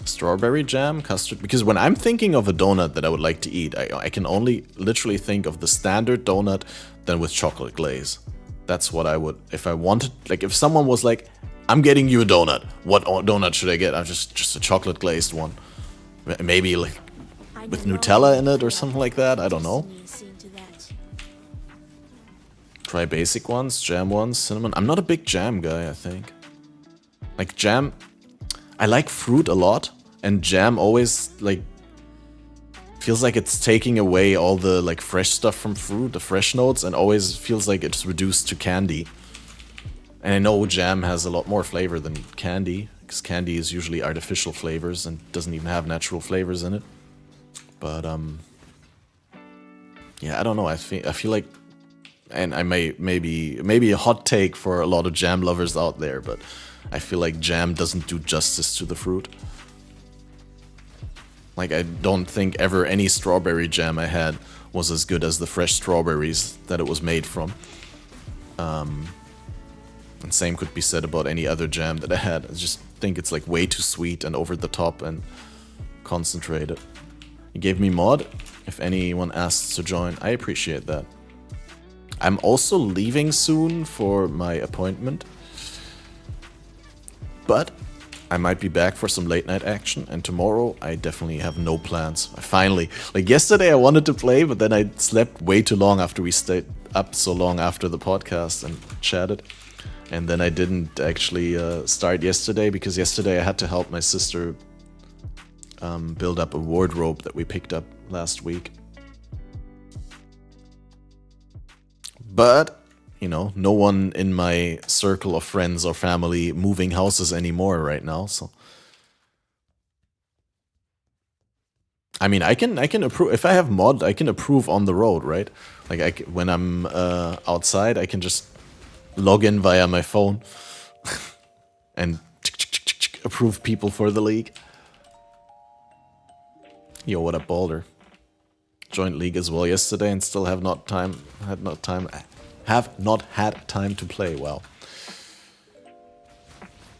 Strawberry jam, custard, because when I'm thinking of a donut that I would like to eat, I can only literally think of the standard donut then with chocolate glaze. That's what I would, if I wanted, like if someone was like, I'm getting you a donut, what donut should I get? I'm just a chocolate glazed one. Maybe like with Nutella in it or something like that, I don't know. Try basic ones, jam ones, cinnamon. I'm not a big jam guy, I think. Like jam, I like fruit a lot, and jam always like feels like it's taking away all the like fresh stuff from fruit, the fresh notes, and always feels like it's reduced to candy. And I know jam has a lot more flavor than candy, because candy is usually artificial flavors and doesn't even have natural flavors in it. But yeah, I don't know. I feel like, and I maybe a hot take for a lot of jam lovers out there, but I feel like jam doesn't do justice to the fruit. Like, I don't think ever any strawberry jam I had was as good as the fresh strawberries that it was made from. And same could be said about any other jam that I had. I just think it's like way too sweet and over the top and concentrated. He gave me mod. If anyone asks to join, I appreciate that. I'm also leaving soon for my appointment. But I might be back for some late night action, and tomorrow I definitely have no plans. I finally, like yesterday I wanted to play, but then I slept way too long after we stayed up so long after the podcast and chatted. And then I didn't actually start yesterday, because yesterday I had to help my sister build up a wardrobe that we picked up last week. But, you know, no one in my circle of friends or family moving houses anymore right now, so. I mean, I can approve, if I have mod, I can approve on the road, right? Like, when I'm outside, I can just log in via my phone and approve people for the league. Yo, what up, Boulder? Joined league as well yesterday and still have not had time to play. Well,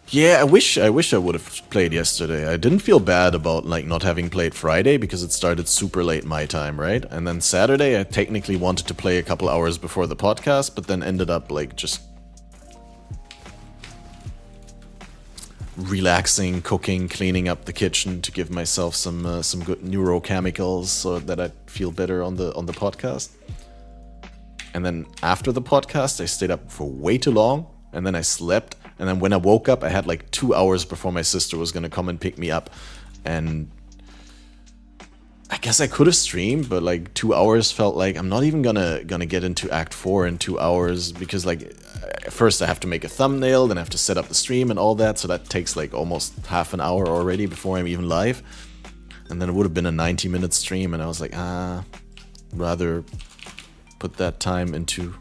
yeah, I wish I would have played yesterday. I didn't feel bad about like not having played Friday because it started super late my time, right? And then Saturday I technically wanted to play a couple hours before the podcast, but then ended up like just relaxing, cooking, cleaning up the kitchen to give myself some good neurochemicals so that I feel better on the podcast. And then after the podcast, I stayed up for way too long, and then I slept. And then when I woke up, I had like 2 hours before my sister was gonna come and pick me up. And I guess I could have streamed, but like 2 hours felt like I'm not even gonna get into Act 4 in 2 hours, because like first I have to make a thumbnail, then I have to set up the stream and all that, so that takes like almost half an hour already before I'm even live. And then it would have been a 90-minute stream, and I was like, rather put that time into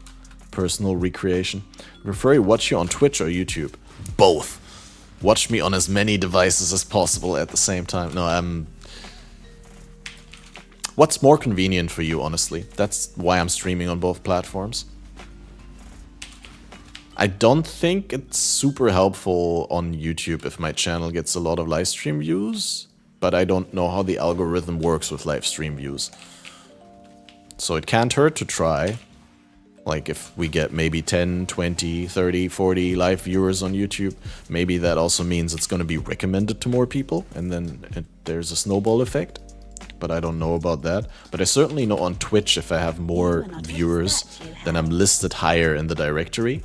personal recreation. Prefer you watch you on Twitch or YouTube? Both. Watch me on as many devices as possible at the same time. No, what's more convenient for you, honestly? That's why I'm streaming on both platforms. I don't think it's super helpful on YouTube if my channel gets a lot of live stream views, but I don't know how the algorithm works with live stream views. So it can't hurt to try. Like if we get maybe 10, 20, 30, 40 live viewers on YouTube, maybe that also means it's going to be recommended to more people, and then there's a snowball effect. But I don't know about that. But I certainly know on Twitch, if I have more viewers, then I'm listed higher in the directory.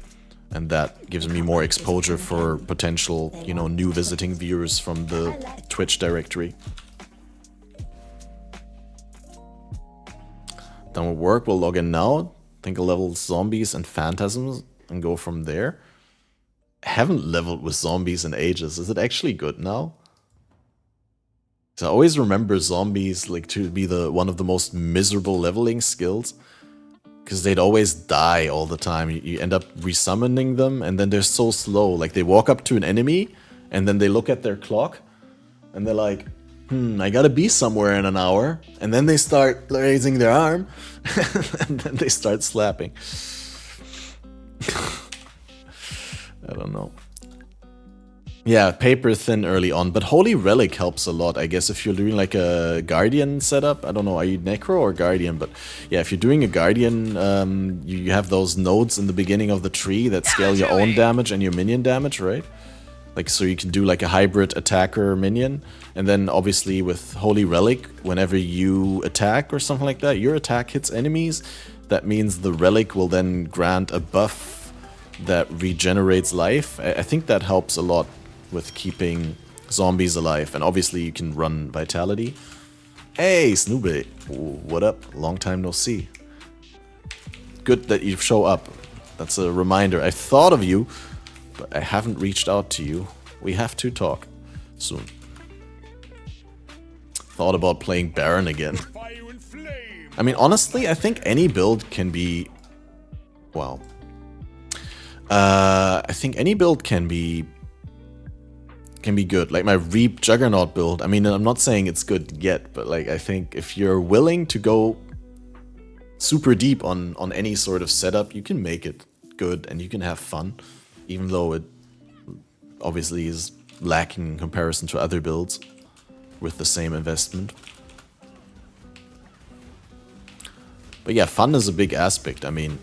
And that gives me more exposure for potential, you know, new visiting viewers from the Twitch directory. Done with work, we'll log in now. Think I'll level zombies and phantasms and go from there. I haven't leveled with zombies in ages. Is it actually good now? So I always remember zombies like to be one of the most miserable leveling skills, because they'd always die all the time. You end up resummoning them, and then they're so slow. Like they walk up to an enemy, and then they look at their clock, and they're like, I gotta be somewhere in an hour. And then they start raising their arm, and then they start slapping. I don't know. Yeah, paper thin early on, but Holy Relic helps a lot, I guess, if you're doing like a Guardian setup. I don't know, are you Necro or Guardian? But yeah, if you're doing a Guardian, you have those nodes in the beginning of the tree that scale your own damage and your minion damage, right? Like, so you can do like a hybrid attacker minion, and then obviously with Holy Relic, whenever you attack or something like that, your attack hits enemies. That means the Relic will then grant a buff that regenerates life. I think that helps a lot with keeping zombies alive, and obviously you can run vitality. Hey, Snoobie, what up? Long time no see. Good that you show up. That's a reminder. I thought of you, but I haven't reached out to you. We have to talk soon. Thought about playing Baron again. I mean, honestly, I think any build can be... Well... I think any build can be can be good. Like my Reap Juggernaut build. I mean, I'm not saying it's good yet, but like I think if you're willing to go super deep on any sort of setup, you can make it good and you can have fun, even though it obviously is lacking in comparison to other builds with the same investment. But yeah, fun is a big aspect. I mean,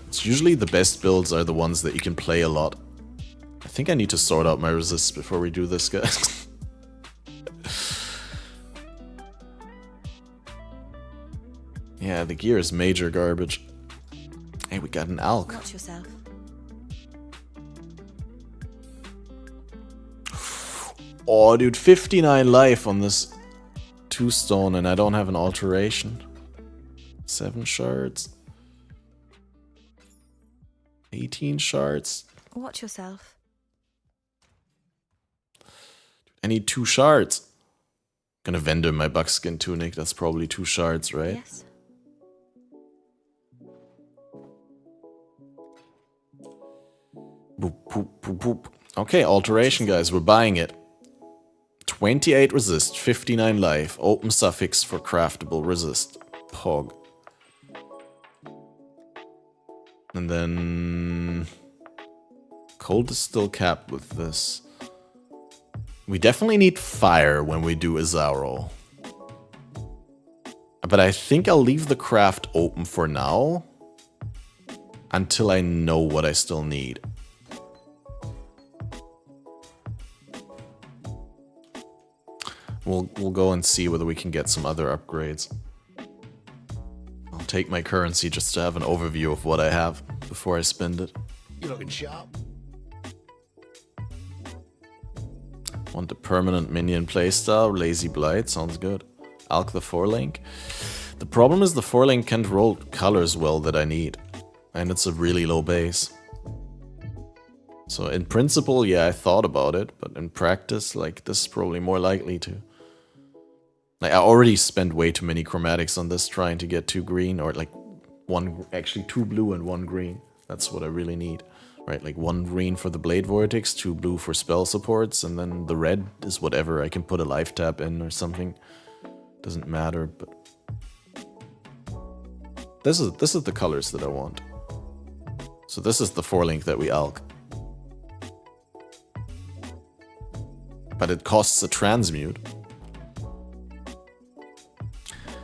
it's usually the best builds are the ones that you can play a lot. I think I need to sort out my resists before we do this, guys. Yeah, the gear is major garbage. Hey, we got an Alk. Watch yourself. Oh, dude, 59 life on this 2-stone and I don't have an alteration. 7 shards. 18 shards. Watch yourself. I need 2 shards. Gonna vendor my buckskin tunic. That's probably 2 shards, right? Yes. Boop, boop, boop, boop. Okay, alteration, guys. We're buying it. 28 resist, 59 life. Open suffix for craftable resist. Pog. And then... Cold is still capped with this. We definitely need fire when we do Izaro. But I think I'll leave the craft open for now. Until I know what I still need. We'll go and see whether we can get some other upgrades. I'll take my currency just to have an overview of what I have before I spend it. You're looking sharp. Want a permanent minion playstyle, Lazy Blight, sounds good. Alk the 4-link. The problem is the 4-link can't roll colors well that I need. And it's a really low base. So in principle, yeah, I thought about it, but in practice, like, this is probably more likely to. Like, I already spent way too many chromatics on this trying to get 2 green, or like actually 2 blue and 1 green. That's what I really need, right? Like 1 green for the Blade Vortex, 2 blue for spell supports, and then the red is whatever. I can put a life tap in or something. Doesn't matter, but this is the colors that I want. So this is the 4-link that we alk. But it costs a transmute.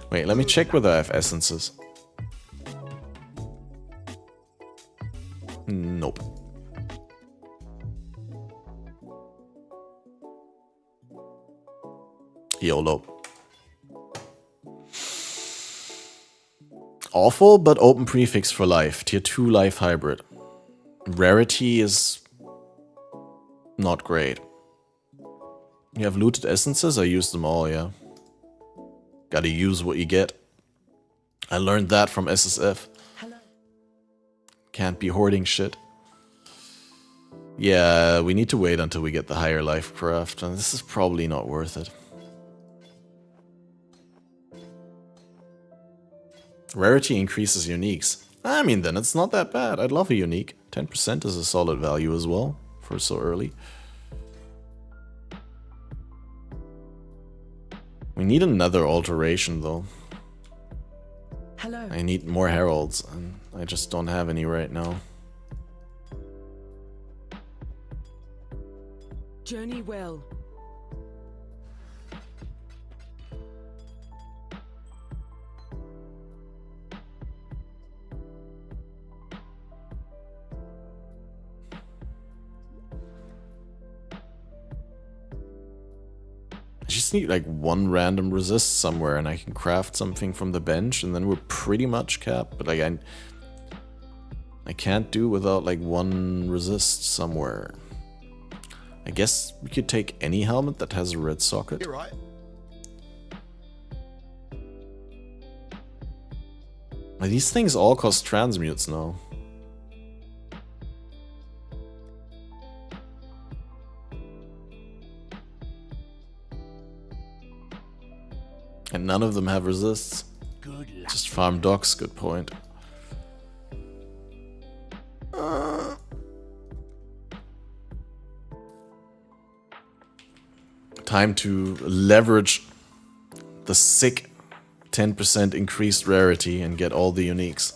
Wait, let me check whether I have essences. Nope. YOLO. Awful, but open prefix for life. Tier 2 life hybrid. Rarity is not great. You have looted essences? I used them all, yeah. Gotta use what you get. I learned that from SSF. Hello. Can't be hoarding shit. Yeah, we need to wait until we get the higher life craft, and this is probably not worth it. Rarity increases uniques. I mean, then it's not that bad. I'd love a unique. 10% is a solid value as well for so early. We need another alteration though. Hello. I need more heralds, and I just don't have any right now. Journey well. I just need like 1 random resist somewhere and I can craft something from the bench and then we're pretty much capped. But like I can't do without like 1 resist somewhere. I guess we could take any helmet that has a red socket. You're right. Like, these things all cost transmutes now. And none of them have resists. Good luck. Just farm docks, good point. time to leverage the sick 10% increased rarity and get all the uniques.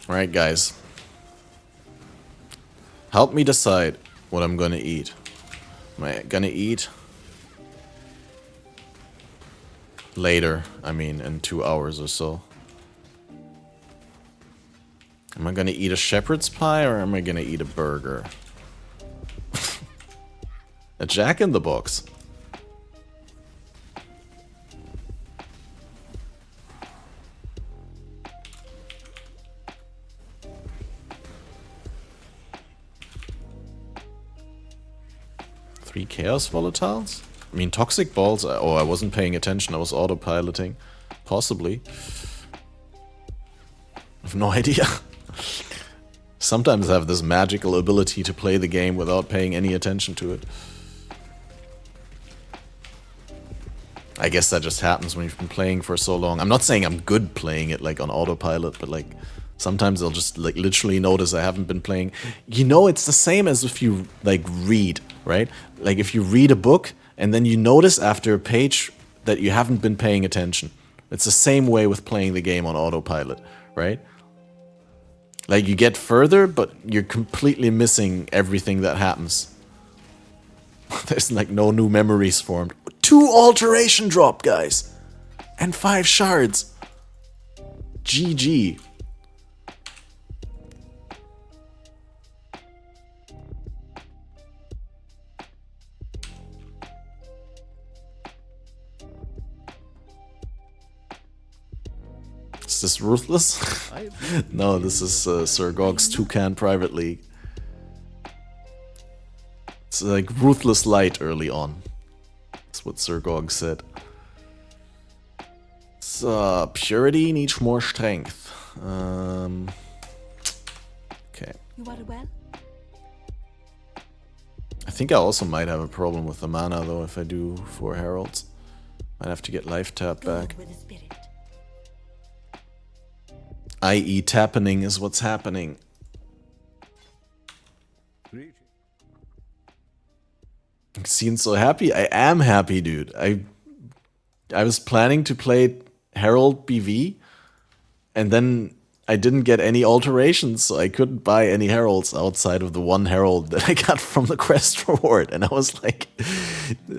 Alright, guys. Help me decide what I'm gonna eat. Am I gonna eat later? I mean, in 2 hours or so. Am I gonna eat a shepherd's pie or am I gonna eat a burger? A Jack in the Box. Three Chaos Volatiles? I mean, Toxic Balls... Oh, I wasn't paying attention. I was autopiloting. Possibly. I have no idea. Sometimes I have this magical ability to play the game without paying any attention to it. I guess that just happens when you've been playing for so long. I'm not saying I'm good playing it, like, on autopilot, but, like, sometimes I'll just, like, literally notice I haven't been playing. You know, it's the same as if you, like, read, right? Like, if you read a book, and then you notice after a page that you haven't been paying attention. It's the same way with playing the game on autopilot, right? Like, you get further, but you're completely missing everything that happens. There's, like, no new memories formed. 2 alteration drop, guys! And 5 shards. GG. Is this Ruthless? No, this is Sir Gog's Toucan Private League. It's like Ruthless Light early on. That's what Sir Gog said. So, Purity needs more strength. Okay. You are well? I think I also might have a problem with the mana though if I do 4 Heralds. Might have to get life tap back. With the spirit. I.e. tappening is what's happening. You seem so happy. I am happy, dude. I was planning to play Herald BV, and then I didn't get any alterations, so I couldn't buy any Heralds outside of the 1 Herald that I got from the quest reward. And I was like,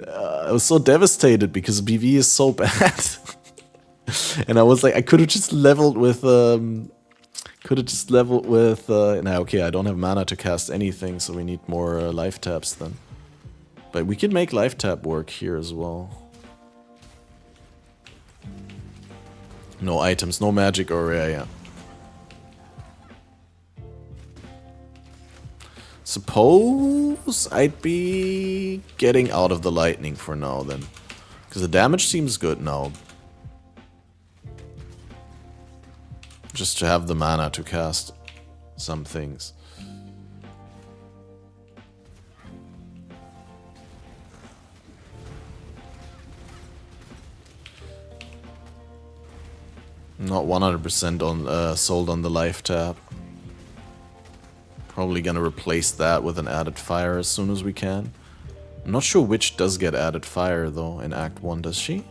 I was so devastated because BV is so bad. And I was like, I could have just leveled with, nah, okay, I don't have mana to cast anything, so we need more life taps then. But we can make life tap work here as well. No items, no magic or yeah. Suppose I'd be getting out of the lightning for now then. Because the damage seems good now. Just to have the mana to cast some things. Not 100% on sold on the life tap. Probably gonna replace that with an added fire as soon as we can. I'm not sure which does get added fire though in Act 1, does she?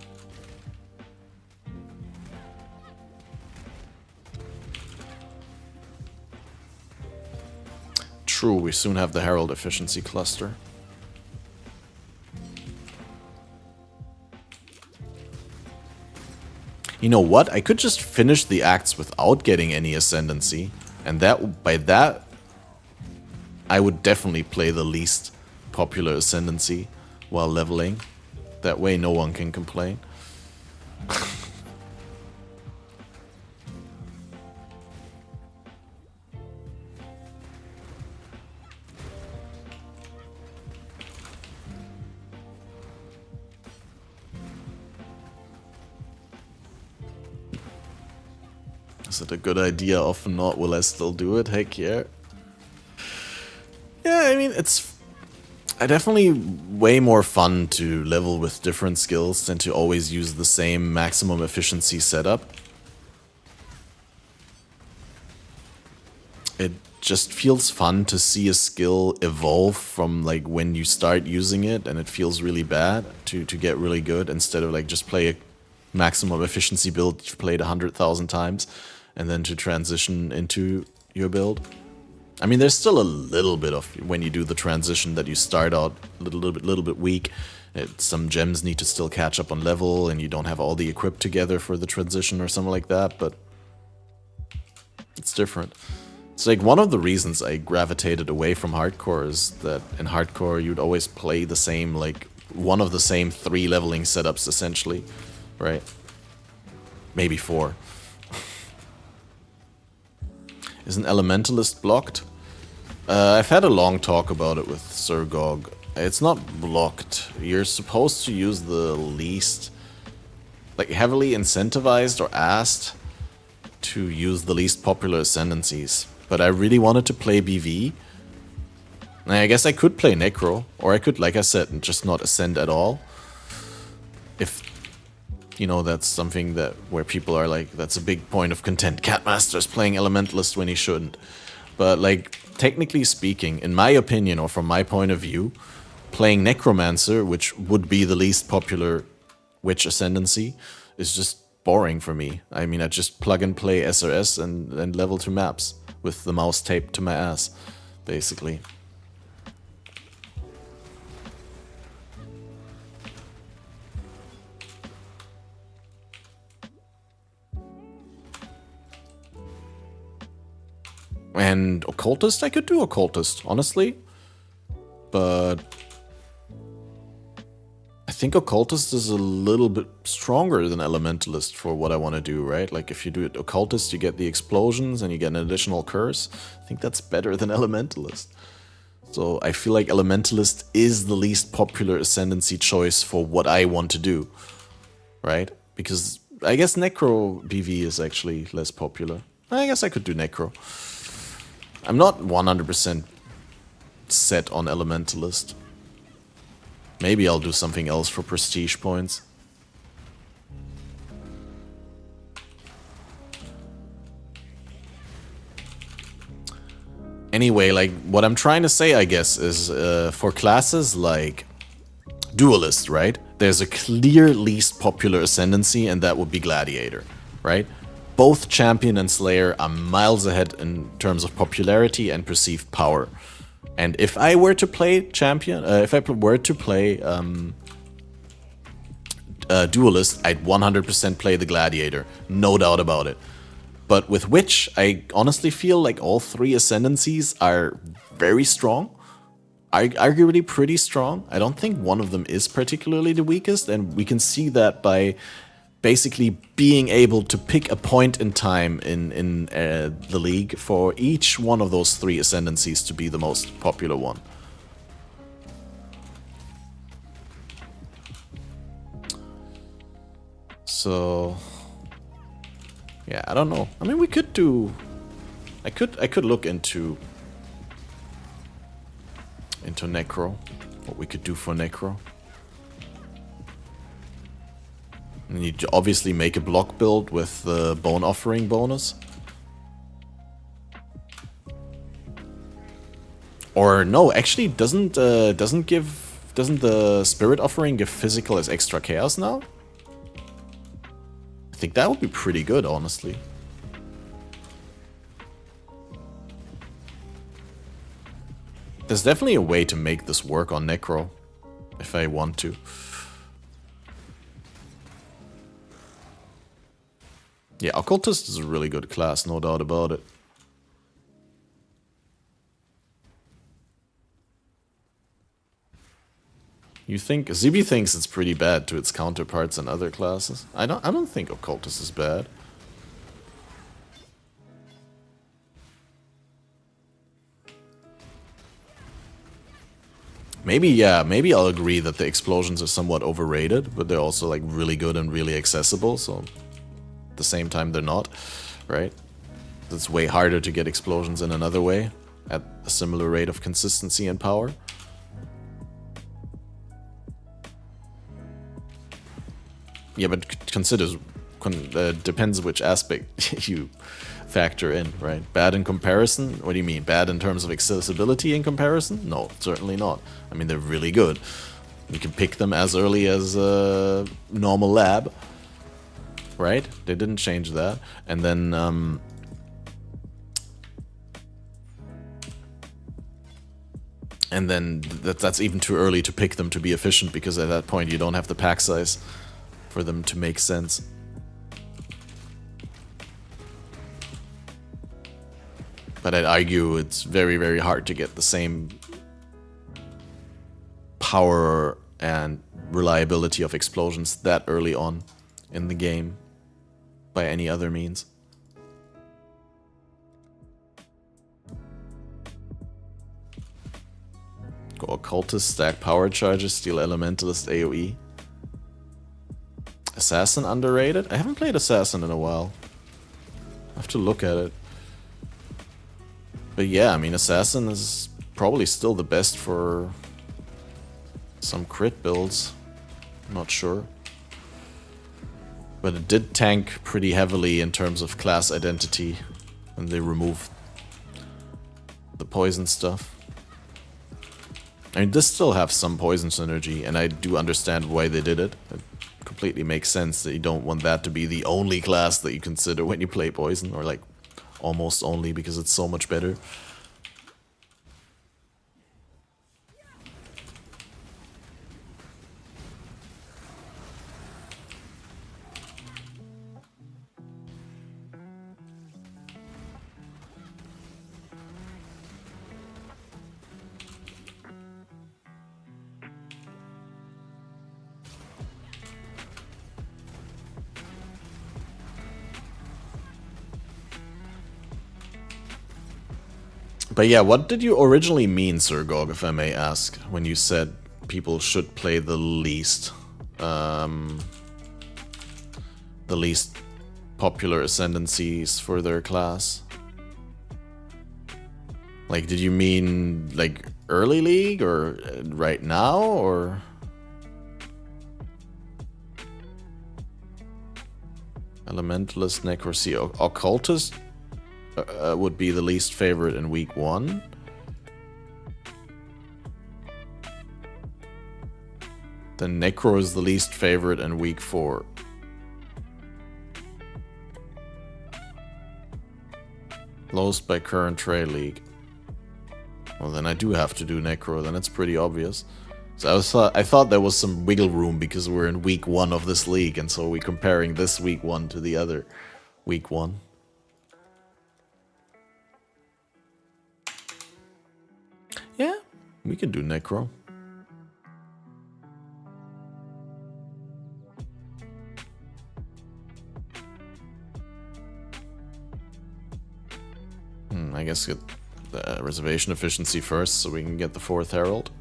True, we soon have the Herald efficiency cluster. You know what? I could just finish the acts without getting any ascendancy. And that, by that, I would definitely play the least popular ascendancy while leveling. That way no one can complain. Is it a good idea? Often not. Will I still do it? Heck yeah. Yeah, I mean, it's definitely way more fun to level with different skills than to always use the same maximum efficiency setup. It just feels fun to see a skill evolve from like when you start using it and it feels really bad to get really good, instead of like just play a maximum efficiency build you've played 100,000 times and then to transition into your build. I mean, there's still a little bit of when you do the transition that you start out a little bit weak. Some gems need to still catch up on level, and you don't have all the equip together for the transition or something like that. But it's different. It's like one of the reasons I gravitated away from hardcore is that in hardcore you'd always play the same, like one of the same 3 leveling setups essentially, right? Maybe 4. Is an elementalist blocked? I've had a long talk about it with Sir Gog. It's not blocked. You're supposed to use the least, like heavily incentivized or asked to use the least popular ascendancies. But I really wanted to play BV. I guess I could play Necro, or I could, like I said, just not ascend at all. If, you know, that's something that where people are like, that's a big point of content. Catmaster's playing Elementalist when he shouldn't. But like, technically speaking, in my opinion, or from my point of view, playing Necromancer, which would be the least popular Witch Ascendancy, is just boring for me. I mean, I just plug and play SRS and level 2 maps with the mouse taped to my ass, basically. And Occultist, I could do Occultist, honestly. But I think Occultist is a little bit stronger than Elementalist for what I want to do, right? Like if you do it Occultist, you get the explosions and you get an additional curse. I think that's better than Elementalist. So I feel like Elementalist is the least popular Ascendancy choice for what I want to do, right? Because I guess Necro BV is actually less popular. I guess I could do Necro. I'm not 100% set on Elementalist. Maybe I'll do something else for prestige points. Anyway, like, what I'm trying to say, I guess, is for classes like Duelist, right? There's a clear least popular ascendancy, and that would be Gladiator, right? Both Champion and Slayer are miles ahead in terms of popularity and perceived power. And if I were to play Champion, if I were to play Duelist, I'd 100% play the Gladiator, no doubt about it. But with Witch, I honestly feel like all 3 ascendancies are very strong, arguably pretty strong. I don't think one of them is particularly the weakest, and we can see that by basically being able to pick a point in time in the league for each one of those 3 ascendancies to be the most popular one. So yeah, I don't know. I mean, we could do. I could look into Necro. What we could do for Necro. And you obviously make a block build with the Bone Offering bonus. Or no, actually doesn't the Spirit Offering give physical as extra chaos now? I think that would be pretty good, honestly. There's definitely a way to make this work on Necro, if I want to. Yeah, Occultist is a really good class, no doubt about it. You think Zibi thinks it's pretty bad to its counterparts in other classes? I don't think Occultist is bad. Maybe, yeah, maybe I'll agree that the explosions are somewhat overrated, but they're also like really good and really accessible, so at the same time they're not. right? It's way harder to get explosions in another way at a similar rate of consistency and power. Yeah, but consider, depends which aspect you factor in, right? Bad in comparison? What do you mean? Bad in terms of accessibility in comparison? No, certainly not. I mean, they're really good. You can pick them as early as normal lab, right? They didn't change that. And then that's even too early to pick them to be efficient, because at that point you don't have the pack size for them to make sense. But I'd argue it's very, very hard to get the same power and reliability of explosions that early on in the game by any other means. Go Occultist, stack power charges, steal Elementalist AoE. Assassin underrated? I haven't played Assassin in a while. I have to look at it. But yeah, I mean, Assassin is probably still the best for some crit builds. I'm not sure. But it did tank pretty heavily in terms of class identity when they removed the poison stuff. I mean, this still have some poison synergy, and I do understand why they did it. It completely makes sense that you don't want that to be the only class that you consider when you play poison, or like almost only, because it's so much better. But yeah, what did you originally mean, Sir Gog, if I may ask, when you said people should play the least popular ascendancies for their class? Like, did you mean like early league or right now, or? Elementalist, Necrocy, Occultist would be the least favorite in week 1. Then Necro is the least favorite in week 4. Lowest by current trade league. Well, then I do have to do Necro, then it's pretty obvious. So I thought there was some wiggle room because we're in week 1 of this league, and so we're comparing this week 1 to the other week 1. Yeah, we can do Necro. I guess get the reservation efficiency first so we can get the 4th Herald.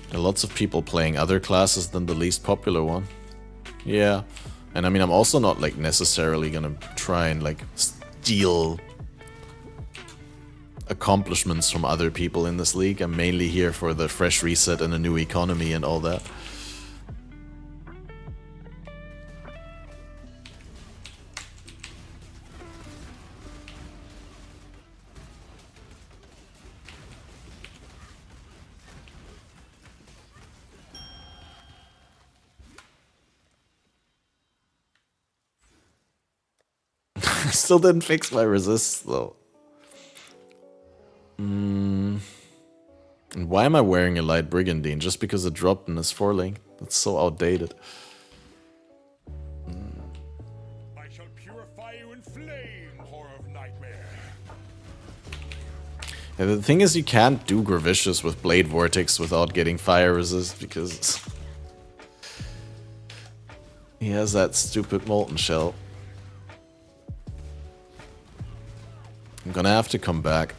There are lots of people playing other classes than the least popular one. Yeah. And I mean, I'm also not like necessarily gonna try and like steal accomplishments from other people in this league. I'm mainly here for the fresh reset and a new economy and all that. Still didn't fix my resist though. And why am I wearing a light brigandine? Just because it dropped in this 4-link? That's so outdated. I shall purify you in flame, horror of nightmare. Yeah, the thing is, you can't do Gravicious with Blade Vortex without getting fire resist, because he has that stupid Molten Shell. I'm gonna have to come back.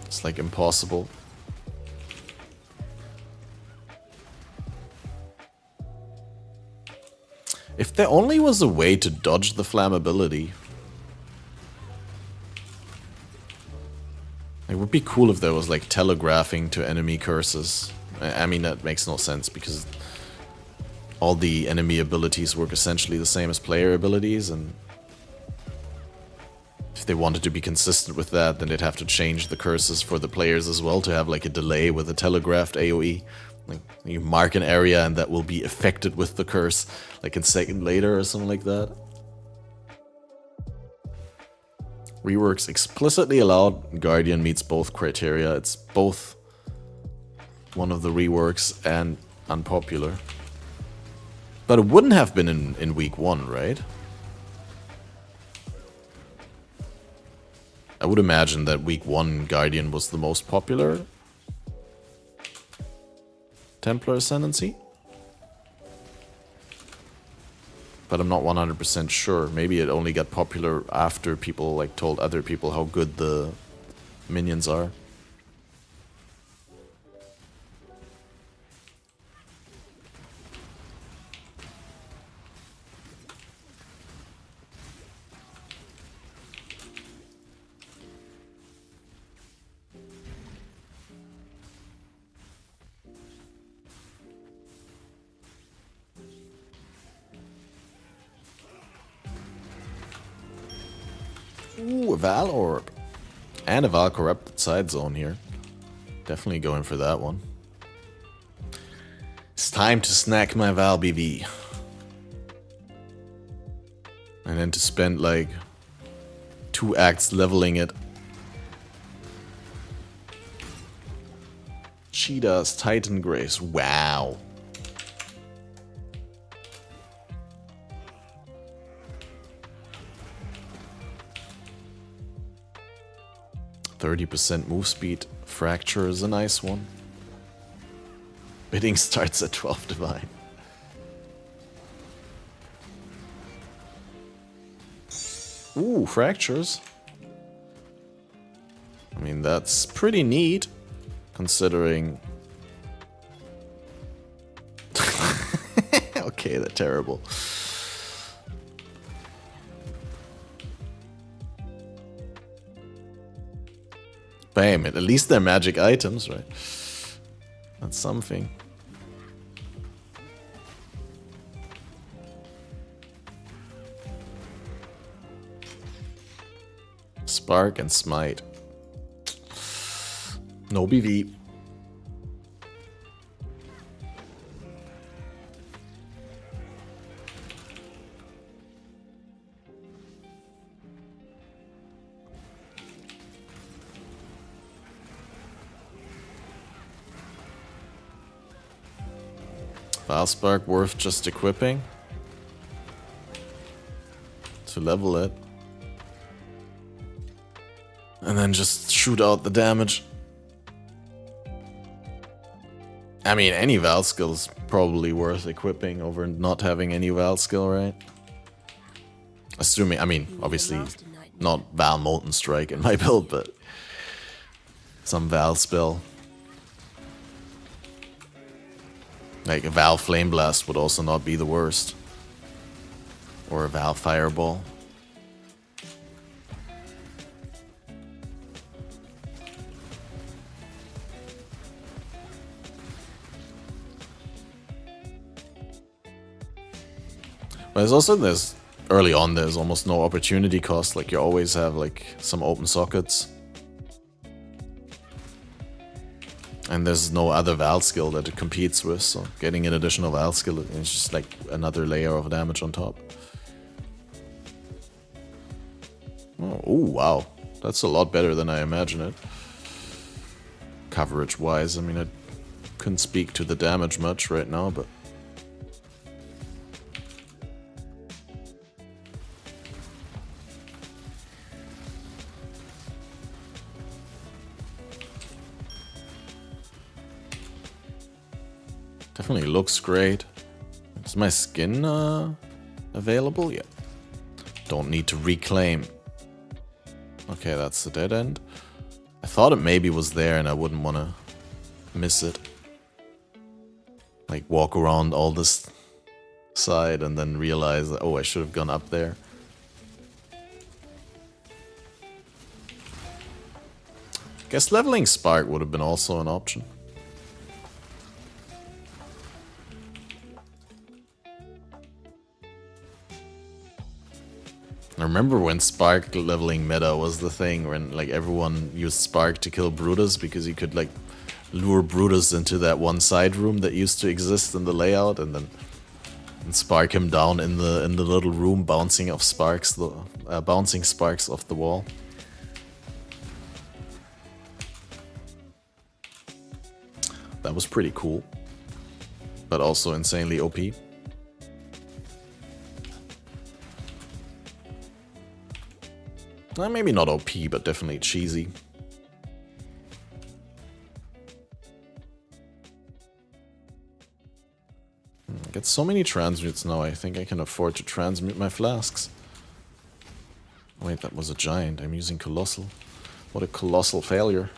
It's like impossible. If there only was a way to dodge the flammability. It would be cool if there was like telegraphing to enemy curses. I mean, that makes no sense because all the enemy abilities work essentially the same as player abilities, and if they wanted to be consistent with that, then they'd have to change the curses for the players as well to have like a delay with a telegraphed AoE. Like you mark an area and that will be affected with the curse like a second later or something like that. Reworks explicitly allowed. Guardian meets both criteria. It's both one of the reworks and unpopular. But it wouldn't have been in week 1, right? I would imagine that week 1 Guardian was the most popular Templar Ascendancy. But I'm not 100% sure. Maybe it only got popular after people like told other people how good the minions are. Ooh, a Val Orb. And a Val Corrupted side zone here. Definitely going for that one. It's time to snack my Val BV. And then to spend like 2 acts leveling it. Cheetah's Titan Grace. Wow. 30% move speed. Fracture is a nice one. Bidding starts at 12 divine. Ooh, fractures. I mean, that's pretty neat, considering... Okay, they're terrible. Bam, at least they're magic items, right? That's something. Spark and Smite. No BV. Valspark worth just equipping to level it. And then just shoot out the damage. I mean, any Val skill is probably worth equipping over not having any Val skill, right? Assuming, I mean, obviously not Val Molten Strike in my build, but some Val spell. Like a Val Flame Blast would also not be the worst. Or a Val Fireball. But there's early on there's almost no opportunity cost, like you always have like some open sockets. And there's no other Val skill that it competes with, so getting an additional Val skill is just like another layer of damage on top. Oh, ooh, wow. That's a lot better than I imagined it. Coverage wise, I mean, I couldn't speak to the damage much right now, but... Definitely looks great. Is my skin available? Yeah. Don't need to reclaim. Okay, that's the dead end. I thought it maybe was there and I wouldn't want to miss it. Like walk around all this side and then realize that, oh, I should have gone up there. Guess leveling Spark would have been also an option. I remember when Spark leveling meta was the thing, when like everyone used Spark to kill Brutus because you could like lure Brutus into that one side room that used to exist in the layout, and then spark him down in the little room, bouncing sparks off the wall. That was pretty cool, but also insanely OP. Maybe not OP, but definitely cheesy. I get so many transmutes now, I think I can afford to transmute my flasks. Wait, that was a giant. I'm using Colossal. What a colossal failure.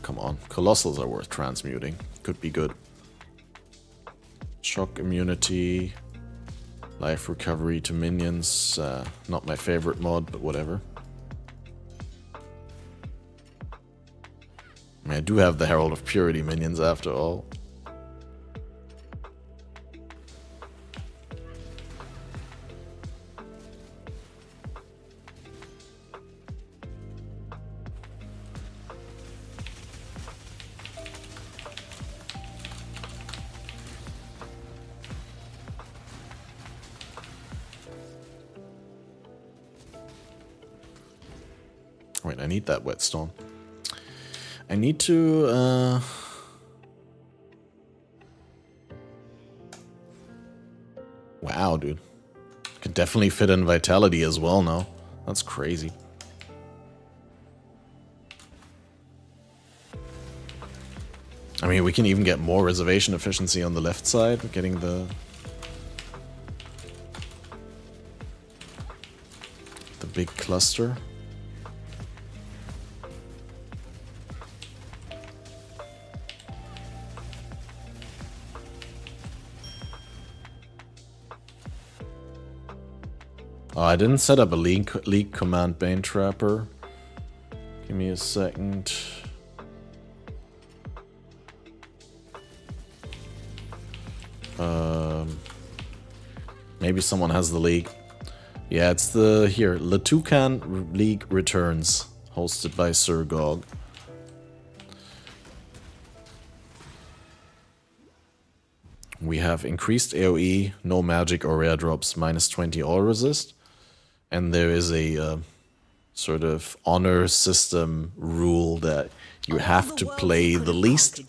Come on, Colossals are worth transmuting. Could be good. Shock immunity, life recovery to minions. Not my favorite mod, but whatever. I mean, I do have the Herald of Purity minions after all. Wait, I need that whetstone. I need to, Wow, dude. Could definitely fit in Vitality as well now. That's crazy. I mean, we can even get more reservation efficiency on the left side, getting the big cluster. Oh, I didn't set up a leak command Bane Trapper. Give me a second. Maybe someone has the league. Yeah, it's the Toucan League Returns, hosted by Sir Gog. We have increased AoE, no magic or rare drops, -20 all resist. And there is a sort of honor system rule that you have to play the least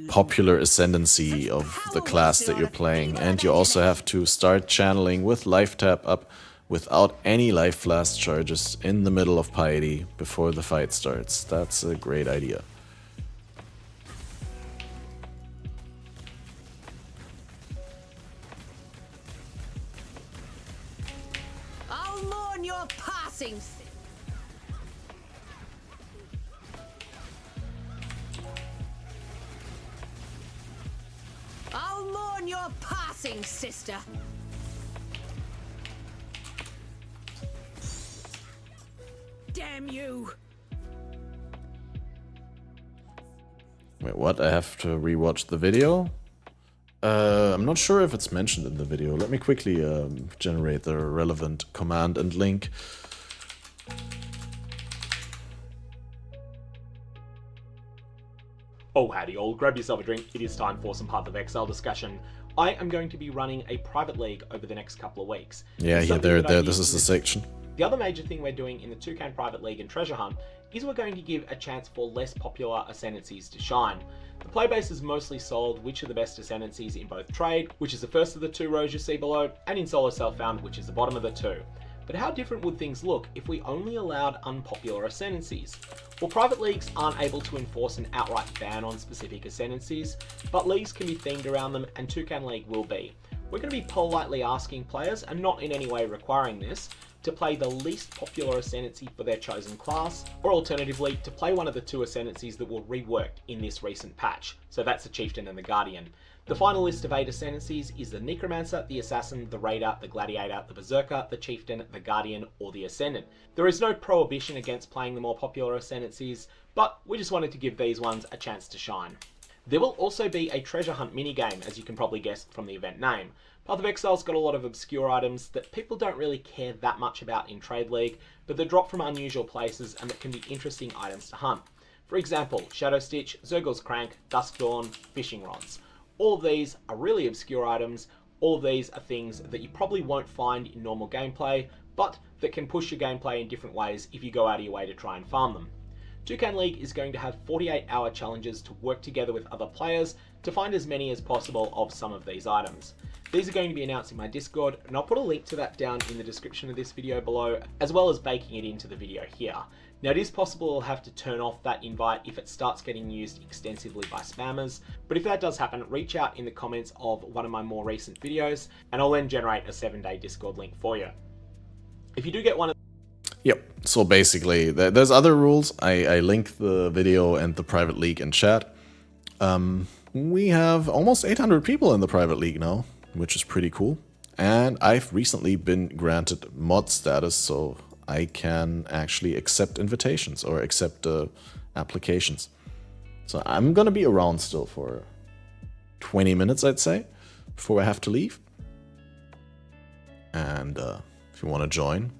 popular ascendancy of the class that you're playing. And you also have to start channeling with life tap up without any life flask charges in the middle of Piety before the fight starts. That's a great idea. I'll mourn your passing. I'll mourn your passing, sister. Damn you! Wait, what? I have to rewatch the video? I'm not sure if it's mentioned in the video. Let me quickly generate the relevant command and link. Oh howdy all, grab yourself a drink, it is time for some Path of Exile discussion. I am going to be running a private league over the next couple of weeks. Yeah, there, this is the section. The other major thing we're doing in the Toucan Private League and Treasure Hunt is we're going to give a chance for less popular ascendancies to shine. The playbase is mostly sold which are the best ascendancies in both trade, which is the first of the two rows you see below, and in solo self-found, which is the bottom of the two. But how different would things look if we only allowed unpopular ascendancies? Well, private leagues aren't able to enforce an outright ban on specific ascendancies, but leagues can be themed around them, and Toucan League will be. We're going to be politely asking players, and not in any way requiring this, to play the least popular ascendancy for their chosen class, or alternatively, to play one of the two ascendancies that were reworked in this recent patch. So that's the Chieftain and the Guardian. The final list of 8 ascendancies is the Necromancer, the Assassin, the Raider, the Gladiator, the Berserker, the Chieftain, the Guardian, or the Ascendant. There is no prohibition against playing the more popular ascendancies, but we just wanted to give these ones a chance to shine. There will also be a treasure hunt minigame, as you can probably guess from the event name. Path of Exile's got a lot of obscure items that people don't really care that much about in Trade League, but they drop from unusual places and that can be interesting items to hunt. For example, Shadow Stitch, Zergul's Crank, Dusk Dawn, fishing rods. All of these are really obscure items. All of these are things that you probably won't find in normal gameplay, but that can push your gameplay in different ways if you go out of your way to try and farm them. Toucan League is going to have 48-hour challenges to work together with other players to find as many as possible of some of these items. These are going to be announced in my Discord, and I'll put a link to that down in the description of this video below, as well as baking it into the video here. Now, it is possible I'll have to turn off that invite if it starts getting used extensively by spammers, but if that does happen, reach out in the comments of one of my more recent videos, and I'll then generate a 7-day Discord link for you. If you do get one of Yep, so basically, there's other rules. I link the video and the private league in chat. We have almost 800 people in the private league now, which is pretty cool. And I've recently been granted mod status, so I can actually accept invitations or accept applications. So I'm gonna be around still for 20 minutes, I'd say, before I have to leave. And if you want to join.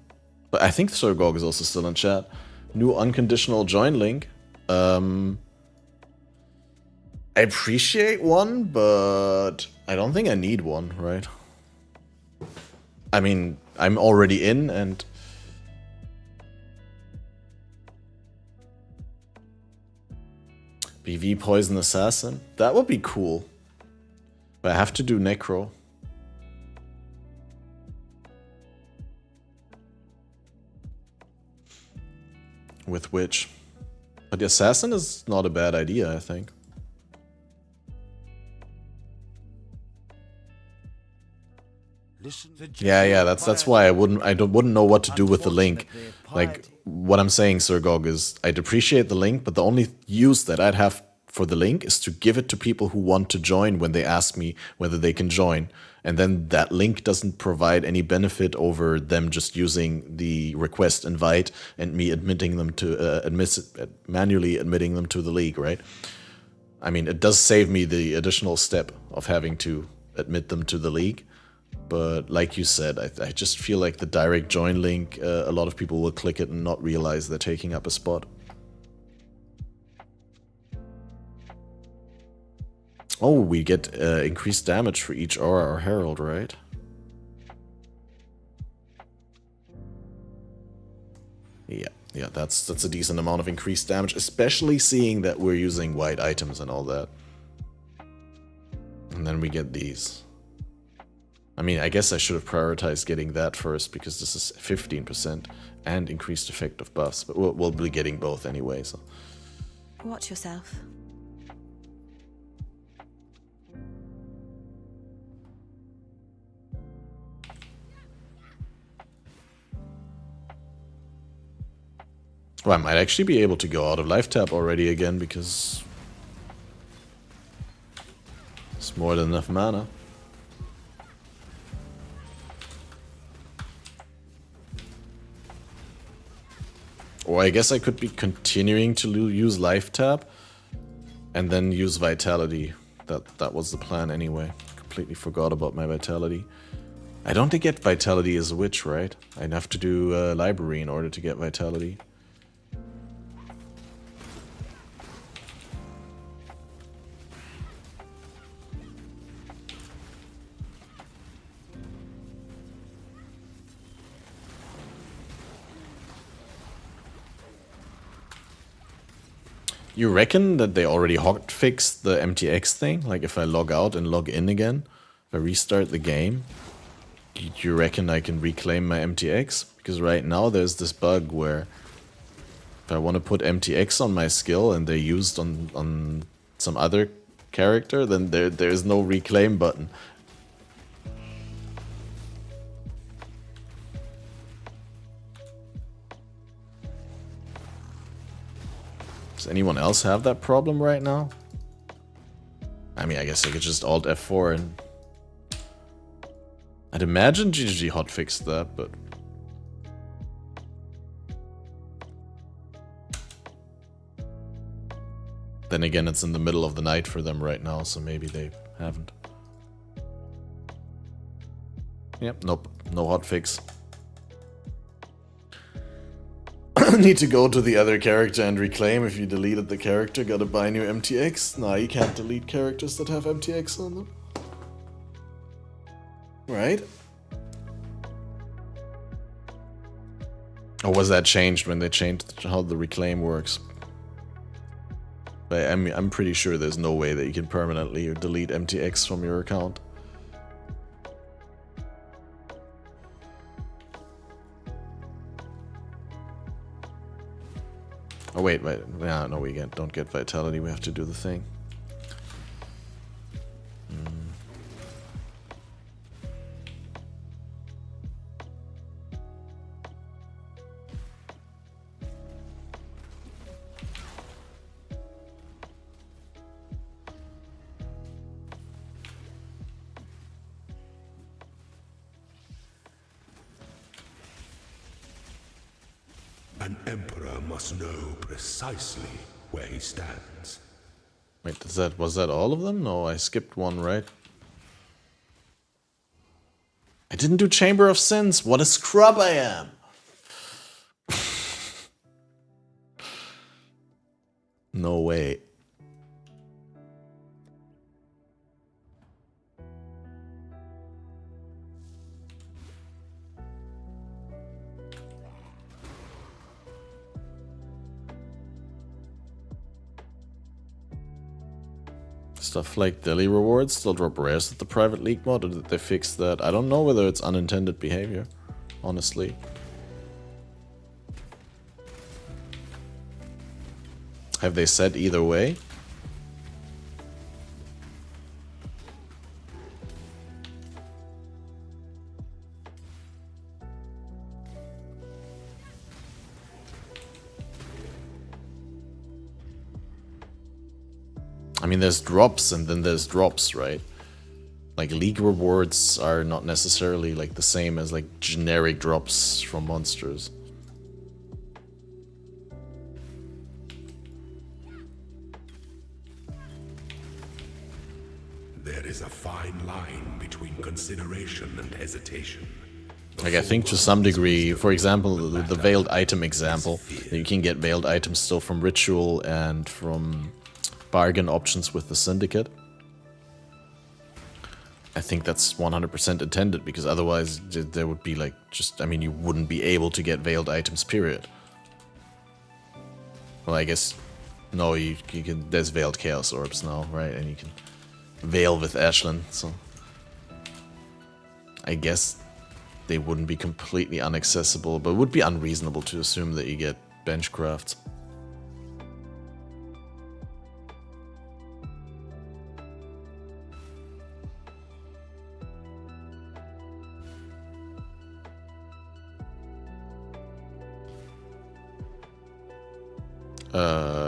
But I think Sir Gog is also still in chat. New unconditional join link. I appreciate one, but I don't think I need one, right? I mean, I'm already in and... BV Poison Assassin? That would be cool. But I have to do Necro. With which... But the Assassin is not a bad idea, I think. Yeah, that's why I wouldn't know what to do with the link. Like, what I'm saying, Sir Gog, is I'd appreciate the link, but the only use that I'd have for the link is to give it to people who want to join when they ask me whether they can join. And then that link doesn't provide any benefit over them just using the request invite and me admitting them to manually admitting them to the league, right? I mean, it does save me the additional step of having to admit them to the league. But like you said, I just feel like the direct join link, a lot of people will click it and not realize they're taking up a spot. Oh, we get increased damage for each aura or herald, right? Yeah, that's a decent amount of increased damage, especially seeing that we're using white items and all that. And then we get these. I mean, I guess I should have prioritized getting that first, because this is 15% and increased effect of buffs, but we'll be getting both anyway, so... Watch yourself. Well, I might actually be able to go out of life tap already again, because... it's more than enough mana. Or I guess I could be continuing to use life tap and then use vitality. That was the plan anyway. Completely forgot about my vitality. I don't think get vitality as a witch, right? I'd have to do library in order to get vitality. You reckon that they already hotfixed the MTX thing? Like if I log out and log in again, if I restart the game, Do you reckon I can reclaim my MTX? Because right now there's this bug where if I want to put MTX on my skill and they're used on some other character, then there's no reclaim button. Does anyone else have that problem right now? I mean, I guess I could just Alt F4 and... I'd imagine GGG hotfixed that, but... Then again, it's in the middle of the night for them right now, so maybe they haven't. Yep, nope, no hotfix. Need to go to the other character and reclaim. If you deleted the character, gotta buy new MTX. Nah, you can't delete characters that have MTX on them. Right? Or was that changed when they changed how the reclaim works? But I'm pretty sure there's no way that you can permanently delete MTX from your account. Oh wait, no, we don't get vitality, we have to do the thing. An emperor must know precisely where he stands. Wait, was that all of them? No, I skipped one, right? I didn't do Chamber of Sins. What a scrub I am! No way. Stuff like daily rewards still drop rares with the private league mod, or did they fix that? I don't know whether it's unintended behavior, honestly. Have they said either way? I mean, there's drops and then there's drops, right? Like, league rewards are not necessarily like the same as like generic drops from monsters. There is a fine line between consideration and hesitation. Like, I think to some degree, for example, the veiled item example, you can get veiled items still from ritual and from bargain options with the syndicate. I think that's 100% intended, because otherwise there would be like just, I mean, you wouldn't be able to get veiled items, period. Well, I guess, no, you can, there's veiled chaos orbs now, right? And you can veil with Ashlyn, so I guess they wouldn't be completely inaccessible, but it would be unreasonable to assume that you get bench crafts.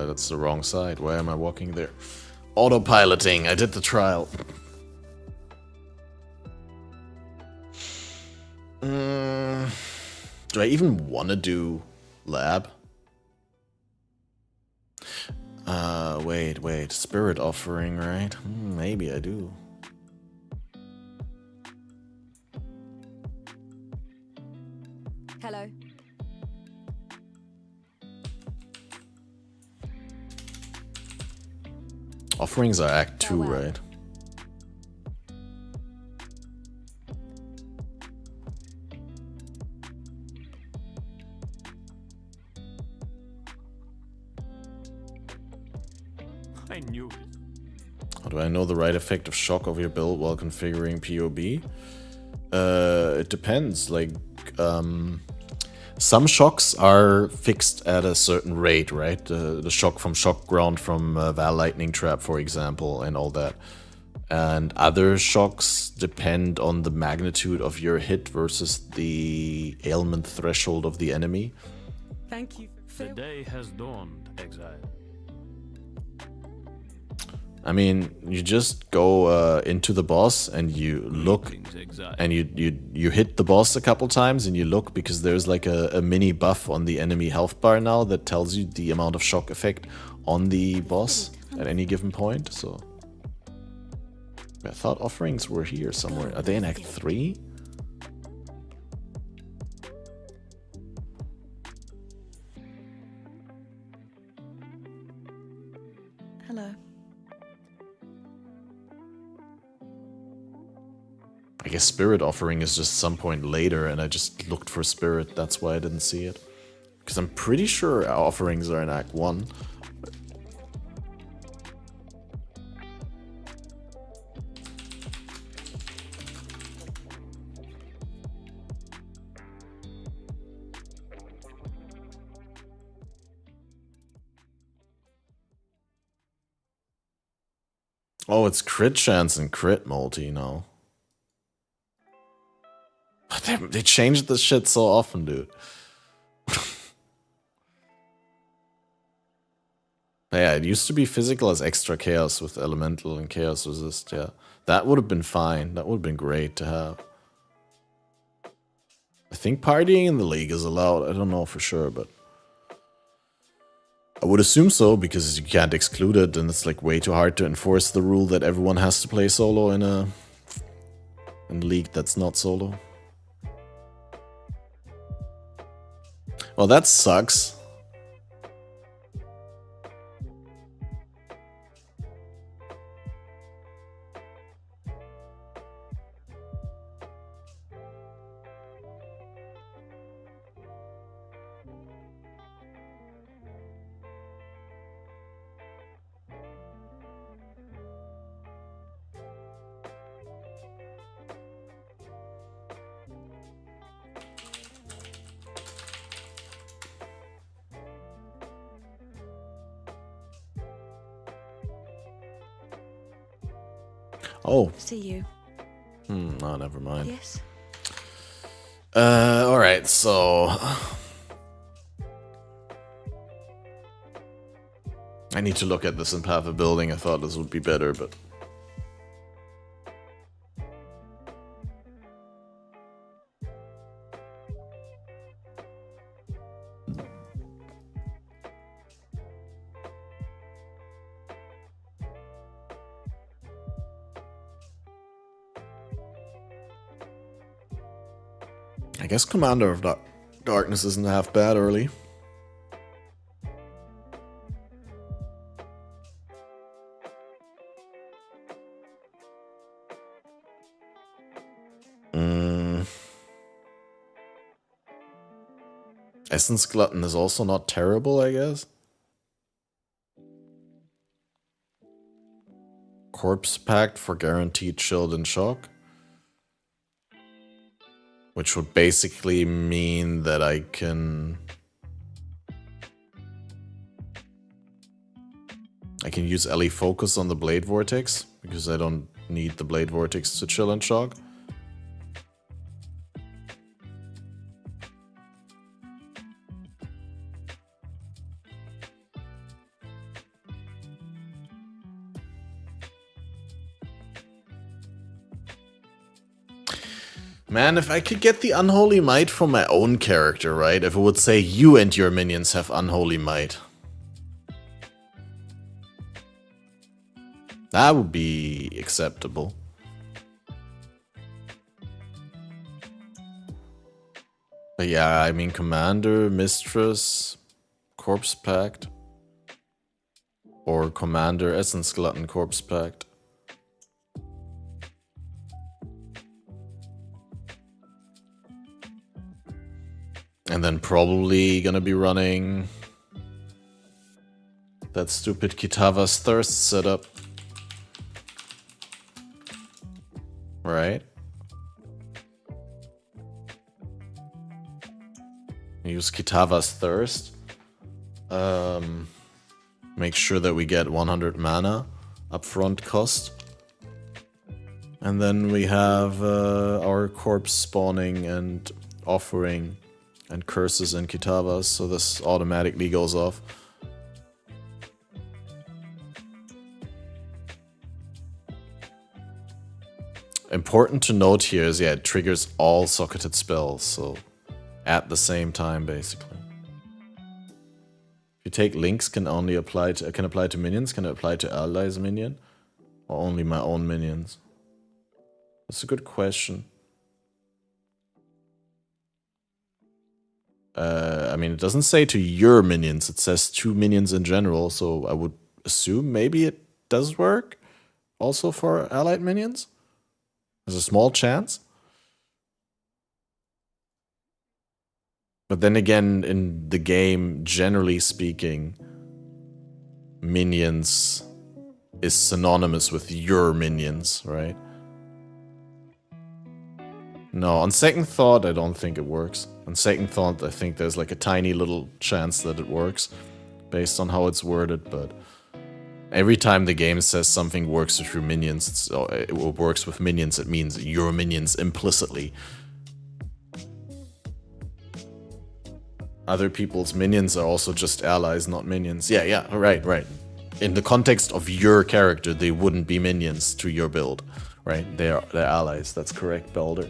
That's the wrong side. Why am I walking there? Autopiloting. I did the trial. Do I even want to do lab? Wait. Spirit offering, right? Maybe I do. Hello. Offerings are Act 2, right? I knew it. How do I know the right effect of shock of your build while configuring POB? It depends. Like, some shocks are fixed at a certain rate, right? The shock from shock ground from Val Lightning Trap, for example, and all that. And other shocks depend on the magnitude of your hit versus the ailment threshold of the enemy. Thank you. The day has dawned, exile. I mean, you just go into the boss and you look, Greetings, exile. and you hit the boss a couple times and you look because there's like a mini buff on the enemy health bar now that tells you the amount of shock effect on the boss at any given point. So I thought offerings were here somewhere. Are they in Act 3? Hello. I guess Spirit Offering is just some point later, and I just looked for Spirit, that's why I didn't see it. Because I'm pretty sure our offerings are in Act 1. Oh, it's crit chance and crit multi now. They changed this shit so often, dude. Yeah, it used to be physical as extra chaos with elemental and chaos resist, yeah. That would have been fine. That would have been great to have. I think partying in the league is allowed. I don't know for sure, but I would assume so because you can't exclude it and it's like way too hard to enforce the rule that everyone has to play solo in a league that's not solo. Well, that sucks. Oh. See you. No, never mind. Yes. Alright, so I need to look at this in Path of Building. I thought this would be better, but I guess Commander of Darkness isn't half bad early. Essence Glutton is also not terrible, I guess. Corpse Pact for guaranteed shield and shock. Which would basically mean that I can use Ellie Focus on the Blade Vortex, because I don't need the Blade Vortex to chill and shock. Man, if I could get the Unholy Might from my own character, right? If it would say, you and your minions have Unholy Might. That would be acceptable. But yeah, I mean, Commander, Mistress, Corpse Pact. Or Commander, Essence Glutton, Corpse Pact. And then probably gonna be running that stupid Kitava's Thirst setup. Right? Use Kitava's Thirst. Make sure that we get 100 mana upfront cost. And then we have our corpse spawning and offering and curses and Kitavas, so this automatically goes off. Important to note here is, yeah, it triggers all socketed spells, so at the same time, basically. If you take links, can apply to minions. Can it apply to allies' minion, or only my own minions? That's a good question. I mean, it doesn't say to your minions. It says to minions in general, so I would assume maybe it does work also for allied minions. There's a small chance. But then again, in the game, generally speaking, minions is synonymous with your minions, right? No, on second thought, I don't think it works. On second thought, I think there's like a tiny little chance that it works based on how it's worded, but every time the game says something works with your minions, it works with minions, it means your minions implicitly. Other people's minions are also just allies, not minions. Yeah, right. In the context of your character, they wouldn't be minions to your build, right? They're allies. That's correct, Belder.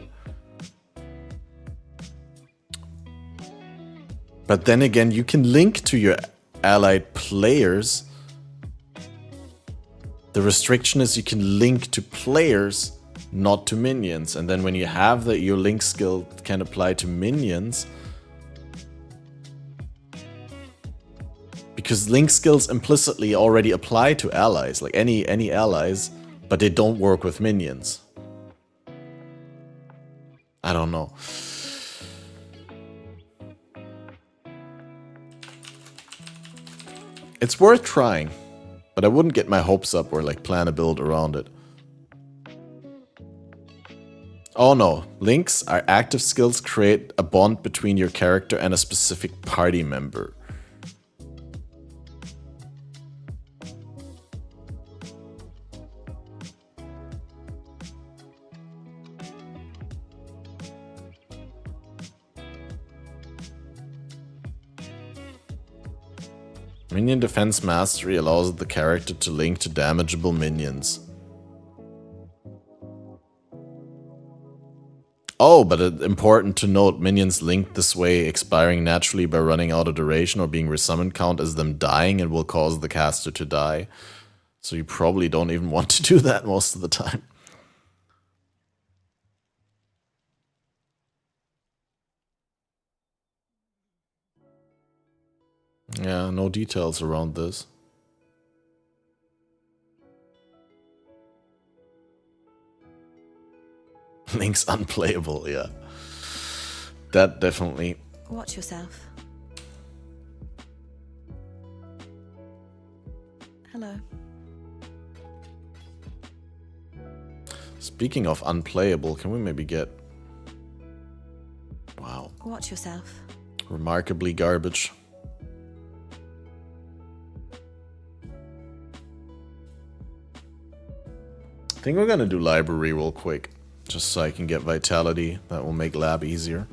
But then again, you can link to your allied players. The restriction is you can link to players, not to minions. And then when you have that, your link skill can apply to minions. Because link skills implicitly already apply to allies, like any allies, but they don't work with minions. I don't know. It's worth trying, but I wouldn't get my hopes up or like plan a build around it. Oh no, links are active skills create a bond between your character and a specific party member. Minion Defense Mastery allows the character to link to damageable minions. Oh, but it's important to note, minions linked this way expiring naturally by running out of duration or being resummoned count as them dying and will cause the caster to die. So you probably don't even want to do that most of the time. Yeah, no details around this. Link's unplayable, yeah. That definitely. Watch yourself. Hello. Speaking of unplayable, can we maybe get... Wow. Watch yourself. Remarkably garbage. I think we're gonna do library real quick, just so I can get vitality. That will make lab easier.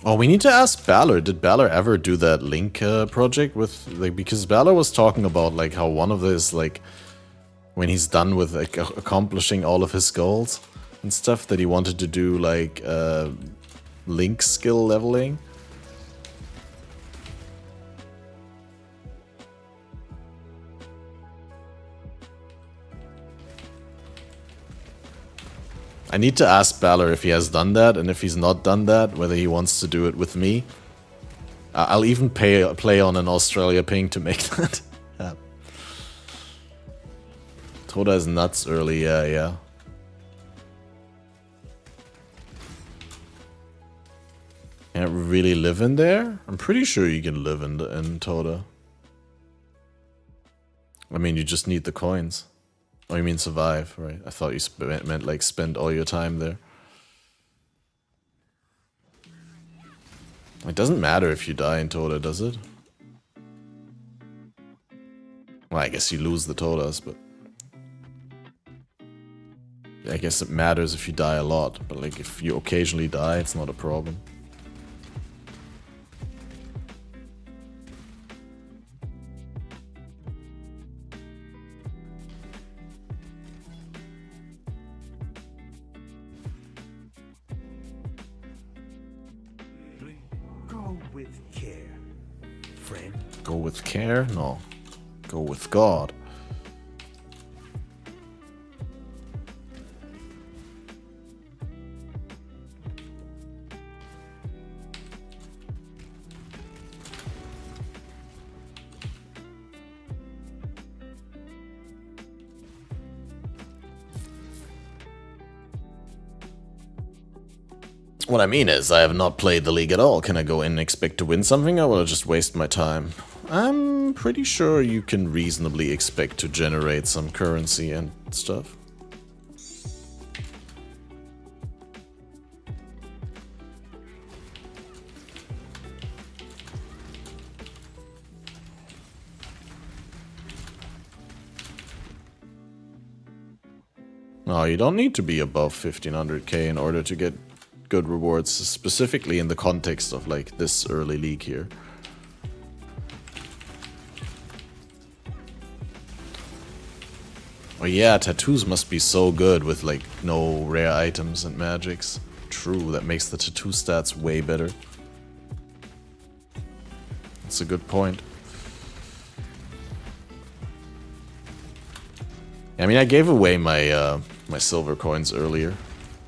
Oh, we need to ask Balor. Did Balor ever do that Link project with, like, because Balor was talking about, like, how one of his, like, when he's done with, like, accomplishing all of his goals and stuff, that he wanted to do, like, Link skill leveling. I need to ask Balor if he has done that, and if he's not done that, whether he wants to do it with me. I'll even play on an Australia ping to make that happen. Toda is nuts early, yeah. Can't really live in there? I'm pretty sure you can live in Toda. I mean, you just need the coins. Oh, you mean survive, right? I thought you meant like spend all your time there. It doesn't matter if you die in Toda, does it? Well, I guess you lose the Todas, but... I guess it matters if you die a lot, but like if you occasionally die, it's not a problem. Go with care, friend. Go with care? No. Go with God. What I mean is, I have not played the league at all. Can I go in and expect to win something, or will I just waste my time? I'm pretty sure you can reasonably expect to generate some currency and stuff. No, you don't need to be above 1500k in order to get good rewards, specifically in the context of like this early league here. Oh yeah, tattoos must be so good with like no rare items and magics. True, that makes the tattoo stats way better. That's a good point. I mean, I gave away my my silver coins earlier.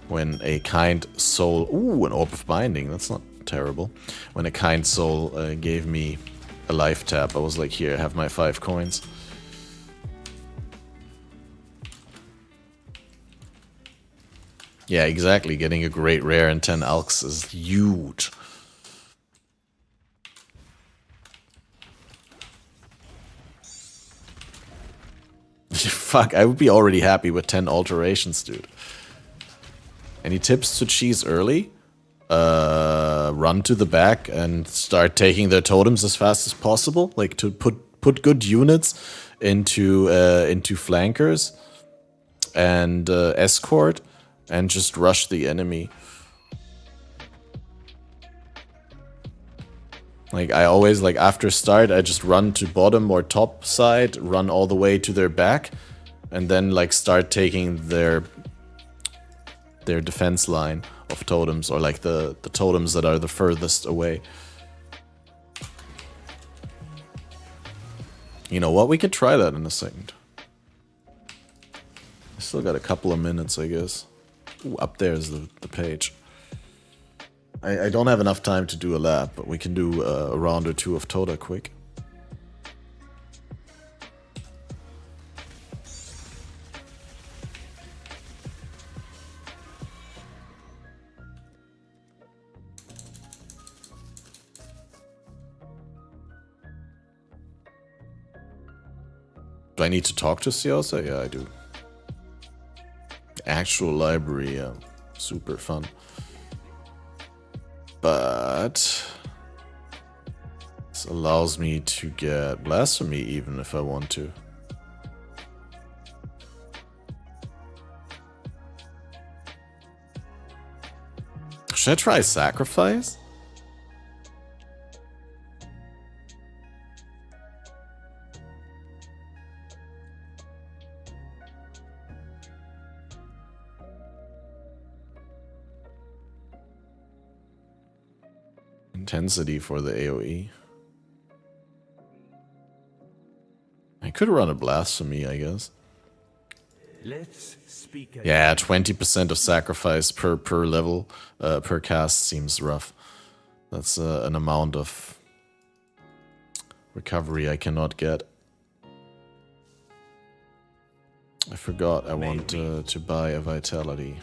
When a kind soul... Ooh, an Orb of Binding. That's not terrible. When a kind soul gave me a life tap, I was like, here, have my 5 coins. Yeah, exactly. Getting a great rare and 10 alks is huge. Fuck, I would be already happy with 10 alterations, dude. Any tips to cheese early? Run to the back and start taking their totems as fast as possible. Like to put good units into flankers and escort and just rush the enemy. Like I always like after start I just run to bottom or top side, run all the way to their back, and then like start taking their defense line of totems, or like the totems that are the furthest away. You know what? We could try that in a second. I still got a couple of minutes, I guess. Ooh, up there is the page. I don't have enough time to do a lap, but we can do a round or two of Toda quick. Do I need to talk to Siosa? Yeah, I do. Actual library, yeah. Super fun. But this allows me to get Blasphemy even if I want to. Should I try Sacrifice? Intensity for the AoE. I could run a Blasphemy, I guess. Let's speak. Yeah, 20% of sacrifice per level, per cast seems rough. That's an amount of recovery I cannot get. I forgot I want to buy a vitality.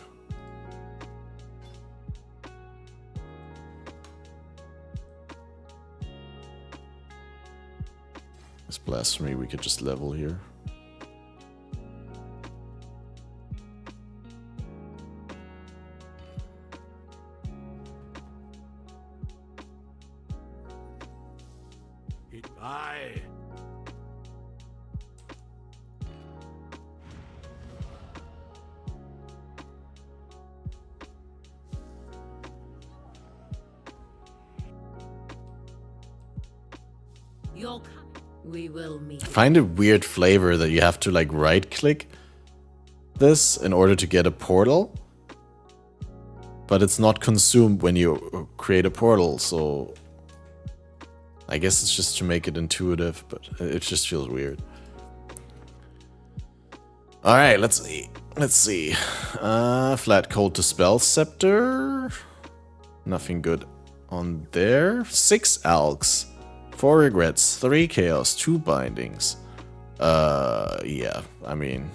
This blasphemy we could just level here. Goodbye. You're coming. We will meet. I find a weird flavor that you have to like right click this in order to get a portal. But it's not consumed when you create a portal, so I guess it's just to make it intuitive, but it just feels weird. Alright, let's see. Let's see. Flat cold to spell scepter. Nothing good on there. 6 alks. 4 regrets, 3 chaos, 2 bindings. Yeah, I mean,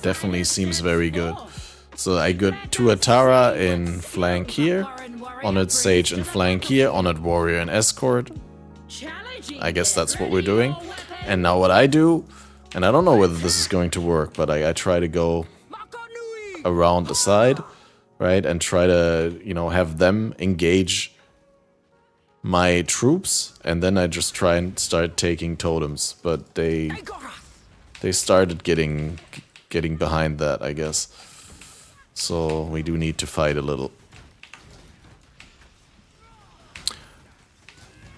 definitely seems very good. So I got 2 Atara in flank here, Honored Sage in flank here, Honored Warrior in escort. I guess that's what we're doing. And now what I do, and I don't know whether this is going to work, but I try to go around the side, right, and try to, you know, have them engage my troops, and then I just try and start taking totems, but they started getting behind that, I guess. So we do need to fight a little.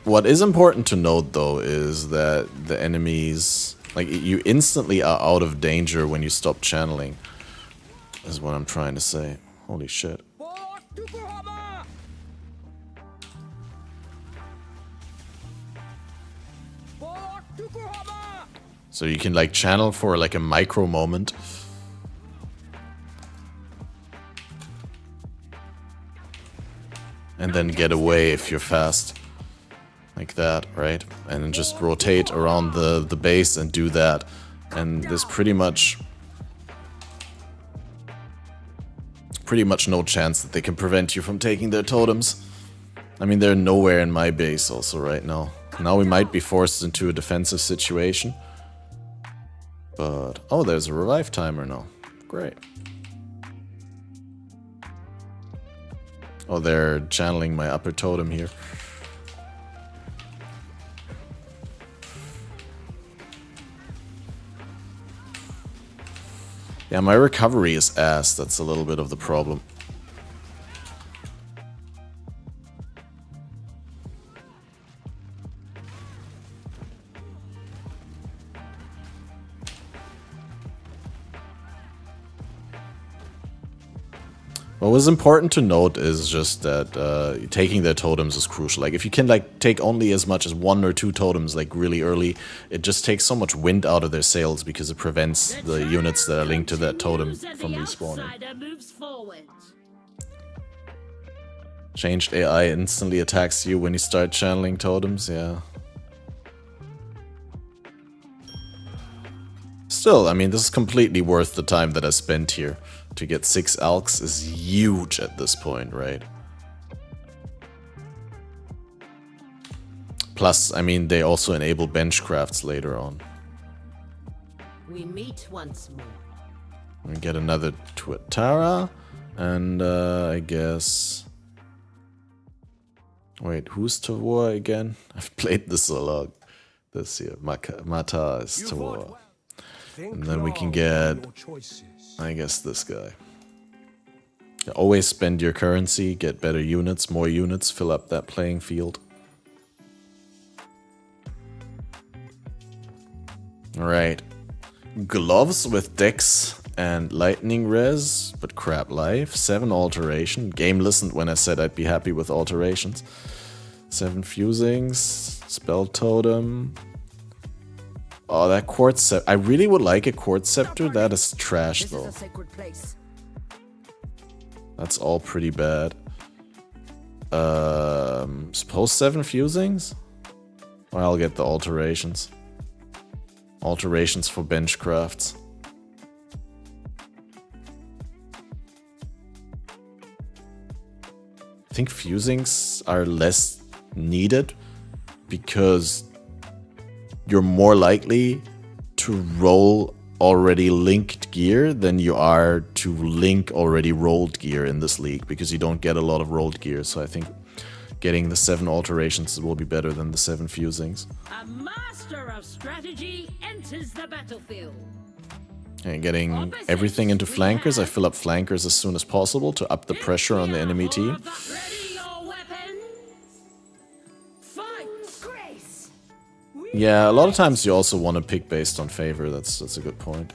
What is important to note though is that the enemies, like, you instantly are out of danger when you stop channeling, is what I'm trying to say. Holy shit. So you can like channel for like a micro moment. And then get away if you're fast. Like that, right? And then just rotate around the base and do that. And there's pretty much no chance that they can prevent you from taking their totems. I mean, they're nowhere in my base also right now. Now we might be forced into a defensive situation. But, oh, there's a revive timer now. Great. Oh, they're channeling my upper totem here. Yeah, my recovery is ass. That's a little bit of the problem. What was important to note is just that taking their totems is crucial. Like, if you can like take only as much as 1 or 2 totems like really early, it just takes so much wind out of their sails because it prevents the units that are linked to that totem from respawning. Changed AI instantly attacks you when you start channeling totems, yeah. Still, I mean, this is completely worth the time that I spent here. To get 6 alks is huge at this point, right? Plus, I mean, they also enable bench crafts later on. We meet once more. We get another Tuatara, and I guess... Wait, who's Tawar again? I've played this a lot this year. Mata is Tawar. And then we can get... I guess this guy. Always spend your currency, get better units, more units, fill up that playing field. Alright. Gloves with Dex and Lightning Res, but crap life. 7 alteration. Game listened when I said I'd be happy with alterations. 7 fusings. Spell Totem. Oh, that Quartz Scepter. I really would like a Quartz Scepter. That is trash, though. That's all pretty bad. Suppose 7 fusings? Well, I'll get the alterations. alterations for bench crafts. I think fusings are less needed because you're more likely to roll already linked gear than you are to link already rolled gear in this league, because you don't get a lot of rolled gear. So I think getting the 7 alterations will be better than the 7 fusings. A master of strategy enters the battlefield. And getting everything into flankers, I fill up flankers as soon as possible to up the pressure on the enemy team. Ready your weapons. Fight. Grace! Yeah, a lot of times you also want to pick based on favor. That's a good point.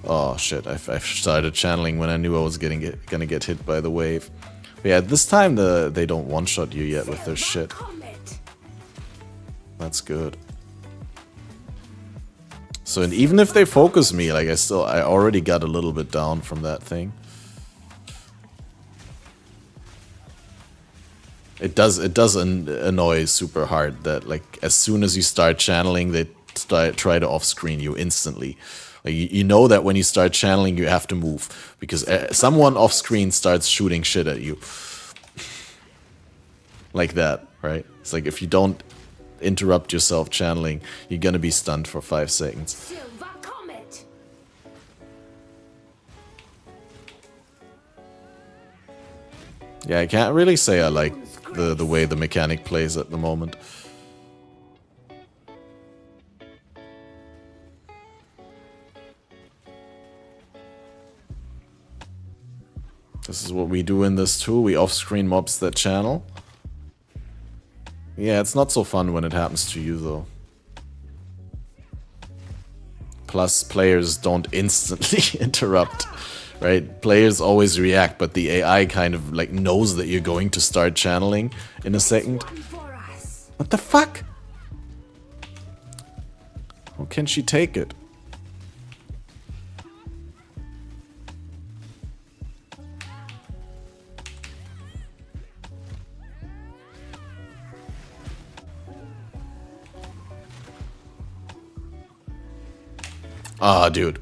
Oh shit! I've started channeling when I knew I was gonna get hit by the wave. But yeah, this time they don't one-shot you yet with their shit. That's good. So and even if they focus me, like I already got a little bit down from that thing. It does annoy super hard that like as soon as you start channeling, they try to off-screen you instantly. Like you know that when you start channeling, you have to move because someone off-screen starts shooting shit at you. Like that, right? It's like if you don't interrupt yourself channeling, you're gonna be stunned for 5 seconds. Silver Comet! Yeah, I can't really say I like the way the mechanic plays at the moment. This is what we do in this too. We off-screen mobs that channel. Yeah, it's not so fun when it happens to you though. Plus, players don't instantly interrupt, right? Players always react, but the AI kind of like knows that you're going to start channeling in a second. What the fuck? How can she take it? Ah, dude.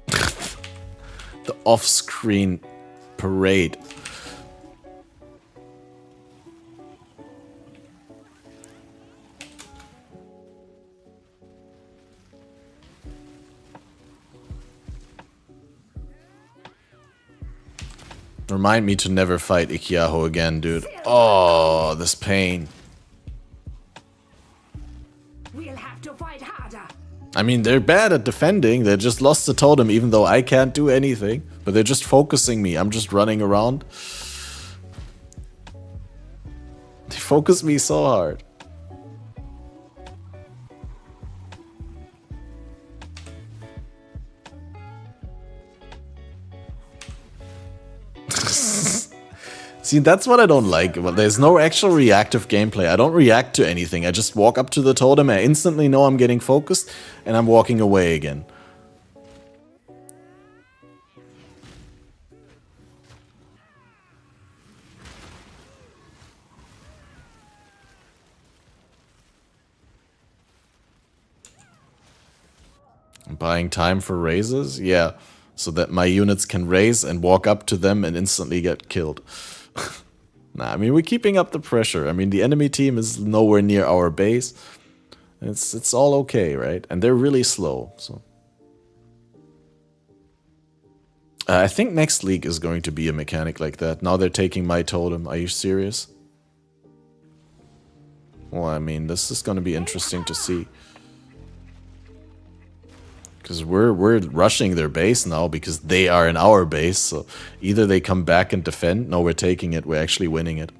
The off-screen parade. Remind me to never fight Ikiaho again, dude. Oh, this pain. We'll have to fight harder. I mean, they're bad at defending. They just lost the totem even though I can't do anything. But they're just focusing me. I'm just running around. They focus me so hard. See, that's what I don't like. Well, there's no actual reactive gameplay. I don't react to anything. I just walk up to the totem, I instantly know I'm getting focused, and I'm walking away again. I'm buying time for raises? Yeah, so that my units can raise and walk up to them and instantly get killed. Nah, I mean, we're keeping up the pressure. I mean, the enemy team is nowhere near our base. It's all okay, right? And they're really slow, so... I think next league is going to be a mechanic like that. Now they're taking my totem. Are you serious? Well, I mean, this is going to be interesting to see. Because we're rushing their base now because they are in our base. So either they come back and defend. No, we're taking it. We're actually winning it.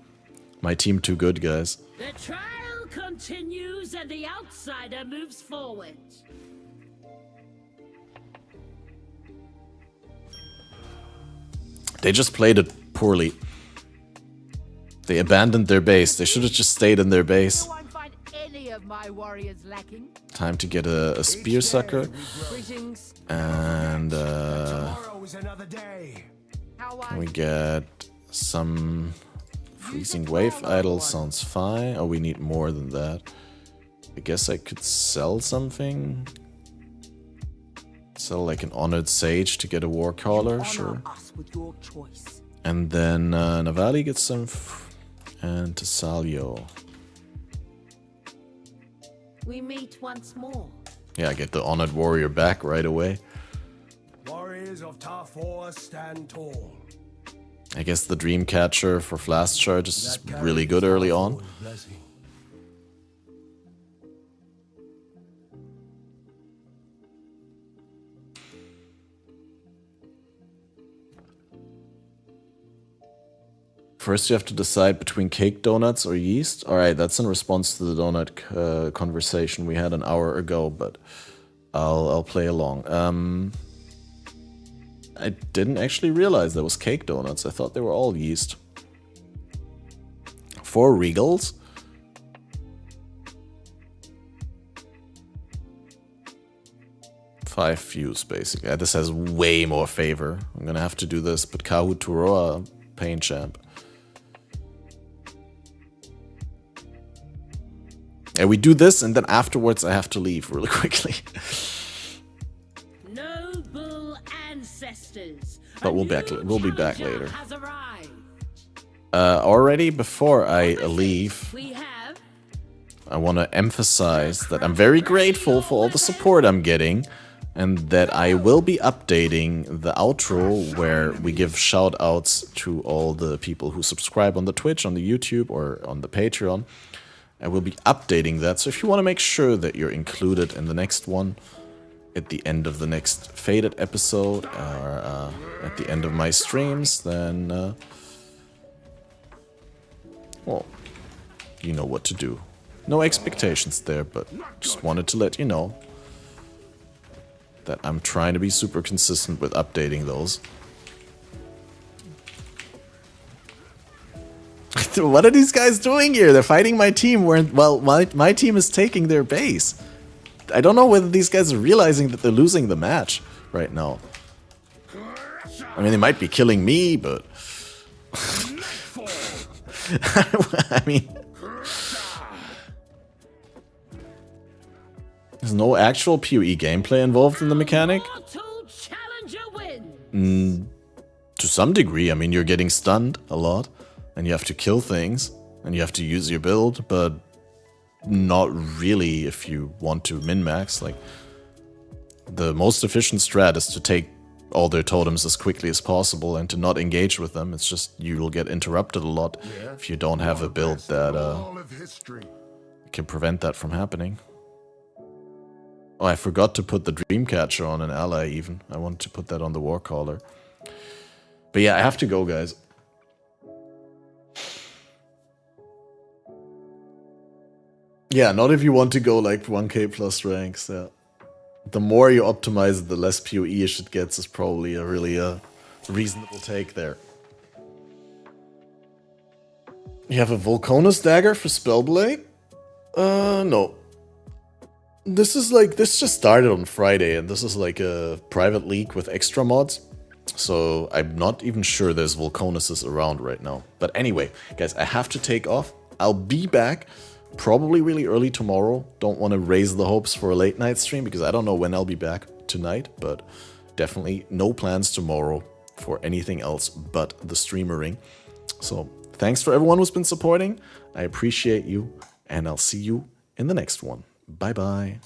My team too good, guys. The trial continues and the outsider moves forward. They just played it poorly. They abandoned their base. They should have just stayed in their base. Won't find any of my warriors lacking. Time to get a spear sucker. Greetings. And Tomorrow is another day. How can are we get some Freezing Wave Idol sounds fine. Oh, we need more than that. I guess I could sell something. Sell like an Honored Sage to get a War Caller, sure. And then Navali gets some, and Tassalio. We meet once more. Yeah, I get the Honored Warrior back right away. Warriors of Tarfor stand tall. I guess the Dreamcatcher for Flask Charge is really good early on. First you have to decide between cake donuts or yeast. Alright, that's in response to the donut conversation we had an hour ago, but I'll play along. I didn't actually realize there was cake donuts. I thought they were all yeast. 4 Regals. Five Fuse, basically. This has way more favor. I'm gonna have to do this, but Kahu Turoa, Pain Champ. And we do this, and then afterwards I have to leave really quickly. Noble ancestors. But we'll be back Challenger later. has arrived. Already before I leave, We have I want to emphasize that I'm very grateful for all the support I'm getting, and that I will be updating the outro where we give shout outs to all the people who subscribe on the Twitch, on the YouTube, or on the Patreon. I will be updating that, so if you want to make sure that you're included in the next one, at the end of the next Faded episode, or at the end of my streams, then, well, you know what to do. No expectations there, but just wanted to let you know that I'm trying to be super consistent with updating those. What are these guys doing here? They're fighting my team where, well, my team is taking their base. I don't know whether these guys are realizing that they're losing the match right now. I mean, they might be killing me, but... I mean... There's no actual PoE gameplay involved in the mechanic. Mortal Challenger wins. To some degree, I mean, you're getting stunned a lot, and you have to kill things, and you have to use your build, but not really if you want to min-max. Like, the most efficient strat is to take all their totems as quickly as possible and to not engage with them. It's just you'll get interrupted a lot if you don't have a build that can prevent that from happening. Oh, I forgot to put the Dreamcatcher on an ally even. I wanted to put that on the Warcaller. But yeah, I have to go, guys. Yeah, not if you want to go like 1k plus ranks, yeah. The more you optimize it, the less PoE-ish it gets is probably a really reasonable take there. You have a Volconus Dagger for Spellblade? No. This just started on Friday, and this is like a private league with extra mods. So I'm not even sure there's Volconuses around right now. But anyway, guys, I have to take off. I'll be back probably really early tomorrow. Don't want to raise the hopes for a late night stream because I don't know when I'll be back tonight. But definitely no plans tomorrow for anything else but the streamering. So thanks for everyone who's been supporting. I appreciate you, and I'll see you in the next one. Bye-bye.